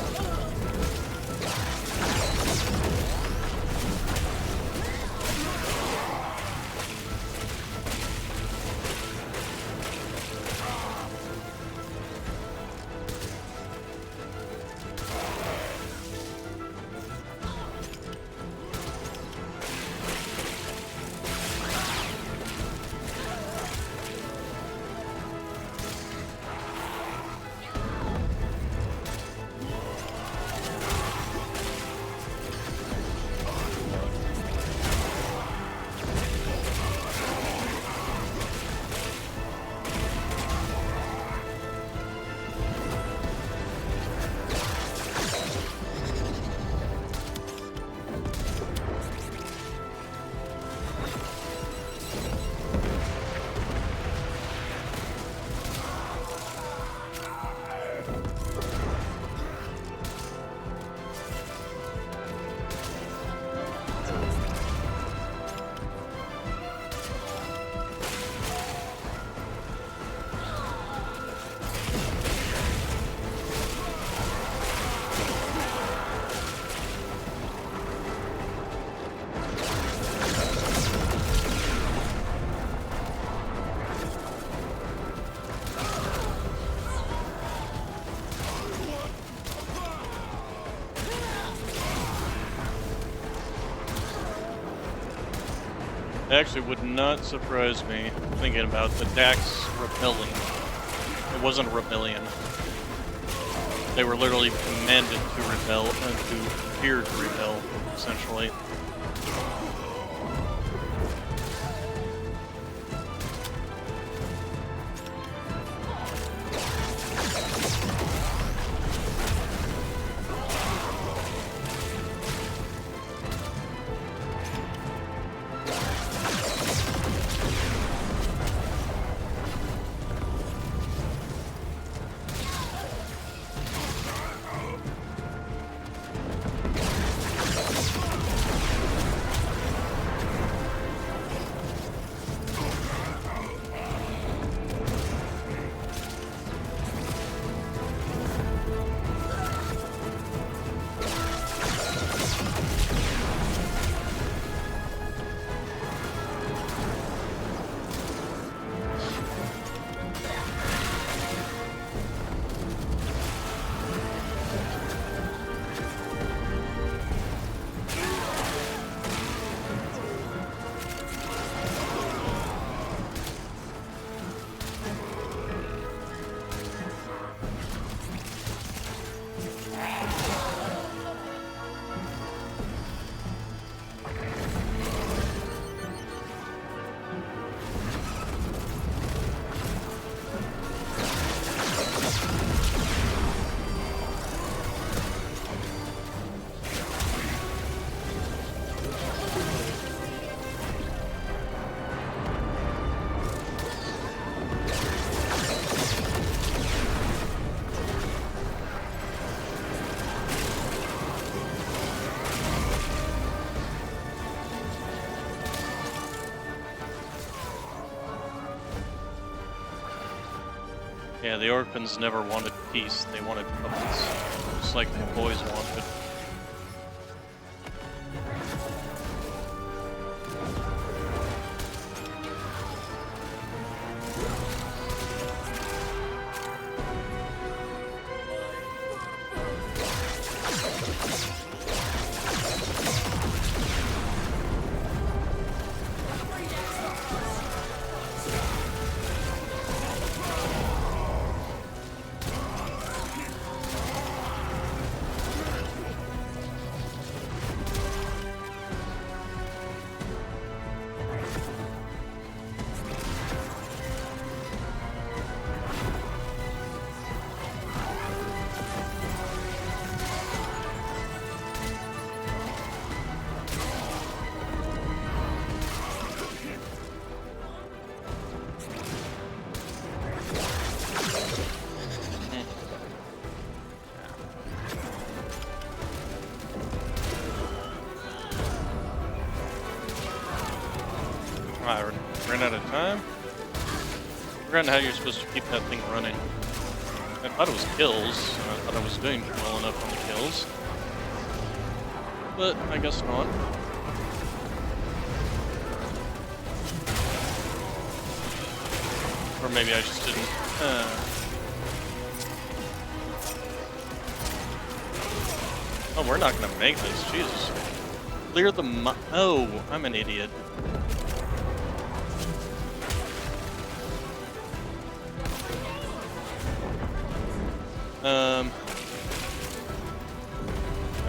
It actually would not surprise me, thinking about the Dax rebelling. It wasn't a rebellion. They were literally commanded to rebel, to appear to rebel, essentially. Yeah, the orphans never wanted peace. They wanted puppets, just like the boys wanted. I ran out of time. I forgot how you're supposed to keep that thing running. I thought it was kills. I thought I was doing well enough on the kills. But I guess not. Or maybe I just didn't. Oh, we're not gonna make this. Jesus. Clear the oh, I'm an idiot.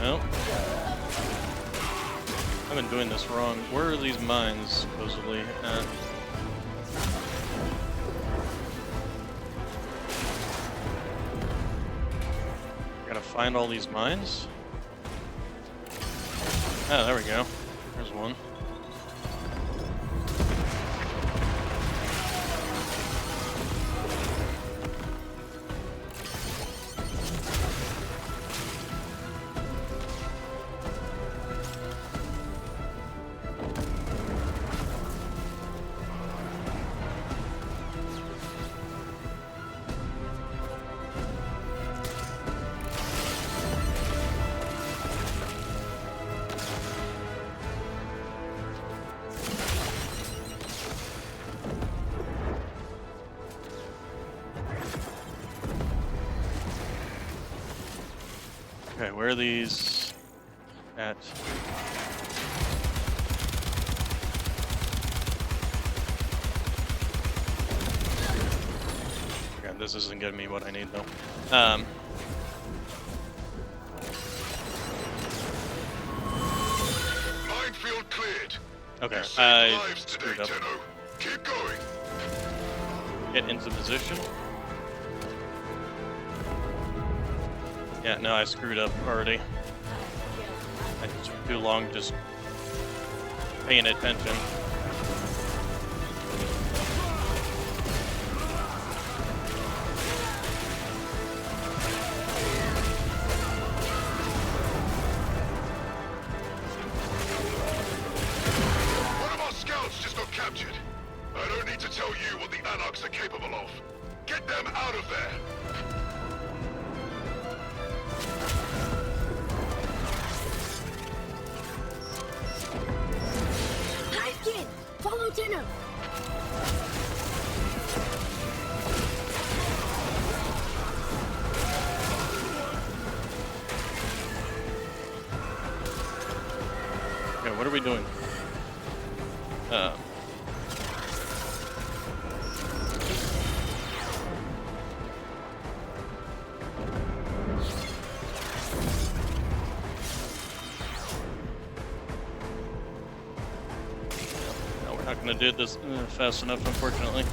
No. I've been doing this wrong. Where are these mines, supposedly? Gotta find all these mines? Oh, there we go. There's one. Okay, where are these at? Okay, this isn't giving me what I need though. Minefield cleared. Okay, You saved I lives today, screwed up. Tenno. Keep going. Get into position. Yeah, no, I screwed up already. I took too long just paying attention. One of our scouts just got captured. I don't need to tell you what the Anarchs are capable of. Get them out of there. Follow Tenno! Okay, what are we doing? Not gonna do this fast enough, unfortunately.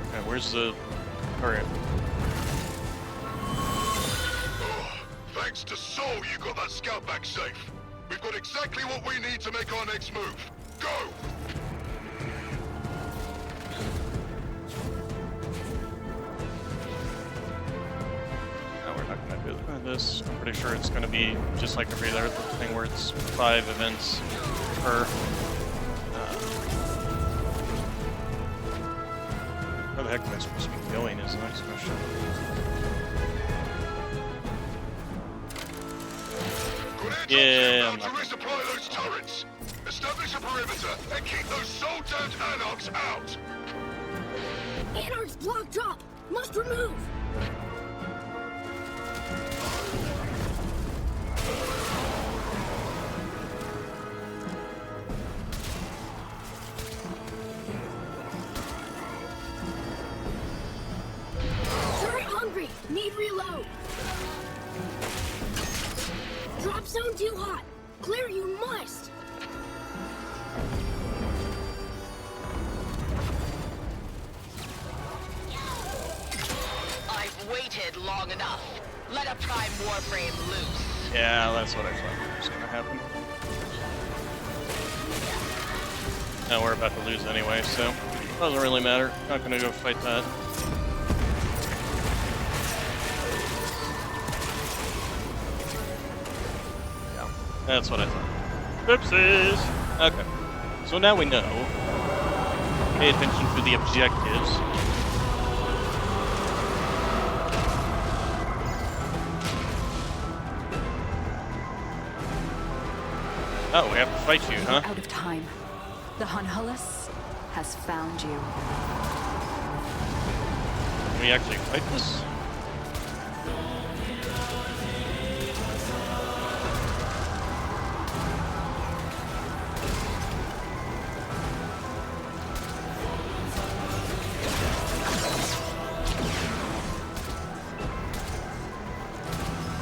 Okay, where's the target? thanks to Saul you got that scout back safe. We've got exactly what we need to make our next move. Go! No, we're not gonna do this. I'm pretty sure it's gonna be just like every other thing where it's 5 events per. Where the heck am I supposed to be going is the next question. Yeah, I'm not gonna Resupply those turrets. Establish a perimeter and keep those soul-damned anarchs out. Anarch's blocked up! Must remove! Turret hungry! Need reload! Drop zone too hot! Clear you must! I've waited long enough. Let a prime Warframe loose. Yeah, that's what I thought was gonna happen. Now we're about to lose anyway, so doesn't really matter. Not gonna go fight that. Yeah, that's what I thought. Oopsies! Okay, so now we know. Pay attention to the objectives. Oh, we have to fight you, huh? Out of time. The Hunhullus has found you. Can we actually fight this?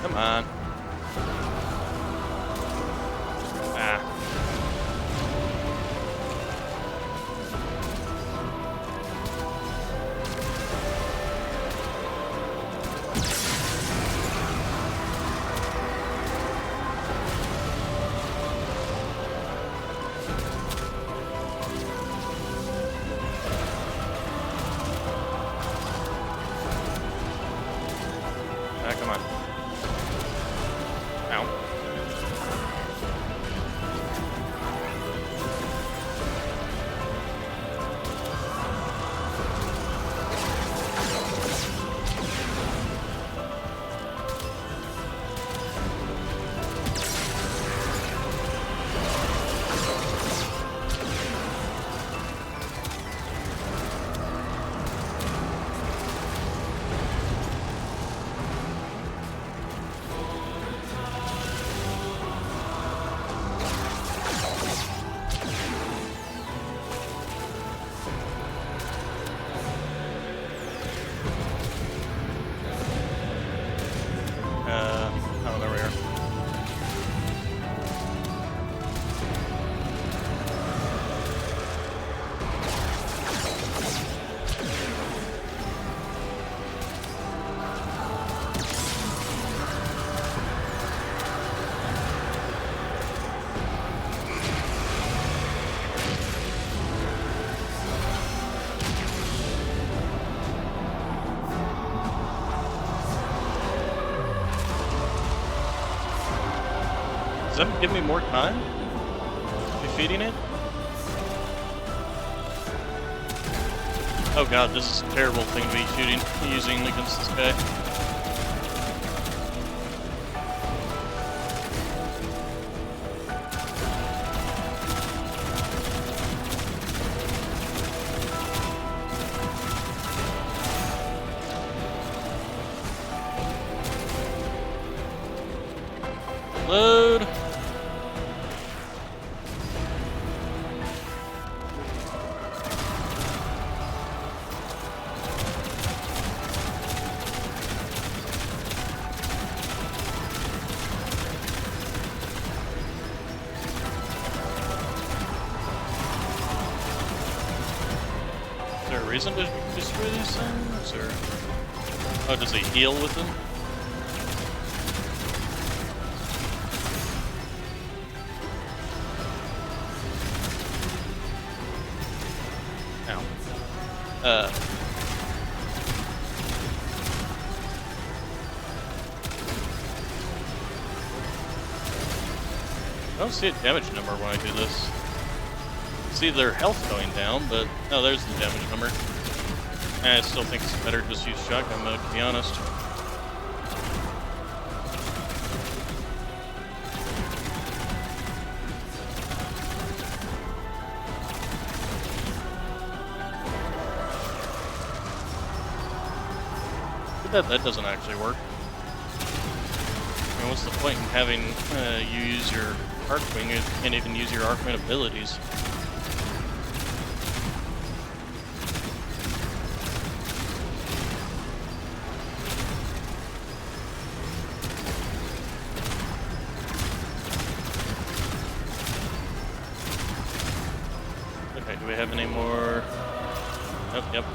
Come on. Ah. Ah, come on. Ow. Oh, there we are. Does that give me more time? Defeating it? Oh god, this is a terrible thing to be using against this guy. Load. Is there a reason to destroy these things, or oh, does he heal with them? Ow. I don't see a damage number when I do this. See their health going down, but no, there's the damage number. And I still think it's better to just use shotgun mode, to be honest. But that doesn't actually work. I mean, what's the point in having you use your arc wing if you can't even use your arc wing abilities? Okay, do we have any more? Oh, yep.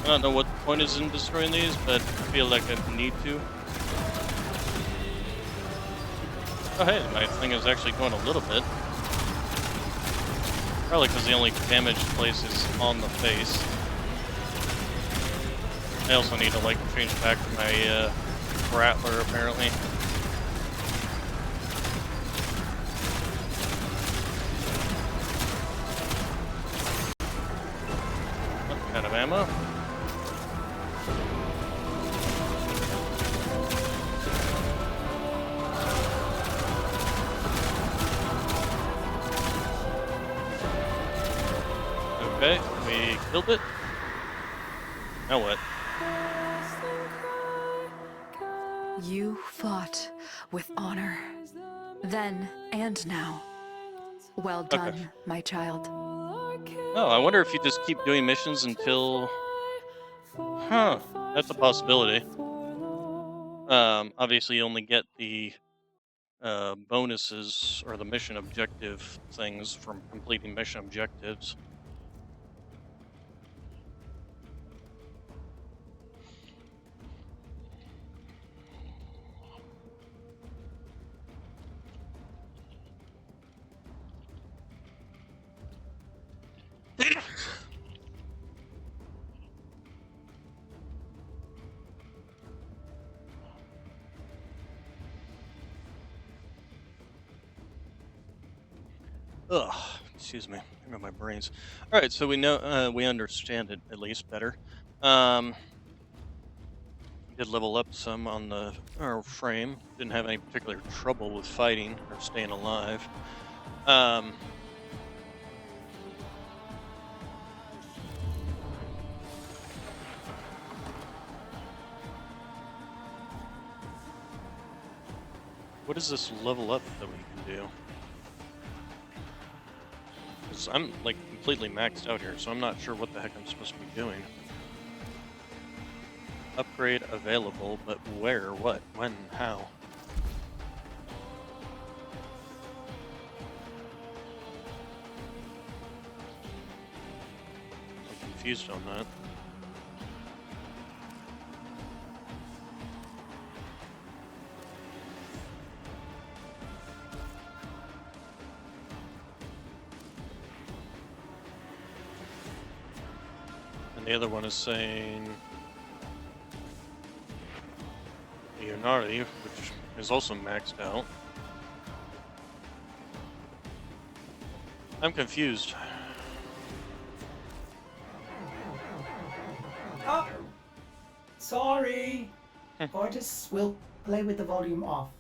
I don't know what the point is in destroying these, but I feel like I need to. Oh hey, my thing is actually going a little bit. Probably because the only damaged place is on the face. I also need to like change back to my Rattler apparently. Oh, out of ammo. Okay, we killed it. Now what? You fought with honor. Then and now. Well done, my child. Oh, I wonder if you just keep doing missions until... Huh, that's a possibility. Obviously you only get the bonuses or the mission objective things from completing mission objectives. Ugh, excuse me. I know my brains. All right, so we know we understand it at least better. Did level up some on the frame. Didn't have any particular trouble with fighting or staying alive. What is this level up that we can do? I'm like completely maxed out here, so I'm not sure what the heck I'm supposed to be doing. Upgrade available, but where, what, when, how? I'm confused on that. And the other one is saying Leonardi, which is also maxed out. I'm confused. Oh, sorry. Ortis will play with the volume off.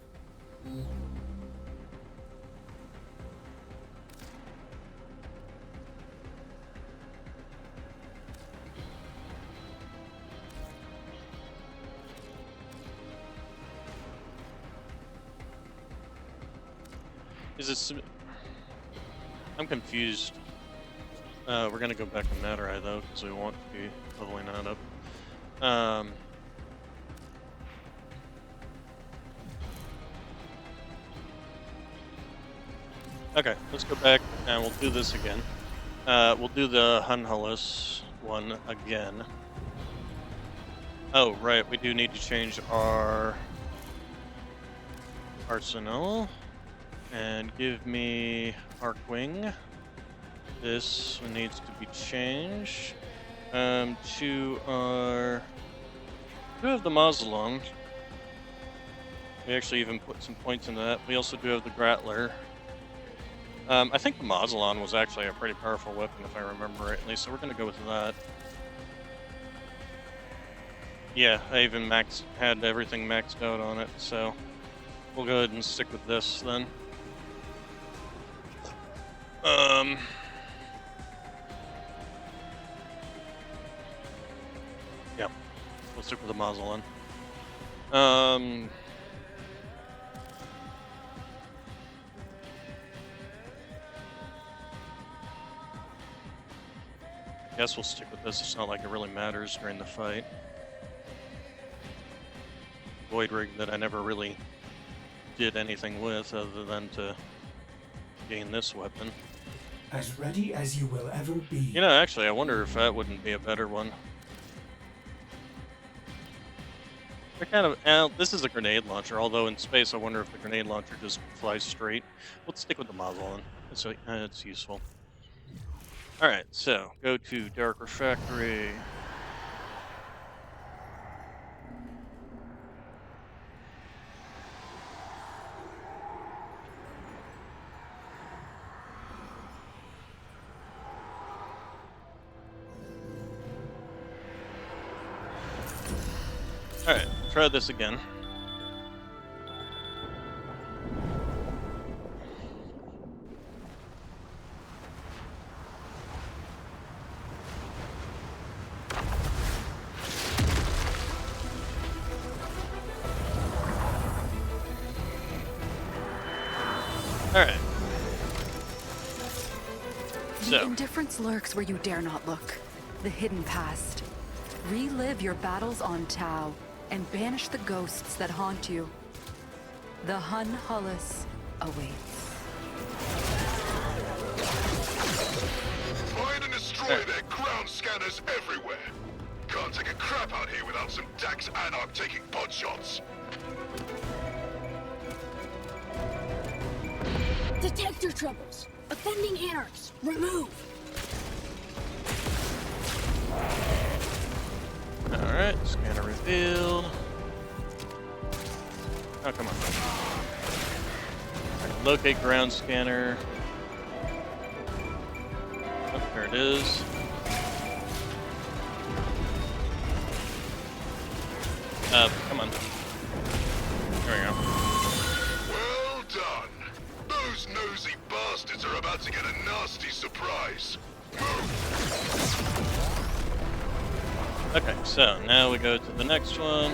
Is it? I'm confused. We're gonna go back to Matter though, because we want to be leveling that up. Okay, let's go back and we'll do this again. We'll do the Hunhullus one again. Oh, right, we do need to change our arsenal. And give me Arcwing. this needs to be changed to our. We do have the Mausolon. We actually even put some points into that. We also do have the Grattler. I think the Mausolon was actually a pretty powerful weapon, if I remember rightly, so we're going to go with that. Yeah, I even had everything maxed out on it, so we'll go ahead and stick with this then. Yeah, we'll stick with the Mausolon. Guess we'll stick with this. It's not like it really matters during the fight. Void Rig that I never really did anything with other than to gain this weapon. As ready as you will ever be. You know, actually, I wonder if that wouldn't be a better one. They're kind of. This is a grenade launcher, although in space, I wonder if the grenade launcher just flies straight. Let's stick with the Mausolon. It's useful. Alright, so go to Dark Refractory. Alright, try this again. Alright. The indifference lurks where you dare not look. The hidden past. Relive your battles on Tau and banish the ghosts that haunt you. The Hun Hullus awaits. Find and destroy their ground scanners everywhere. Can't take a crap out here without some Dax Anarch taking pot shots. Detector troubles. Offending anarchs. Remove. Alright, scanner revealed. Oh, come on. Right, locate ground scanner. Oh, there it is. Come on. There we go. Well done. Those nosy bastards are about to get a nasty surprise. Okay, so now we go to the next one.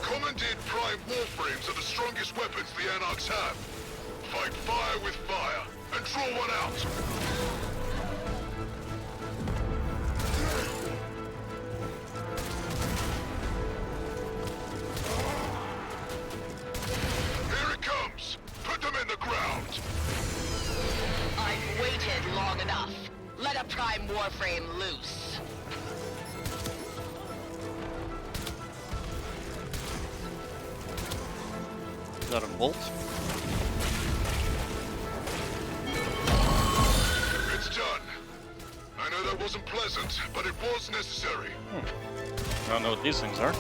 Commandeered Prime Warframes are the strongest weapons the Anarchs have. Fight fire with fire, and draw one out. Here it comes. Put them in the ground. I've waited long enough. Let a Prime Warframe loose. Is that a bolt? It's done. I know that wasn't pleasant, but it was necessary. I don't know what these things are.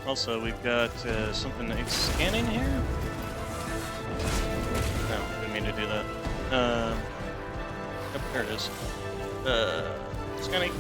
Also, we've got something it's scanning here. No, didn't mean to do that. Yep, there it is. Scanning.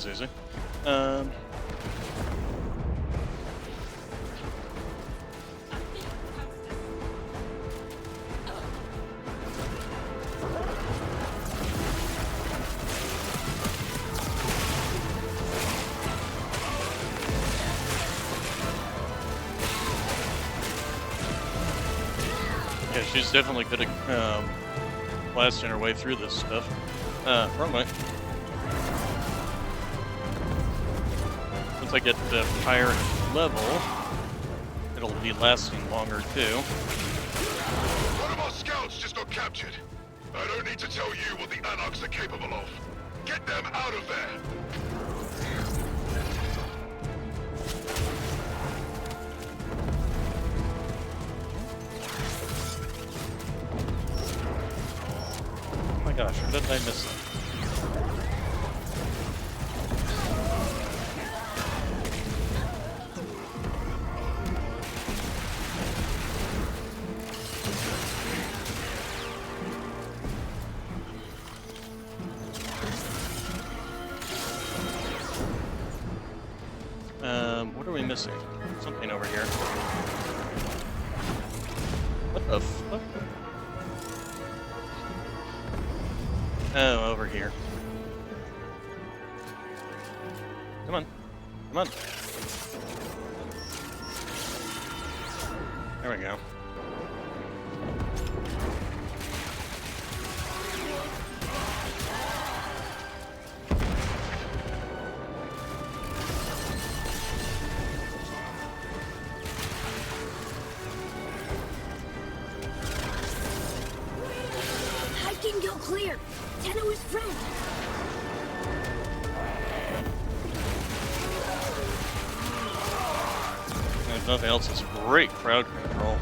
easy. Yeah, she's definitely good at blasting her way through this stuff. Wrong way. Once I get to higher level, it'll be lasting longer too. One of our scouts just got captured. I don't need to tell you what the Anarchs are capable of. Get them out of there! Oh my gosh, how did I miss that? What are we missing? Something over here. What the fuck? Oh, over here. Come on. Come on. There we go. Hiking go clear. Tenno is friend. If nothing else, it's great crowd control.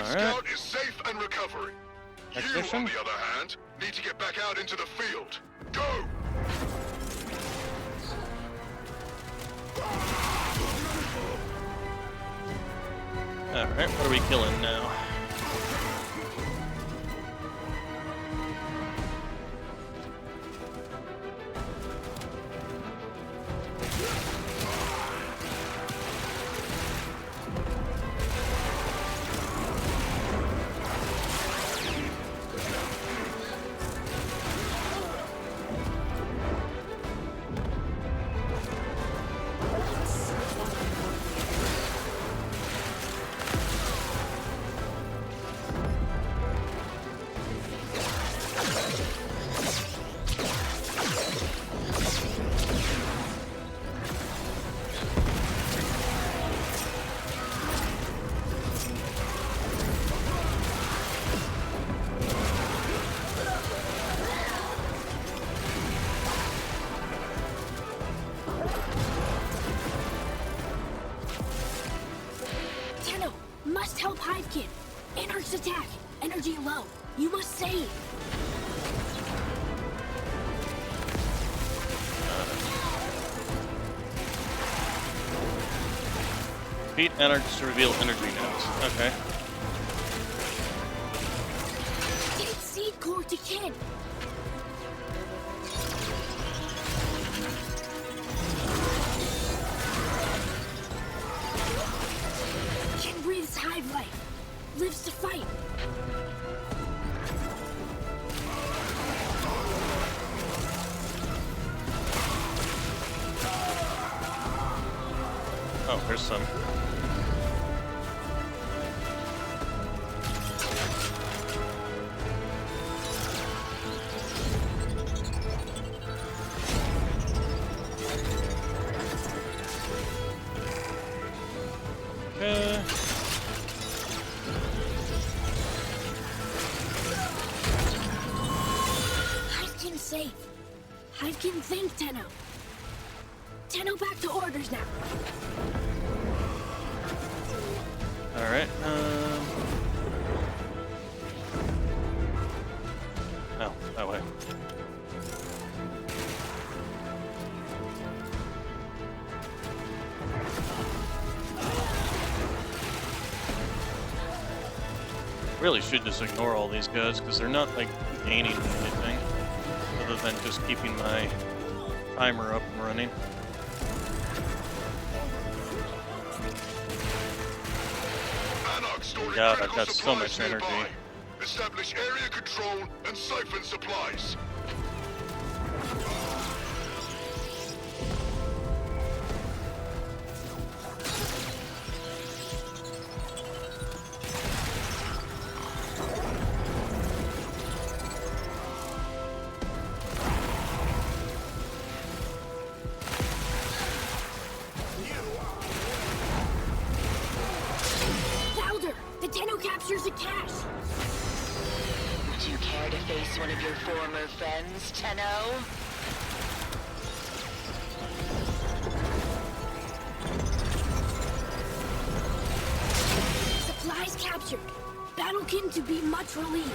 Scout is safe and recovering. Technician? You, on the other hand, need to get back out into the field. Go! Alright, what are we killing now? Tenno, must help Hivekin. Anarch's attack. Energy low. You must save. Beat Anarchs to reveal energy nodes. Okay. Take seed core to Kin. Kin breathes hive life. Lives to fight. Oh, there's some. Okay. Hivekin's safe. can think, Tenno. Tenno, back to orders now. All right. Oh, that way. Really should just ignore all these guys because they're not like gaining anything other than just keeping my timer up and running. God, I've got so much energy. Establish area control and siphon supplies. The Tenno captures a cache! Would you care to face one of your former friends, Tenno? Supplies captured. Battlekin to be much relieved.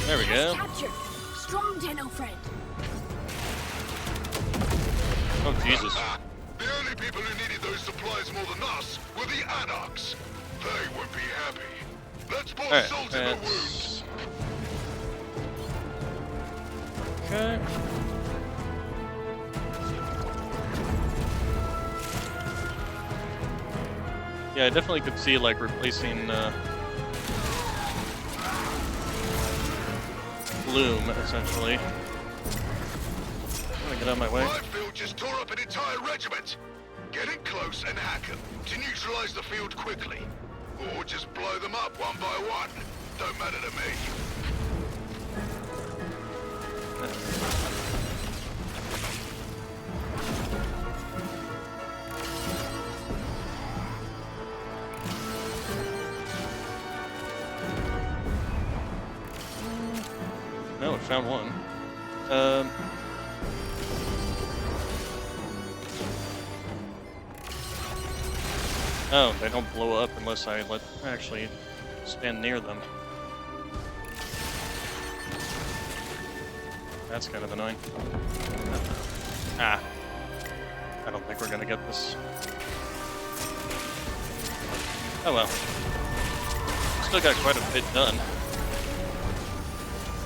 There we go. Captured. Strong Tenno friend. Oh, Jesus. The only people who needed those supplies more than us were the Anarchs. They would be happy. Let's pour salt in the wound. Okay. Yeah, I definitely could see like replacing Bloom, essentially. I'm gonna get out of my way. My field just tore up an entire regiment. Get in close and hack them to neutralize the field quickly. Or just blow them up one by one. Don't matter to me. No, I found one. Oh, they don't blow up unless I actually stand near them. That's kind of annoying. Ah. I don't think we're gonna get this. Oh well. Still got quite a bit done.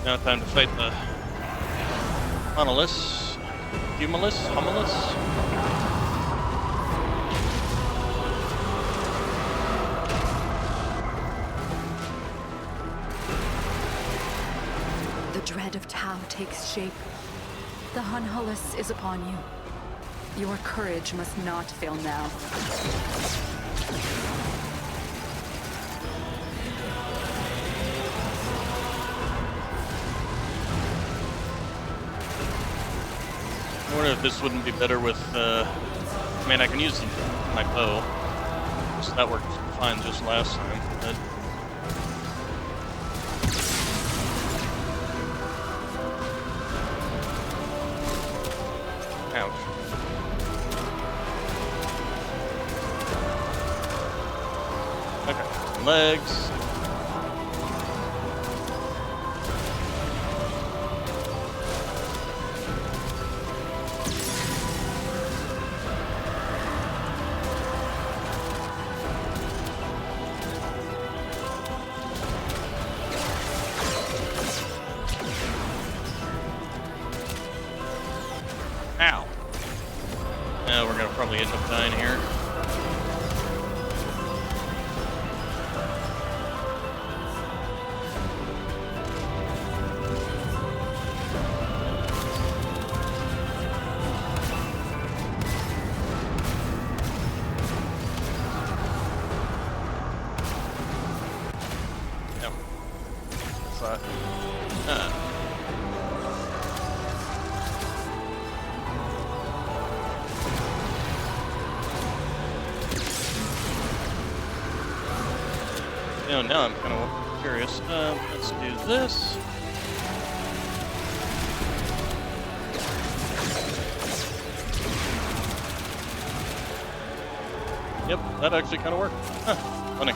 Now time to fight the Homulus. The dread of Tau takes shape. The Homulus is upon you. Your courage must not fail now. I wonder if this wouldn't be better with, I mean, I can use my bow. So that worked fine just last time, but... Ouch. Okay, legs. Ow. Now we're gonna probably end up dying here. thought. Now I'm kind of curious. Let's do this. Yep, that actually kind of worked. Huh, funny.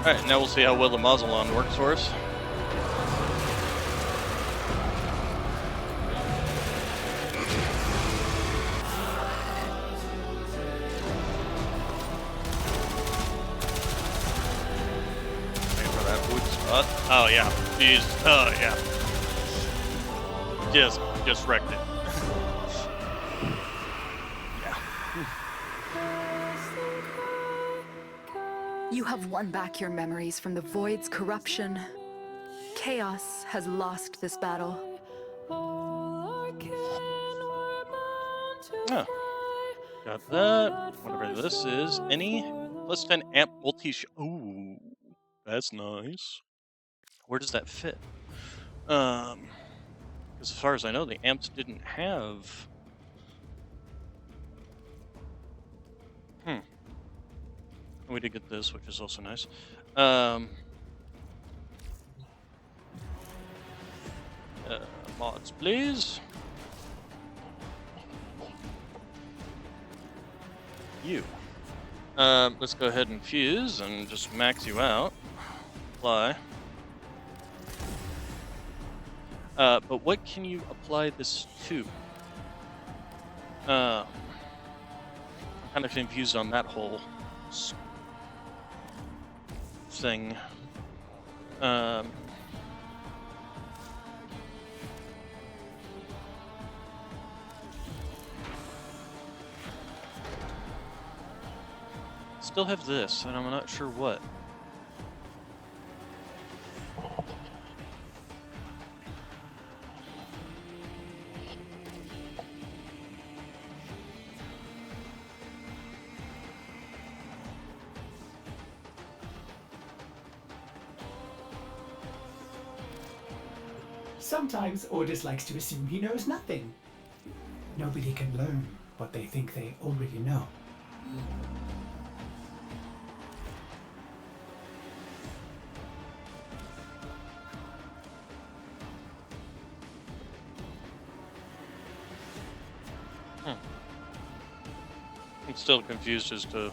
Alright, now we'll see how well the Mausolon works for us. Wait for that wood spot. Oh yeah, jeez. Oh yeah. Just wrecked it. You have won back your memories from the Void's corruption. Chaos has lost this battle. Oh, got that. Whatever this is. Any plus 10 amp multi. Ooh, that's nice. Where does that fit? Because as far as I know, the amps didn't have. We did get this, which is also nice. Mods, please. You. Let's go ahead and fuse and just max you out. Apply. But what can you apply this to? I'm kind of confused on that whole thing. Still have this, and I'm not sure what. Sometimes Ordis likes to assume he knows nothing. Nobody can learn what they think they already know. I'm still confused as to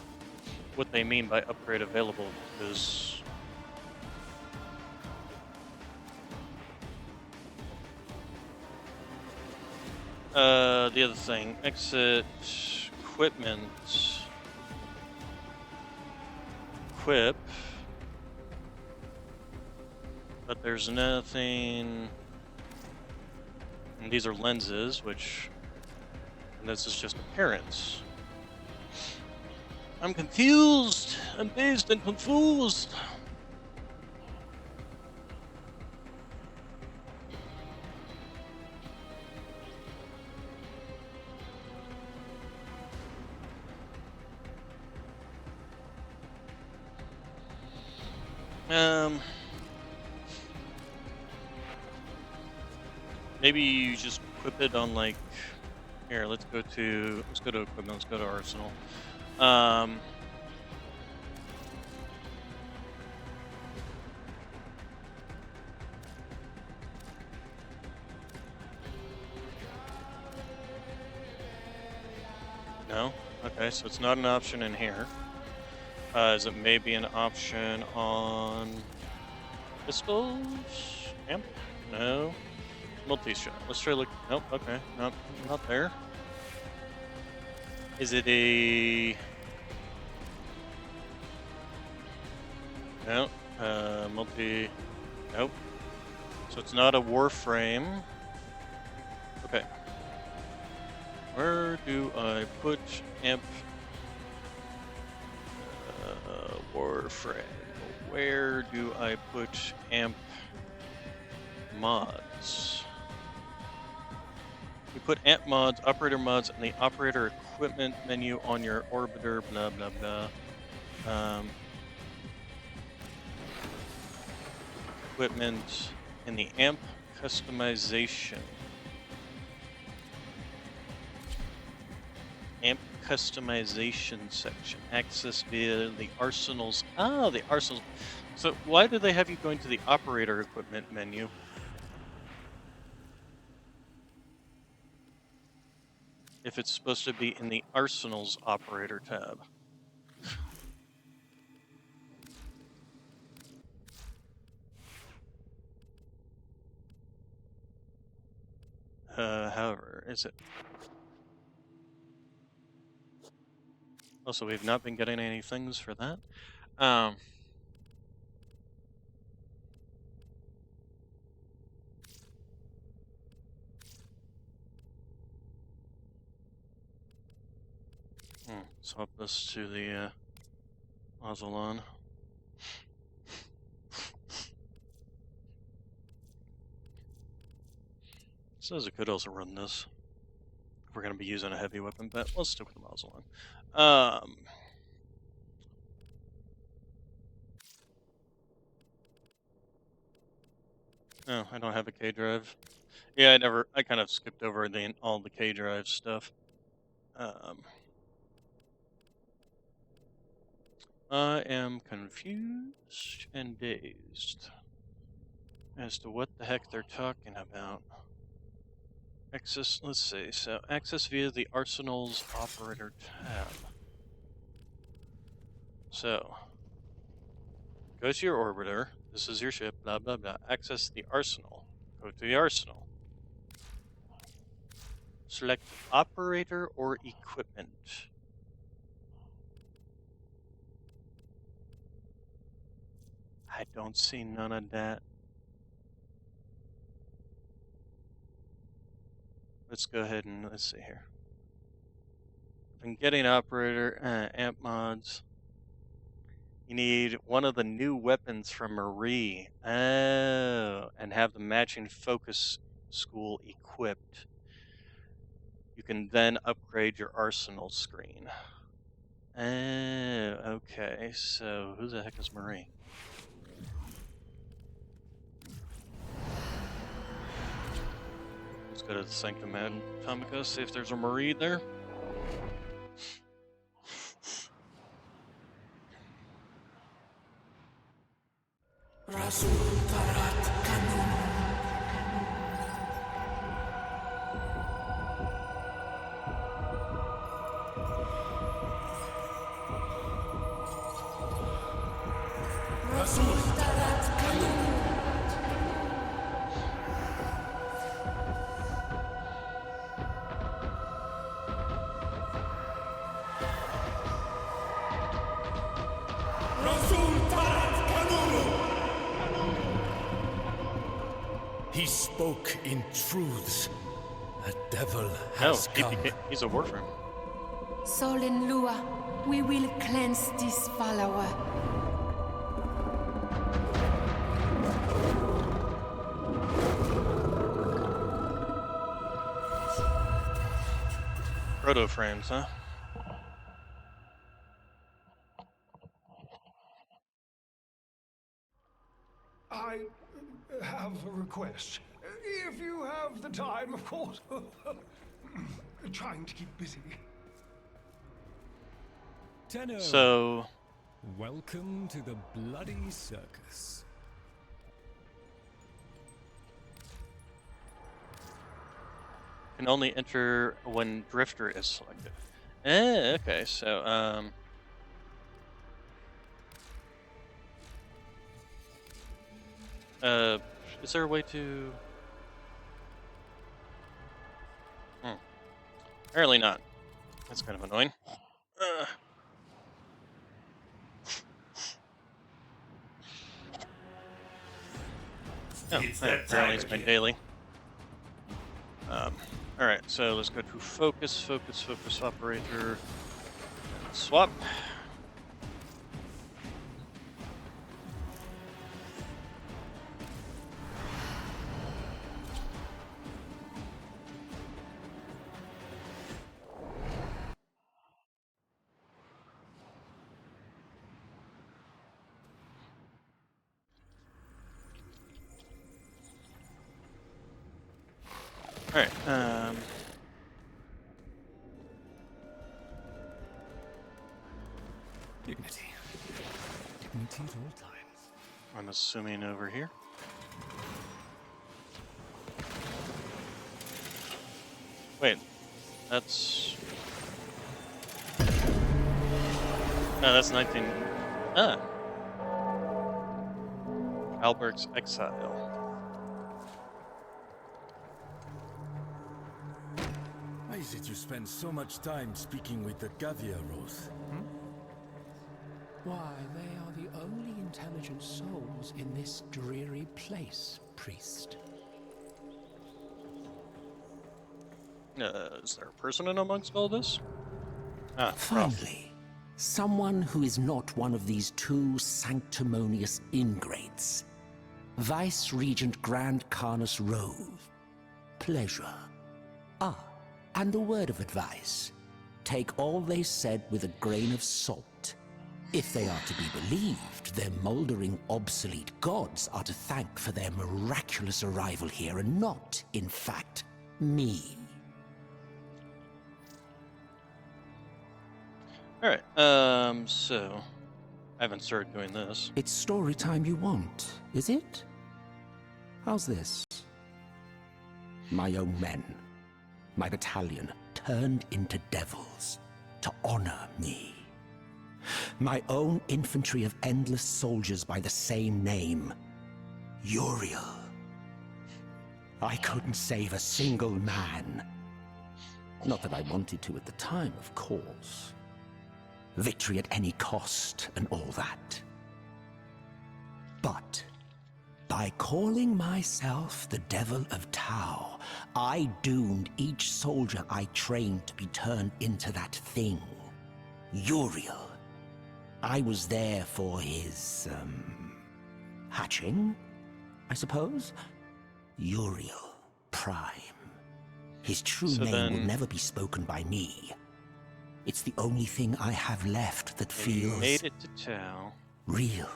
what they mean by upgrade available, because the other thing, exit equipment, equip, but there's nothing, and these are lenses, which, and this is just appearance. I'm confused. I'm dazed and confused. Maybe you just equip it on like, here, let's go to equipment, let's go to arsenal. No? Okay, so it's not an option in here. Is it maybe an option on pistols? Amp? No. Multi-shot. Let's try look. Nope, okay. Nope, not there. Is it a... No. Multi... Nope. So it's not a Warframe. Okay. Where do I put amp? Warframe. Where do I put amp mods? You put amp mods, operator mods, in the operator equipment menu on your orbiter, blah, blah, blah. equipment in the amp customization. Amp customization section. Access via the arsenals. Ah, the arsenals. So why do they have you going to the operator equipment menu? If it's supposed to be in the arsenals operator tab. However, is it? Also, we've not been getting any things for that. Swap this to the Ozolon. Says it could also run this. If we're going to be using a heavy weapon, but we'll stick with the Ozolon. Oh, I don't have a K drive. Yeah, I kind of skipped over all the K drive stuff. I am confused and dazed as to what the heck they're talking about. Access, let's see, so access via the Arsenal's operator tab. So, go to your orbiter, this is your ship, blah blah blah, access the Arsenal, go to the Arsenal. Select operator or equipment. I don't see none of that. Let's go ahead and let's see here. I've been getting operator, amp mods. You need one of the new weapons from Marie. Oh, and have the matching focus school equipped. You can then upgrade your arsenal screen. Oh, okay. So who the heck is Marie? Let's go to the Sanctum Atomica, see if there's a Marie there. He spoke in truths. A devil has come. He's a Warframe. Solen Lua, we will cleanse this follower. Proto-frames, huh? I have a request. If you have the time, of course. Trying to keep busy. Tenno. So, welcome to the bloody circus. can only enter when Drifter is selected. Okay, so is there a way to? Apparently not. That's kind of annoying. Oh, apparently it's my daily. Alright, so let's go to focus operator, and swap. Alright, Dignity. Dignity at all times. I'm assuming over here. Wait, that's... No, that's 19... Ah! Albert's Exile. Why is it you spend so much time speaking with the Gavia Rose? Why, they are the only intelligent souls in this dreary place, priest. Is there a person in amongst all this? Ah, Finally, someone who is not one of these two sanctimonious ingrates. Vice-Regent Grand Carnus Rove. Pleasure. Ah, and a word of advice. Take all they said with a grain of salt. If they are to be believed, their mouldering, obsolete gods are to thank for their miraculous arrival here, and not, in fact, me. Alright, so... I haven't started doing this. It's story time you want, is it? How's this? My own men, my battalion, turned into devils to honor me. My own infantry of endless soldiers by the same name, Uriel. I couldn't save a single man. Not that I wanted to at the time, of course. Victory at any cost and all that. But by calling myself the Devil of Tau, I doomed each soldier I trained to be turned into that thing, Uriel. I was there for his, hatching, I suppose? Uriel Prime. His true name will never be spoken by me. It's the only thing I have left that feels... made it to Tau. Real.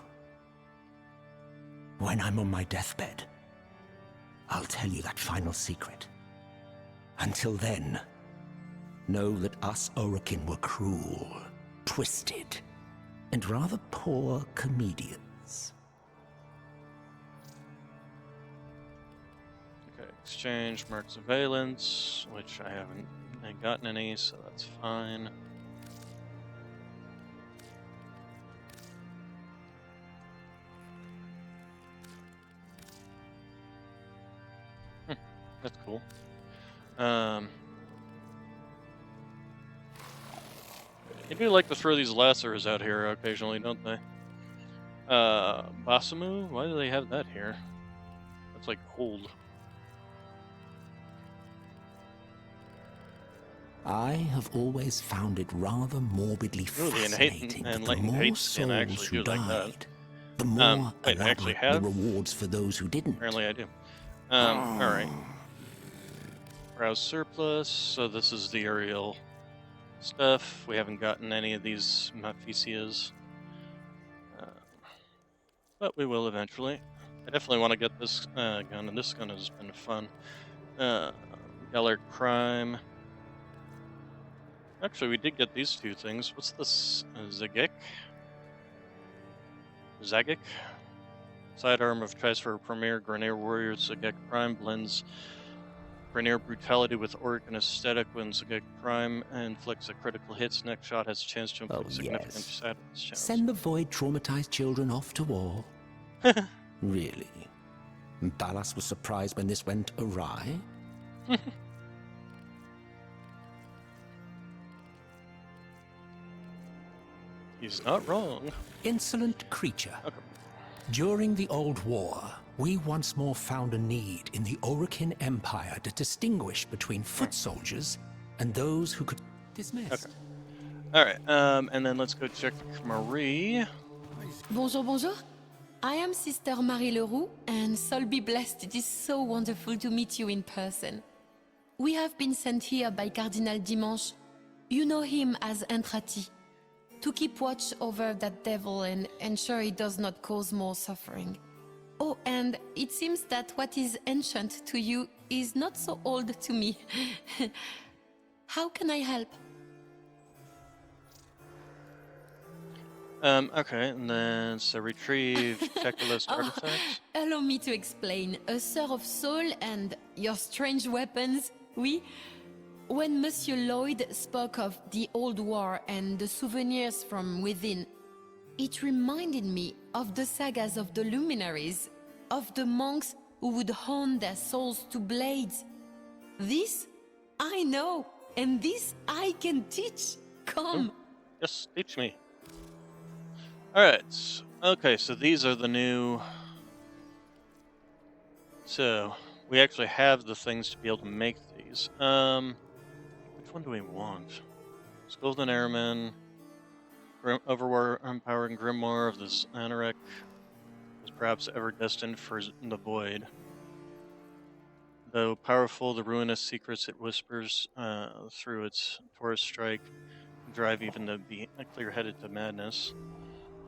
When I'm on my deathbed, I'll tell you that final secret. Until then, know that us Orokin were cruel, twisted, and rather poor comedians. Okay, exchange mark surveillance, which I haven't gotten any, so that's fine. That's cool. They do like to throw these lacers out here occasionally, don't they? Basamu? Why do they have that here? That's like gold. I have always found it rather morbidly fascinating that the more souls who died, the more elaborate the rewards for those who didn't. Apparently I do. Alright. Browse surplus, so this is the aerial stuff. We haven't gotten any of these Mafficias. But we will eventually. I definitely want to get this gun, and this gun has been fun. Gellert Crime. Actually, we did get these two things. What's this? Zagic? Zagic? Sidearm of choice for Premier Grenier Warrior. Zagic Prime blends Grenier Brutality with Orokin Aesthetic. When Zagic Prime inflicts a critical hit, next shot has a chance to inflict significant status challenge. Send the void traumatized children off to war. Really? Ballas was surprised when this went awry? He's not wrong. Insolent creature. Okay. During the Old War, we once more found a need in the Orokin Empire to distinguish between foot soldiers and those who could dismiss. Okay. Alright, and then let's go check Marie. Bonjour, bonjour. I am Sister Marie Leroux, and soul be blessed, it is so wonderful to meet you in person. We have been sent here by Cardinal Dimanche. You know him as Entrati, to keep watch over that devil and ensure he does not cause more suffering. Oh, and it seems that what is ancient to you is not so old to me. How can I help? Okay, and then so retrieve checklist artifacts. Allow me to explain. A sœur of soul and your strange weapons, oui? When Monsieur Lloyd spoke of the old war and the souvenirs from within, it reminded me of the sagas of the luminaries, of the monks who would hone their souls to blades. This, I know, and this I can teach. Come. Yes, teach me. Alright, okay, so these are the new... So, we actually have the things to be able to make these. Which one do we want? Golden Airman, Overpowered Grimoire of the Xanarek was perhaps ever destined for the void. Though powerful, the ruinous secrets it whispers through its Taurus strike drive even the clear-headed to madness.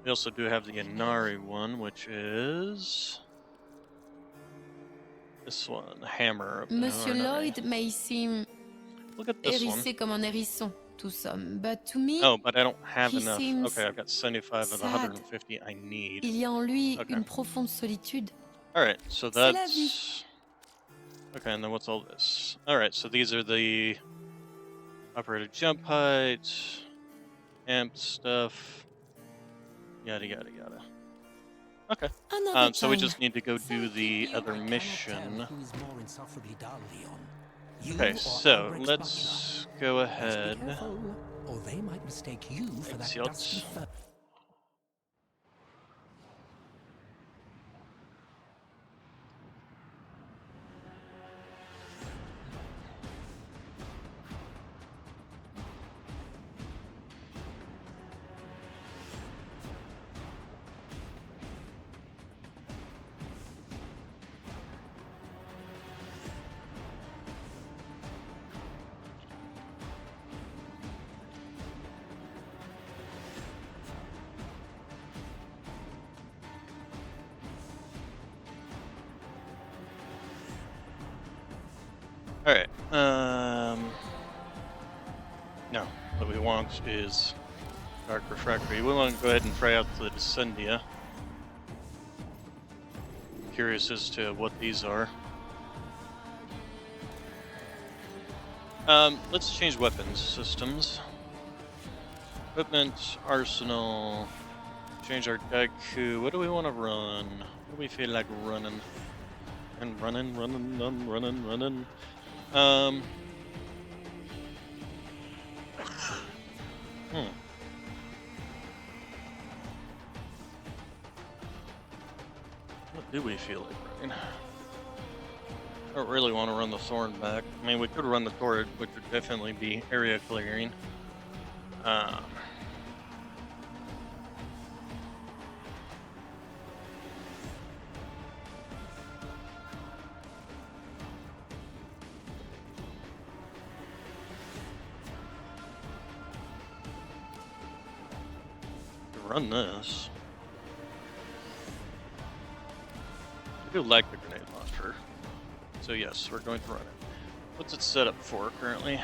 We also do have the Inari one, which is this one, Hammer. Monsieur Lloyd may seem Look at this one. hérissé comme un hérisson to some, but to me, Oh, but I don't have he enough. seems Okay, I've got 75 of the sad. 150 I need. Il y a en lui Okay. une profonde solitude. Alright, so C'est la vie. that's... Okay, and then what's all this? Alright, so these are the operated jump height, amp stuff, yada yada yada. Okay, Another so we time. just need to go do the other mission. Who is more insufferably dull, Leon? You Okay, or so Albrecht let's go ahead. Be careful, or they might mistake you for that Exit. dusty fur. Alright, no, what we want is Dark Refractory. We want to go ahead and try out the Descendia. Curious as to what these are. Let's change weapons systems. Equipment, arsenal, change our Daiku. What do we want to run? What do we feel like running? And running. What do we feel like running? I don't really want to run the Thorn back. I mean, we could run the Torrid, which would definitely be area clearing. Run this. I do like the grenade launcher. So yes, we're going to run it. What's it set up for currently?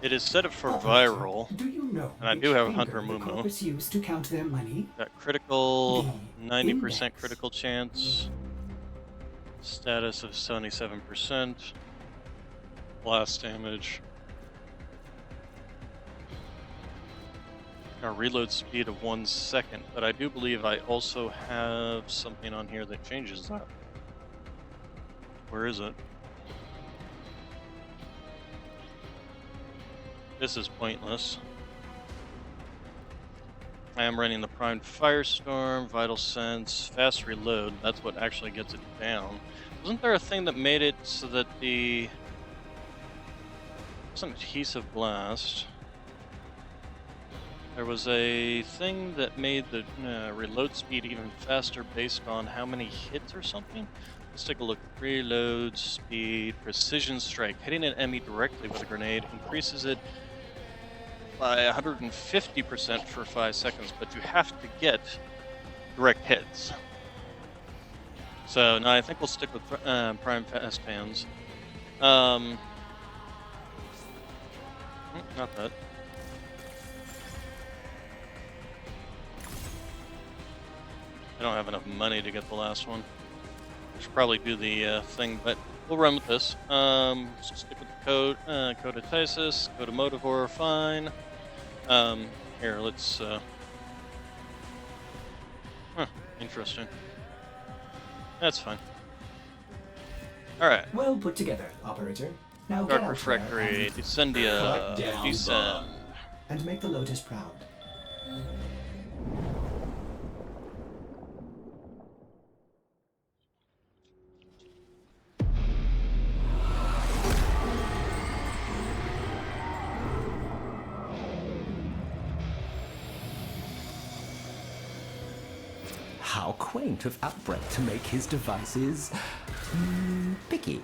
It is set up for viral. Do you know and I which do have finger Hunter the Mumu. corpus used to count their money? Got critical, The 90% index. critical chance. Status of 77%. Blast damage. A reload speed of 1 second, but I do believe I also have something on here that changes that. Where is it? This is pointless. I am running the primed Firestorm, Vital Sense, Fast Reload. That's what actually gets it down. Wasn't there a thing that made it so that the... Some adhesive blast. There was a thing that made the reload speed even faster based on how many hits or something. Let's take a look. Reload speed, precision strike. Hitting an enemy directly with a grenade increases it by 150% for 5 seconds, but you have to get direct hits. So no, I think we'll stick with Prime Fast Pans. Not that. I don't have enough money to get the last one. I should probably do the thing, but we'll run with this. Stick with the code. Code of Tysis, code of Motivore, fine. Here, let's. Interesting. That's fine. All right. Well put together, operator. Now Dark get out Refractory, there Descendia, Descend. and make the Lotus proud. How quaint of Outbreak to make his devices picky.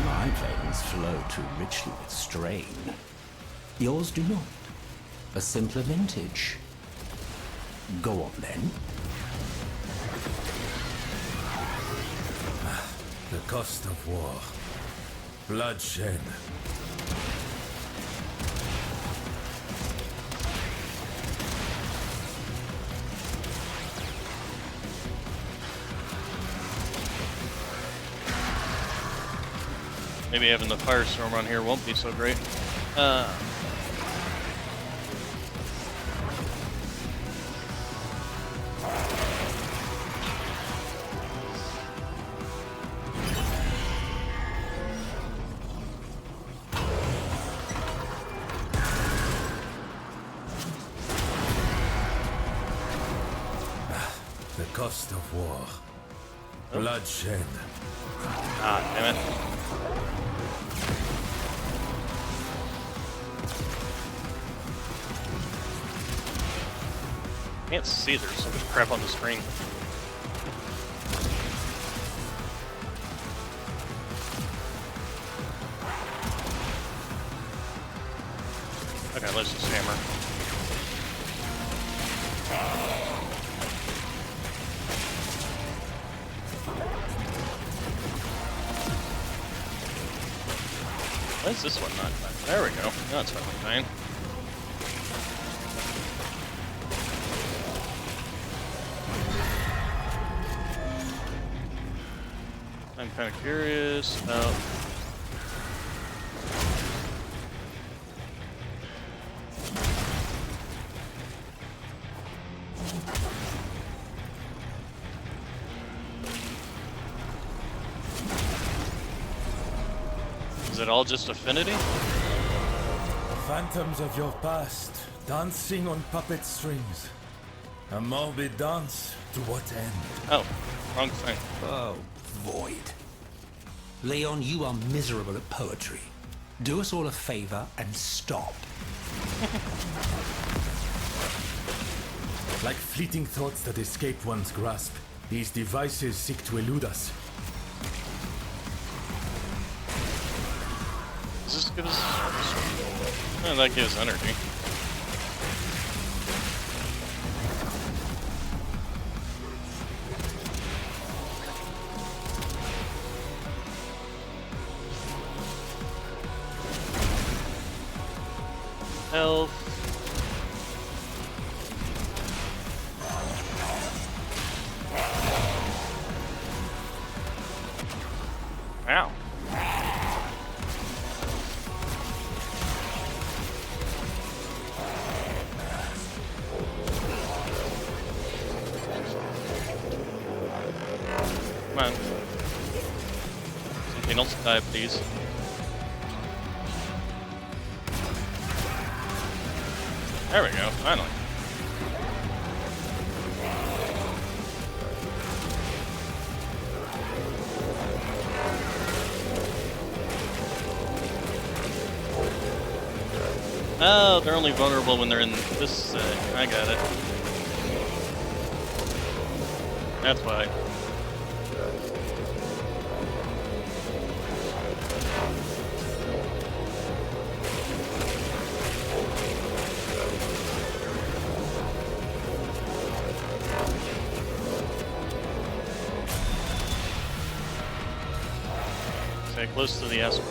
My veins flow too richly with strain. Yours do not. A simpler vintage. Go on then. The cost of war. Bloodshed. Maybe having the Firestorm on here won't be so great. The cost of war. Bloodshed. Ah, damn it. Can't see, there's so much crap on the screen. Okay, let's just hammer. Why is this one not fine? There we go. Now it's fucking fine. I'm kind of curious about... Is it all just affinity? Phantoms of your past, dancing on puppet strings. A morbid dance, to what end? Oh, wrong thing. Oh, void. Leon, you are miserable at poetry. Do us all a favor and stop. Like fleeting thoughts that escape one's grasp, these devices seek to elude us. Does this give us... Oh, that gives energy. Health. Wow. Come on. Something else die, please. There we go, finally. Oh, they're only vulnerable when they're in this I got it. That's why. Okay, close to the escort.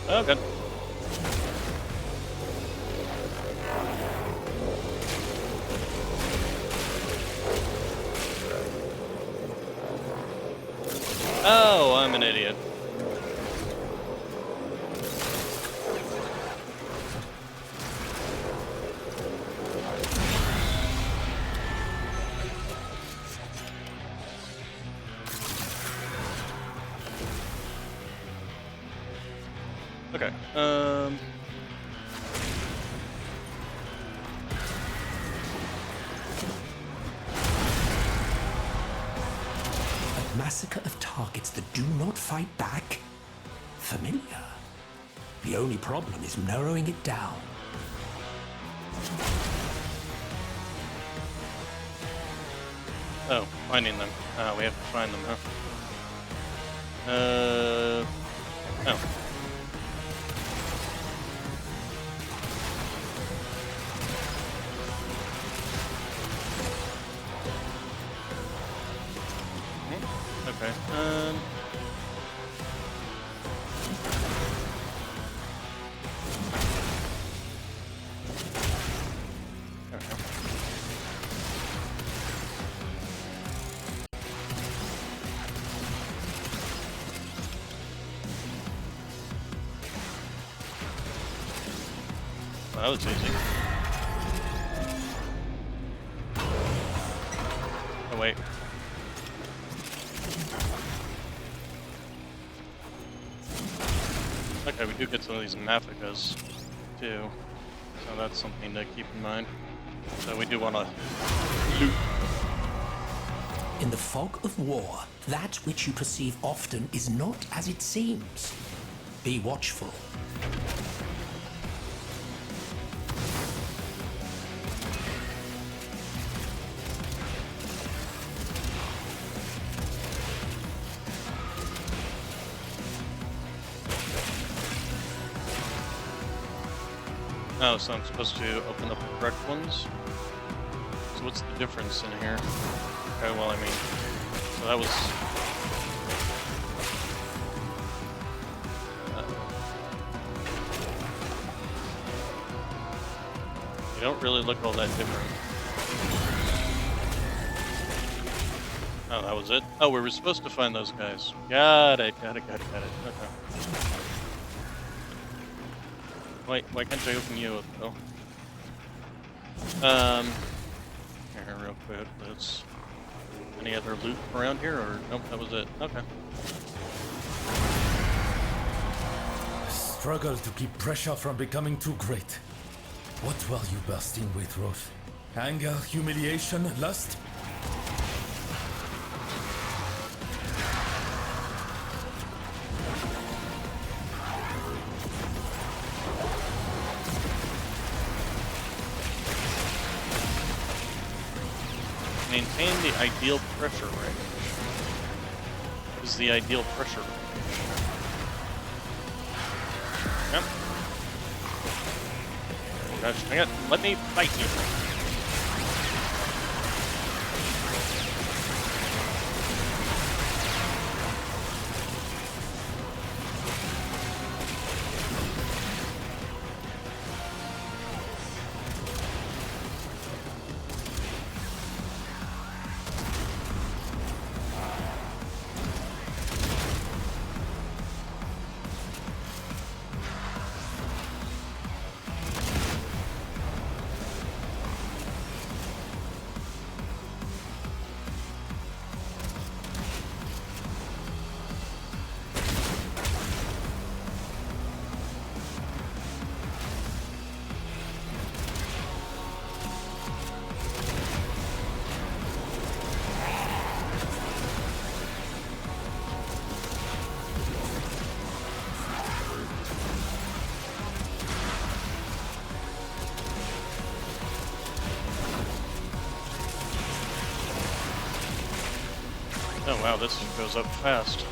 Oh, good. Oh, I'm an idiot. Okay. A massacre of targets that do not fight back? Familiar. The only problem is narrowing it down. Oh, finding them. We have to find them, huh? Oh. Okay. That was easy. Oh, wait. Okay, we do get some of these Maficas, too. So that's something to keep in mind. So we do want to loot. In the fog of war, that which you perceive often is not as it seems. Be watchful. Oh, so I'm supposed to open up the correct ones? So what's the difference in here? Okay, well, I mean, so that was... They don't really look all that different. Oh, that was it? Oh, we were supposed to find those guys. Got it. Okay. Why can't I open you up, though? Here, real quick, let's... Any other loot around here, or... Nope, that was it. Okay. Struggle to keep pressure from becoming too great. What were you bursting with, Roth? Anger, humiliation, lust? Maintain the ideal pressure range. Is the ideal pressure range. Yep. Oh gosh, dang it. Let me fight you. Oh wow, this goes up fast.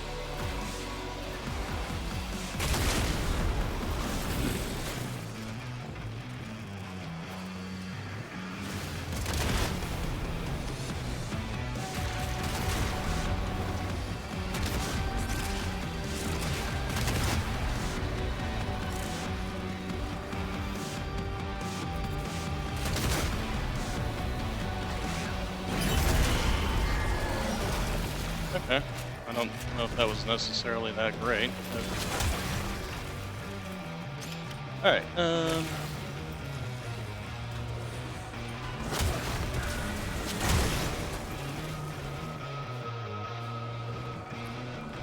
Okay. I don't know if that was necessarily that great. Alright, where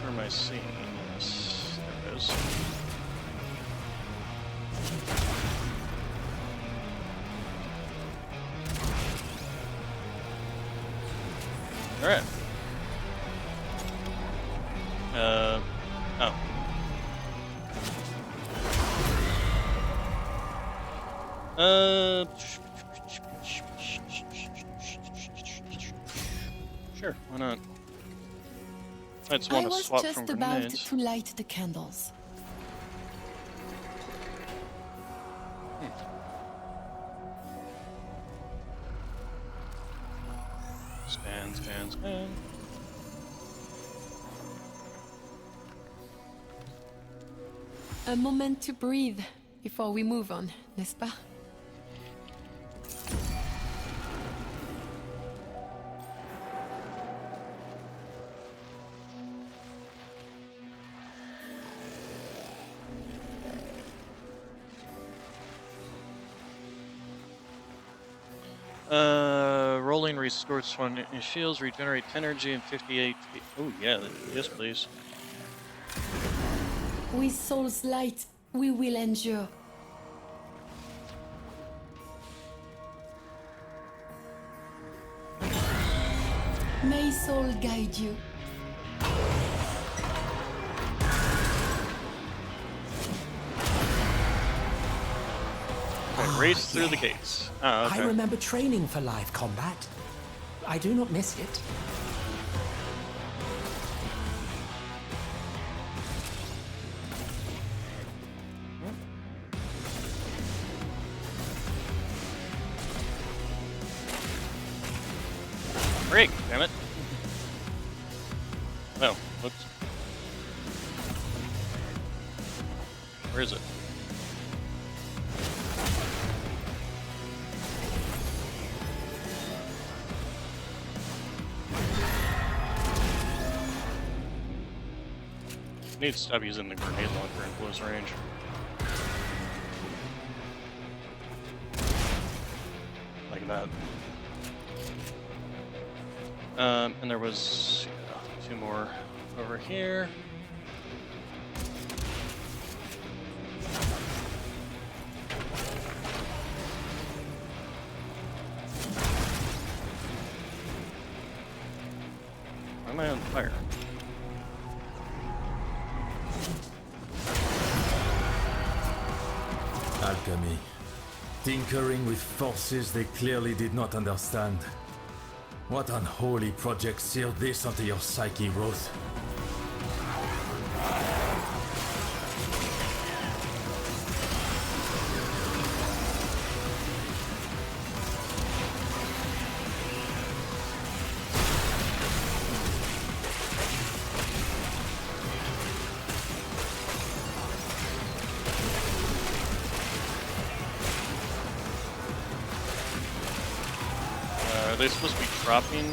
am I seeing this? There it is. Alright. Oh. Sure, why not? I just I want to was swap just from about grenades. to light the candles. Scan. A moment to breathe before we move on, n'est-ce pas? Rolling restores 1 shields, regenerate 10 energy and 50 HP. Oh yeah, yes please. With Soul's light, we will endure. May Soul guide you. Race through the gates. Oh, okay. I remember training for live combat. I do not miss it. Break, damn it. Oh, whoops. Where is it? Need to stop using the grenade launcher in close range. Like that. And there was 2 more over here. Why am I on fire? Alchemy. Tinkering with forces they clearly did not understand. What unholy project sealed this onto your psyche, Roth? Are they supposed to be dropping?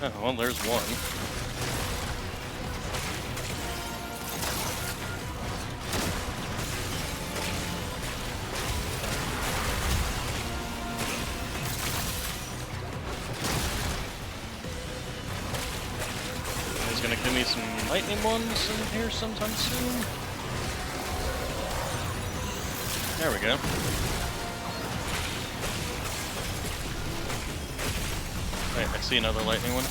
Oh, well, there's one. He's gonna give me some lightning ones in here sometime soon. There we go. Wait, I see another lightning one.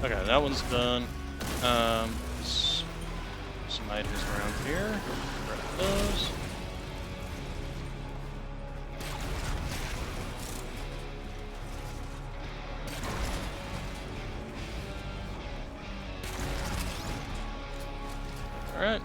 Okay, that one's done. Some items around here. Grab those. All right.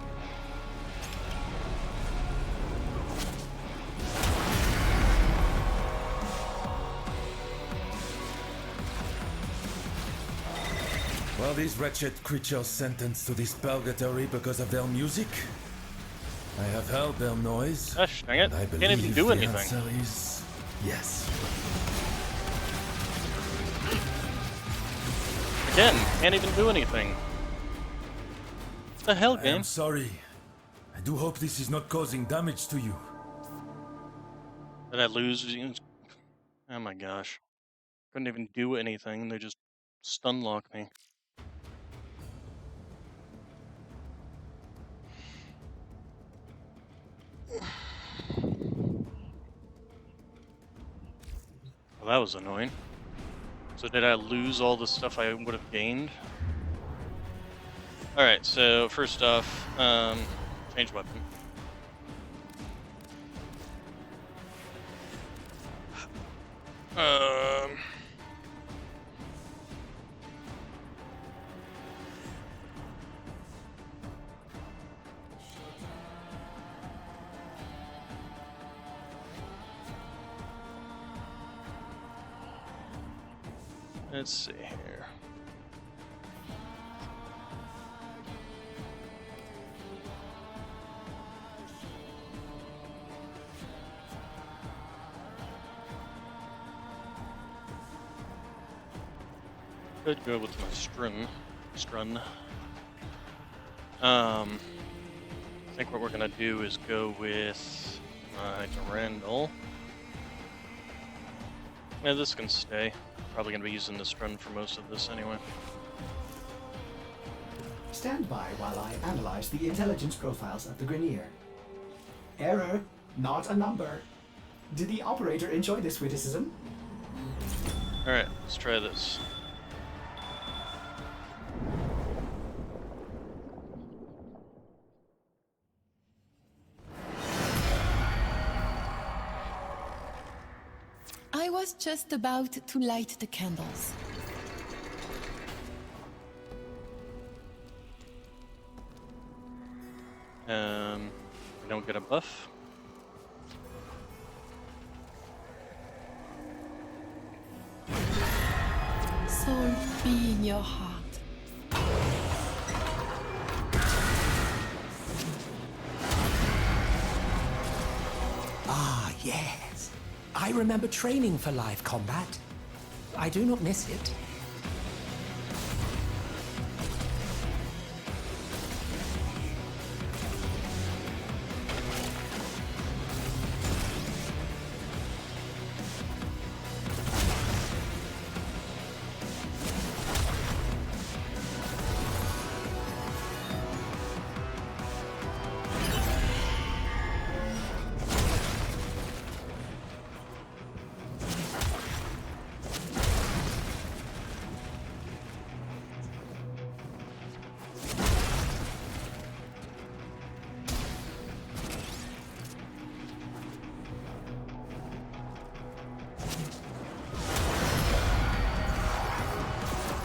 Were these wretched creatures sentenced to this purgatory because of their music? I have heard their noise. Gosh, dang it. And I Can't believe even do the anything. answer is yes. Again, can't even do anything. What the hell, I game? am sorry. I do hope this is not causing damage to you. Did I lose? Oh my gosh. Couldn't even do anything. They just stun locked me. Well, that was annoying. So did I lose all the stuff I would have gained? Alright, so first off, change weapon. Let's see here. Could go with my strun. I think what we're gonna do is go with my Durandal. Yeah, this can stay. Probably gonna be using this strun for most of this anyway. Stand by while I analyze the intelligence profiles of the Grineer. Error, not a number. Did the operator enjoy this witticism? Alright, let's try this. I was just about to light the candles. We don't get a buff. Soul be in your heart. Ah, yes. I remember training for live combat. I do not miss it.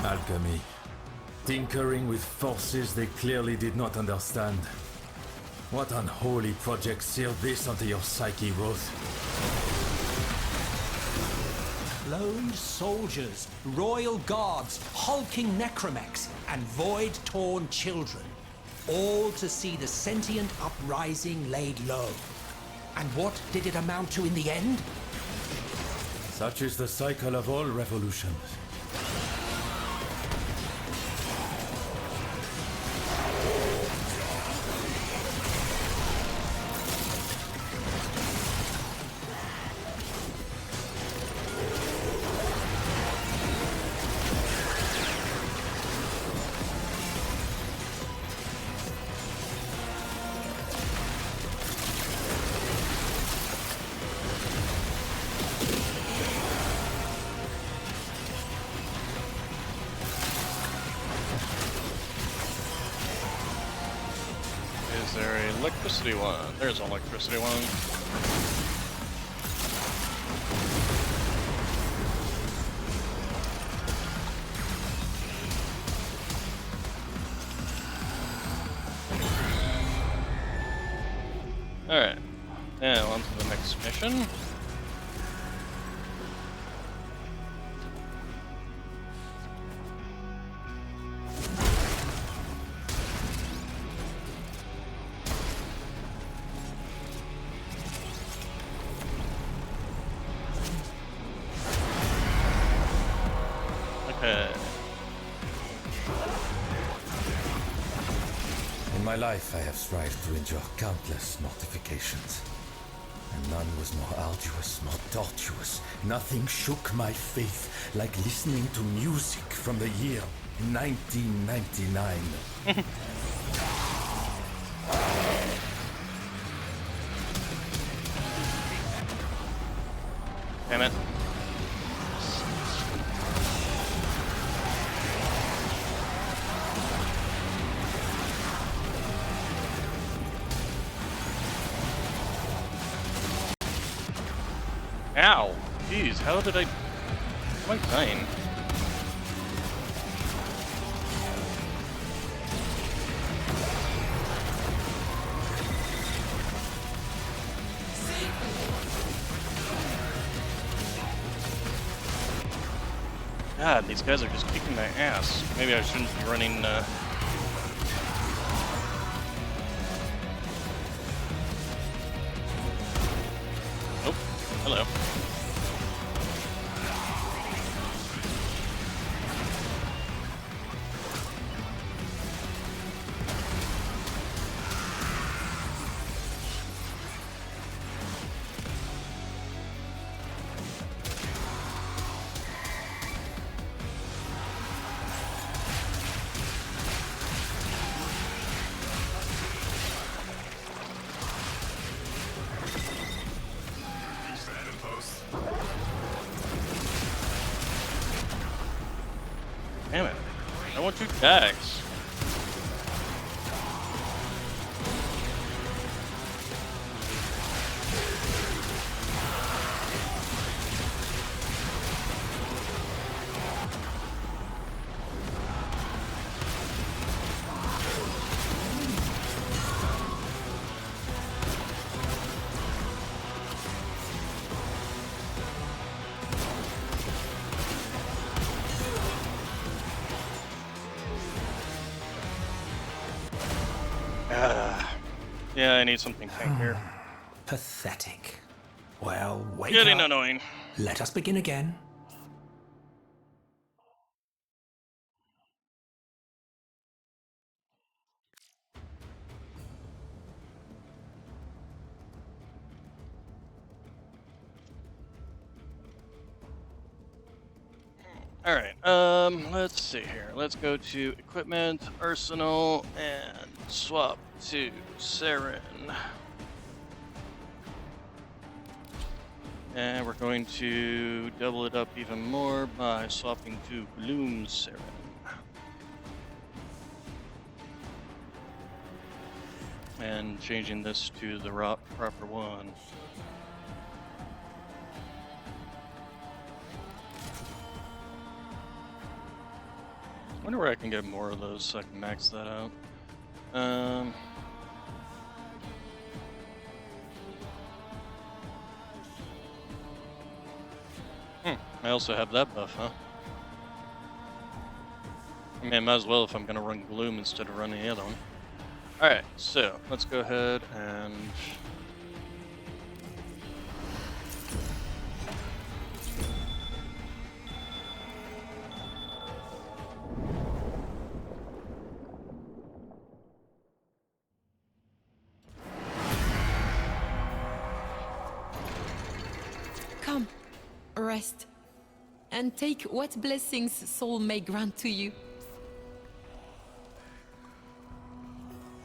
Alchemy. Tinkering with forces they clearly did not understand. What unholy project sealed this onto your psyche, Roth? Cloned soldiers, royal guards, hulking necromechs, and void-torn children. All to see the sentient uprising laid low. And what did it amount to in the end? Such is the cycle of all revolutions. electricity one. There's an electricity one. Alright, now on to the next mission. Okay. In my life, I have strived to endure countless mortifications. And none was more arduous, more tortuous. Nothing shook my faith like listening to music from the year 1999. Damn it. Ow! Jeez, how did I... Am I dying? God, these guys are just kicking my ass. Maybe I shouldn't be running, Oh, hello. Damn it. I want two tags. Yeah, I need something tankier. Pathetic. Well, wake Getting up. annoying. Let us begin again. Alright, let's see here. Let's go to equipment, arsenal, and swap to Saren. And we're going to double it up even more by swapping to Gloom Saren. And changing this to the proper one. I wonder where I can get more of those so I can max that out. I also have that buff, huh? I mean, I might as well if I'm gonna run Gloom instead of running the other one. Alright, so let's go ahead and... Come, rest, and take what blessings Soul may grant to you.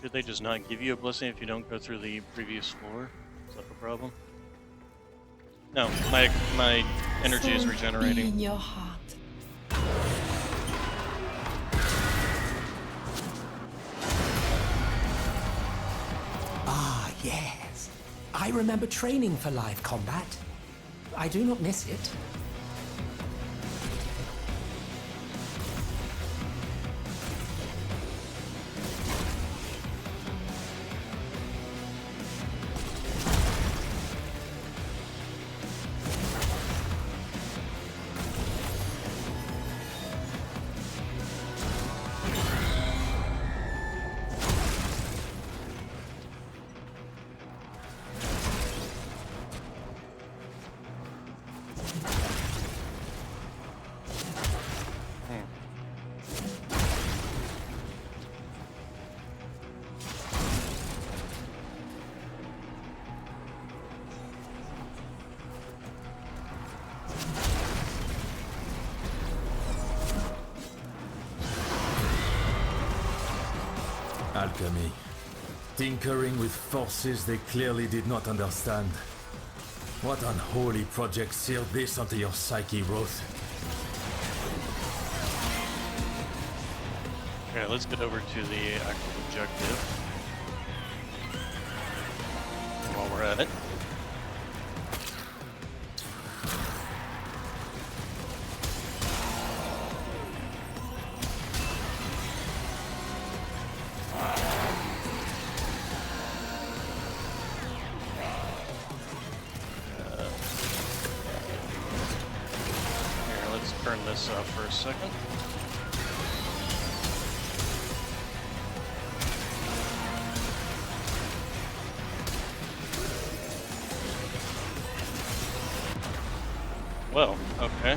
Did they just not give you a blessing if you don't go through the previous floor? Is that the problem? No, my energy is Soul regenerating. be in your heart. yes. I remember training for live combat. I do not miss it. Alchemy. Tinkering with forces they clearly did not understand. What unholy project sealed this onto your psyche, Roth? Okay, let's get over to the actual objective. While we're at it. Turn this off for a second. Well, okay.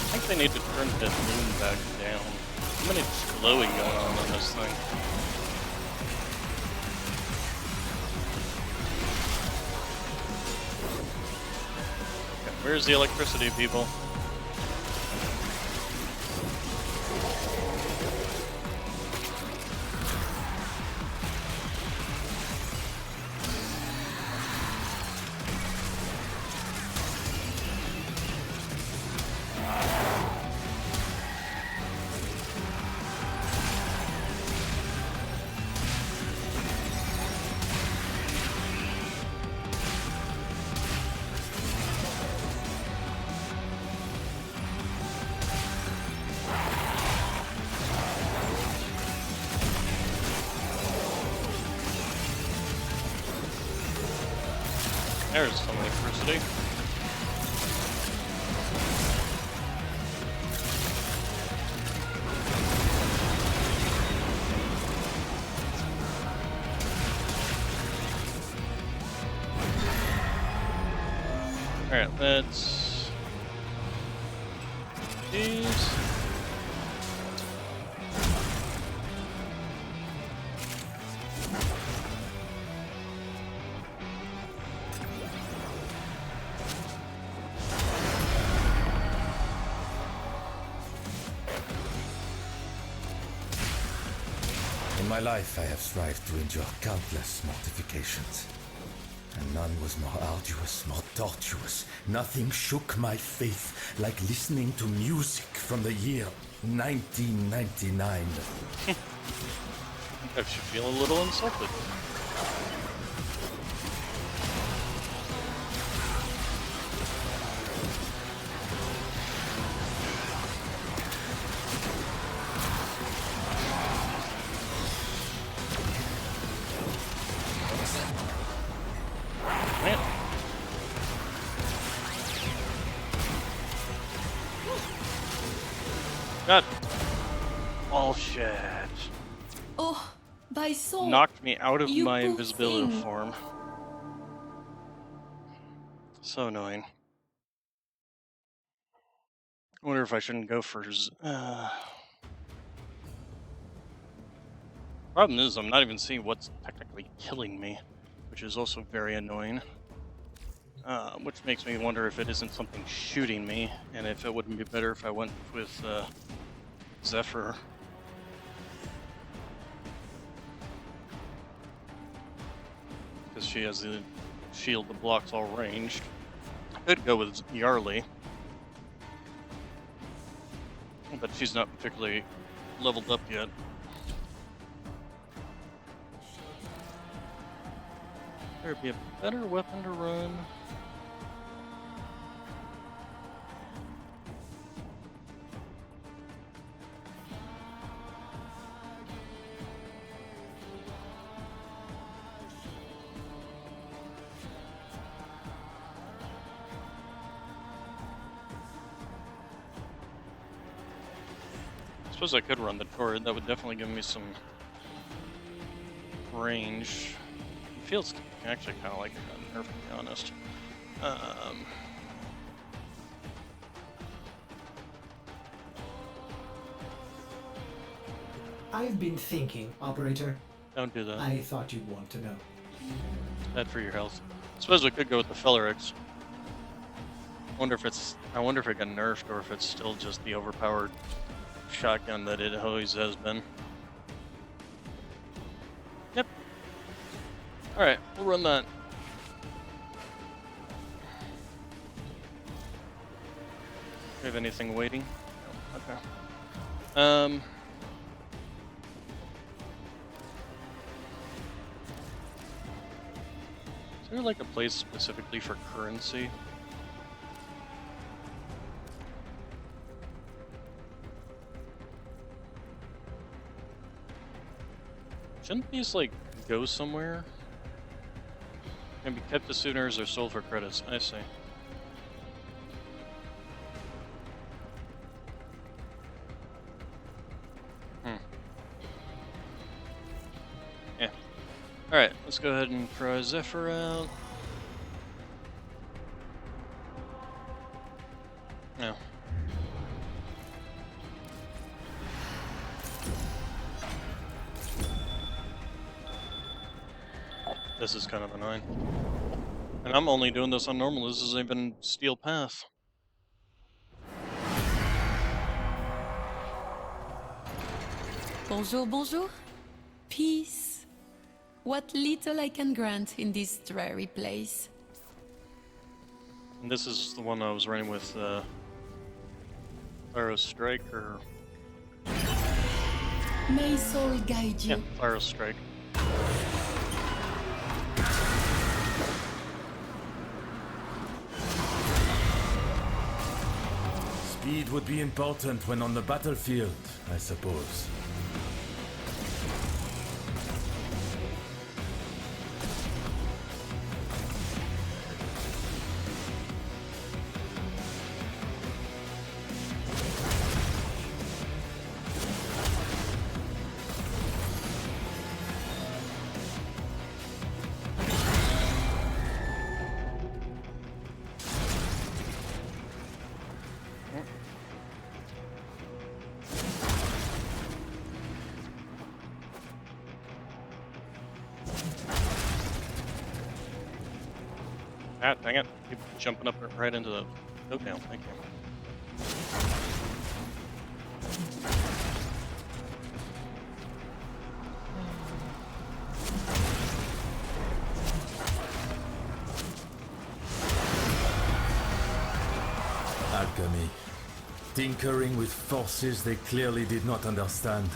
I think they need to turn that moon back down. Too many glowing going on this thing. Okay, where's the electricity, people? There's some electricity. Alright, let's these. In my life, I have strived to endure countless mortifications. And none was more arduous, more tortuous. Nothing shook my faith like listening to music from the year 1999. I should feel a little insulted. Man. God. Bullshit. Oh, by soul. Knocked me out of You my poor invisibility thing. form. So annoying. I wonder if I shouldn't go for... Problem is, I'm not even seeing what's technically killing me, which is also very annoying. Which makes me wonder if it isn't something shooting me, and if it wouldn't be better if I went with Zephyr. Because she has the shield that blocks all ranged. I could go with Yarly, but she's not particularly leveled up yet. There'd be a better weapon to run. I suppose I could run the turret. That would definitely give me some range. It feels actually kind of like it got nerfed, to be honest. I've been thinking, Operator. Don't do that. I thought you'd want to know. Bad for your health. I suppose we could go with the Fellerix. I wonder if it got nerfed or if it's still just the overpowered shotgun that it always has been. Yep. Alright, we'll run that. Do we have anything waiting? No. Okay. Is there like a place specifically for currency? Shouldn't these, like, go somewhere? Can be kept as souvenirs or sold for credits. I see. Yeah. Alright, let's go ahead and try Zephyr out. No. This is kind of annoying. And I'm only doing this on normal. This isn't even Steel Path. Bonjour, bonjour. Peace. What little I can grant in this dreary place. And this is the one I was running with, Arrow Strike, or... May soul guide you. Yeah, Arrow Strike. Speed would be important when on the battlefield, I suppose. Ah, dang it. Keep jumping up right into the down. Thank you. Alchemy. Tinkering with forces they clearly did not understand.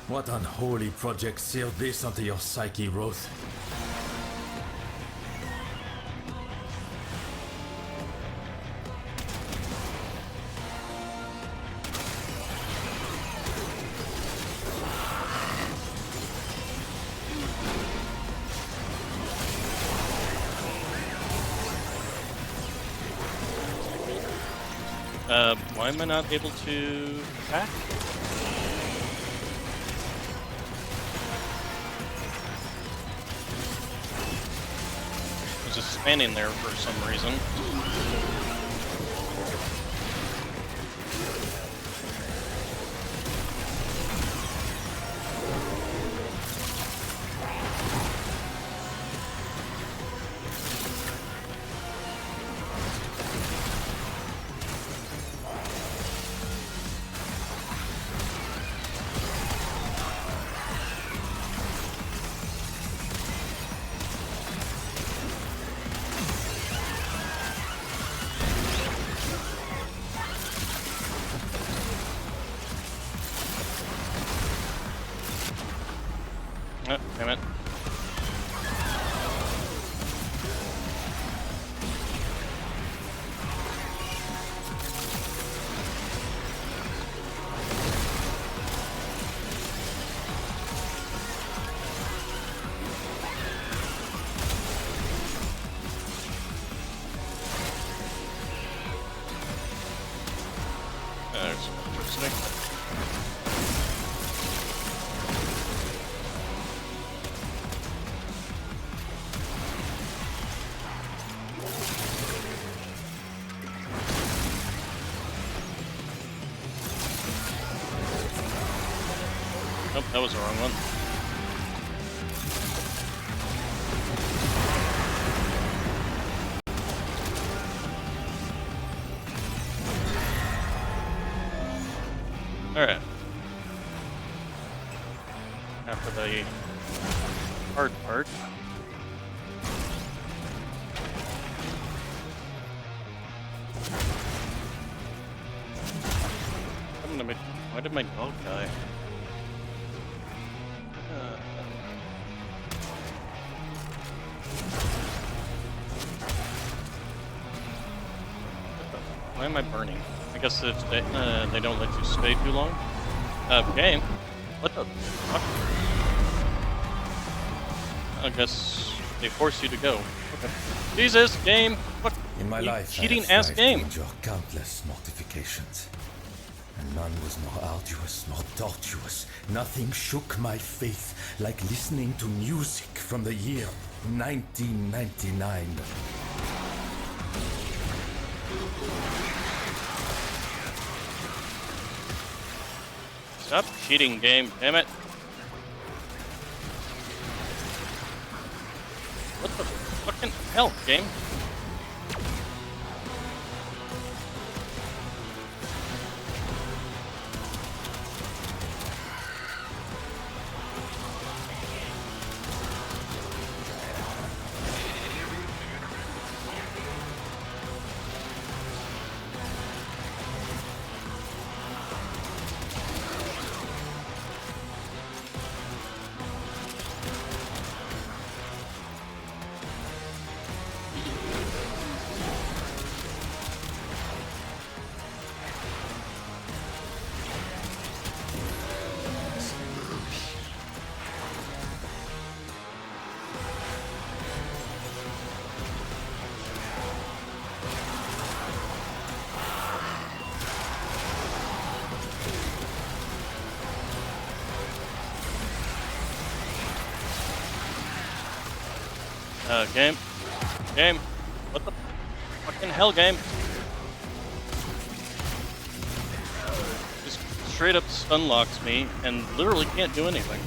What unholy project sealed this onto your psyche, Roth? Why am I not able to attack? I was just standing there for some reason. Damn it. There's electricity. Nope, that was the wrong one. Alright. After the hard part. Why did my dog die? Why am I burning? I guess if they don't let you stay too long. Game. What the fuck? I guess they force you to go. Okay. Jesus, game. What? In my life, cheating I have ass strived game. to endure countless mortifications, and none was more arduous, more tortuous. Nothing shook my faith like listening to music from the year 1999. Stop cheating, game. Damn it. What the fucking hell, game? Game. Game. What the fucking hell, game? Just straight up stun locks me and literally can't do anything.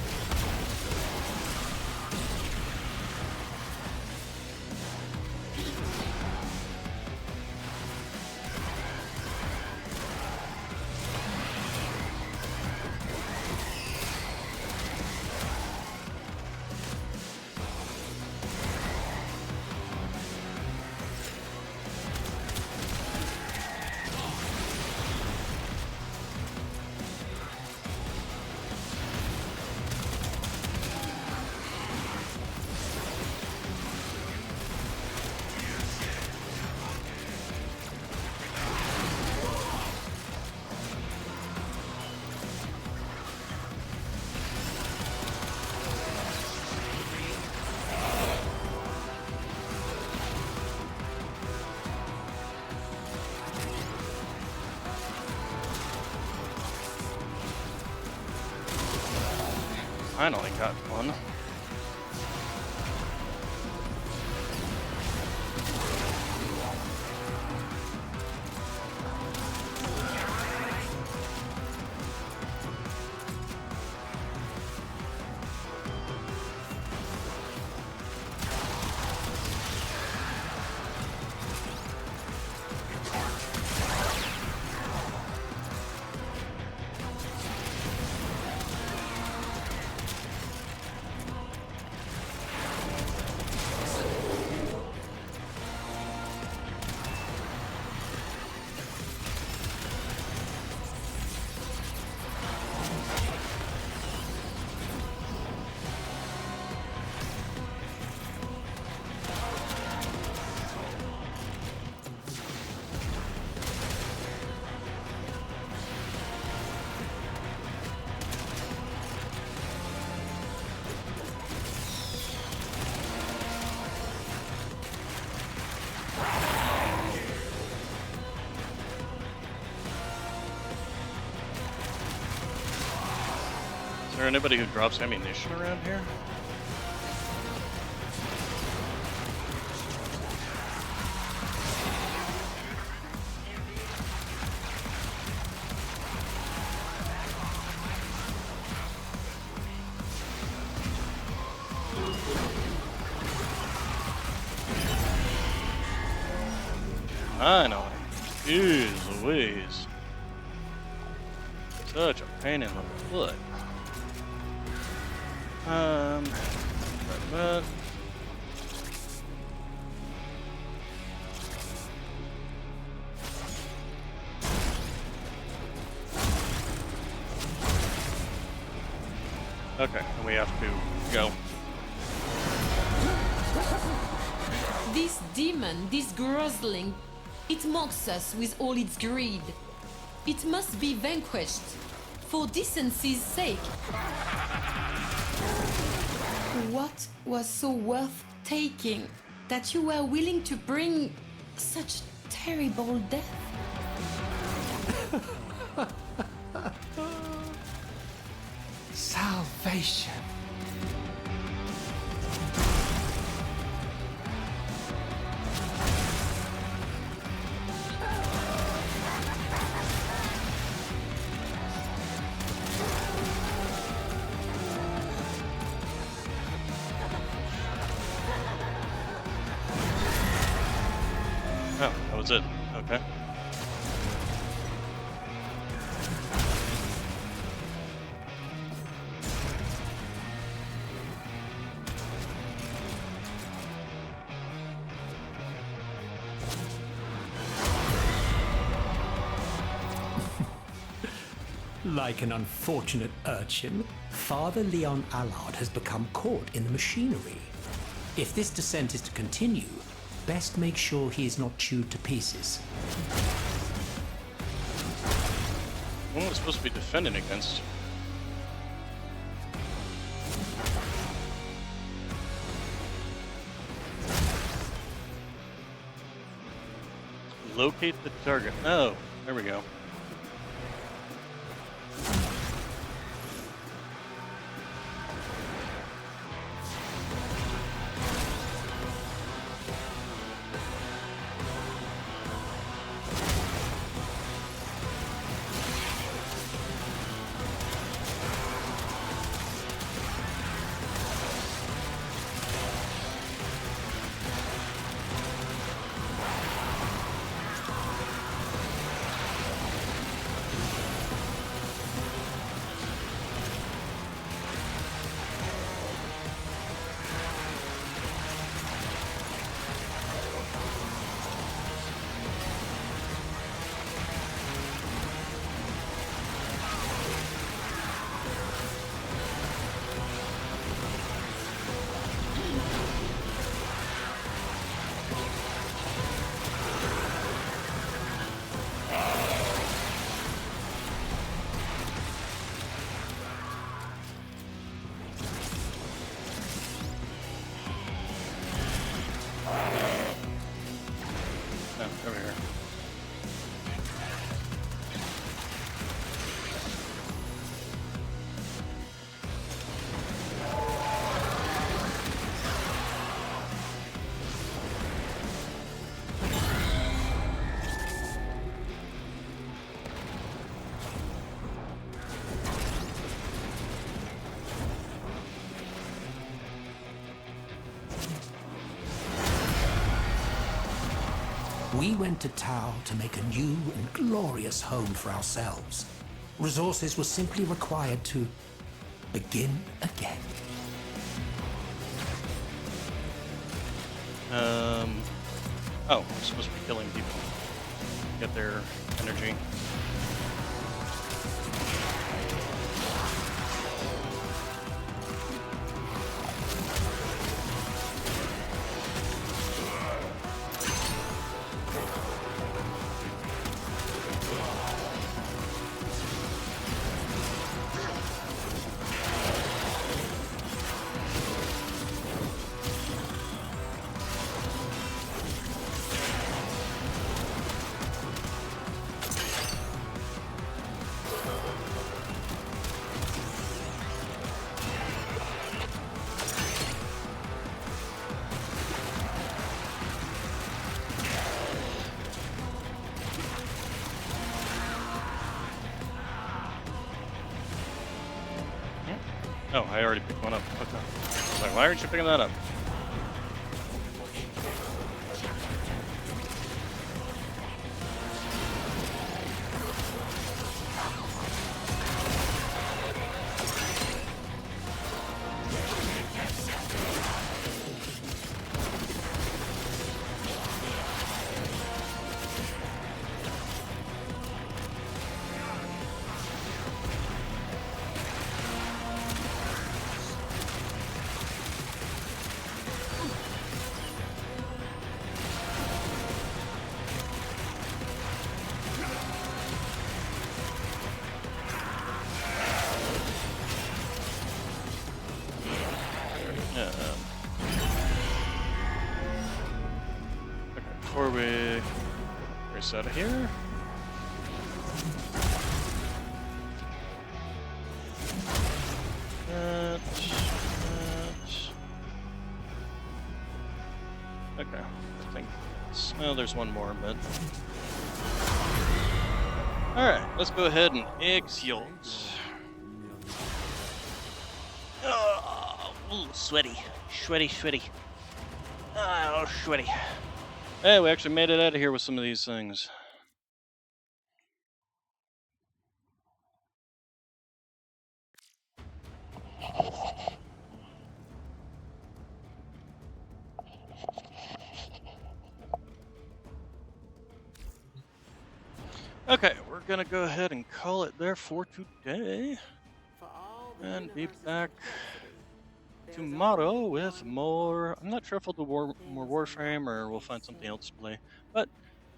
Finally got one. there anybody who drops ammunition around here? I know. Jeez Louise. Such a pain in the foot. But okay, and we have to go. This demon, this grozzling, it mocks us with all its greed. It must be vanquished, for decency's sake. What was so worth taking that you were willing to bring such terrible death? Salvation. Oh, that was it. Okay. Like an unfortunate urchin, Father Leon Allard has become caught in the machinery. If this descent is to continue, best make sure he is not chewed to pieces. What am I supposed to be defending against? Locate the target. Oh, there we go. Over here. We went to Tau to make a new and glorious home for ourselves. Resources were simply required to begin again. Oh, I'm supposed to be killing people. Get their energy. Oh, I already picked one up. Okay. Like, why aren't you picking that up? Before we race out of here. Okay, I think well, there's one more, but all right, let's go ahead and execute. Oh, sweaty, sweaty. Oh, sweaty. Hey, we actually made it out of here with some of these things. Okay, we're gonna go ahead and call it there for today. And be back tomorrow with more. I'm not sure if we'll do more Warframe or we'll find something else to play. But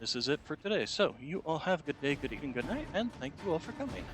this is it for today. So you all have a good day, good evening, good night, and thank you all for coming.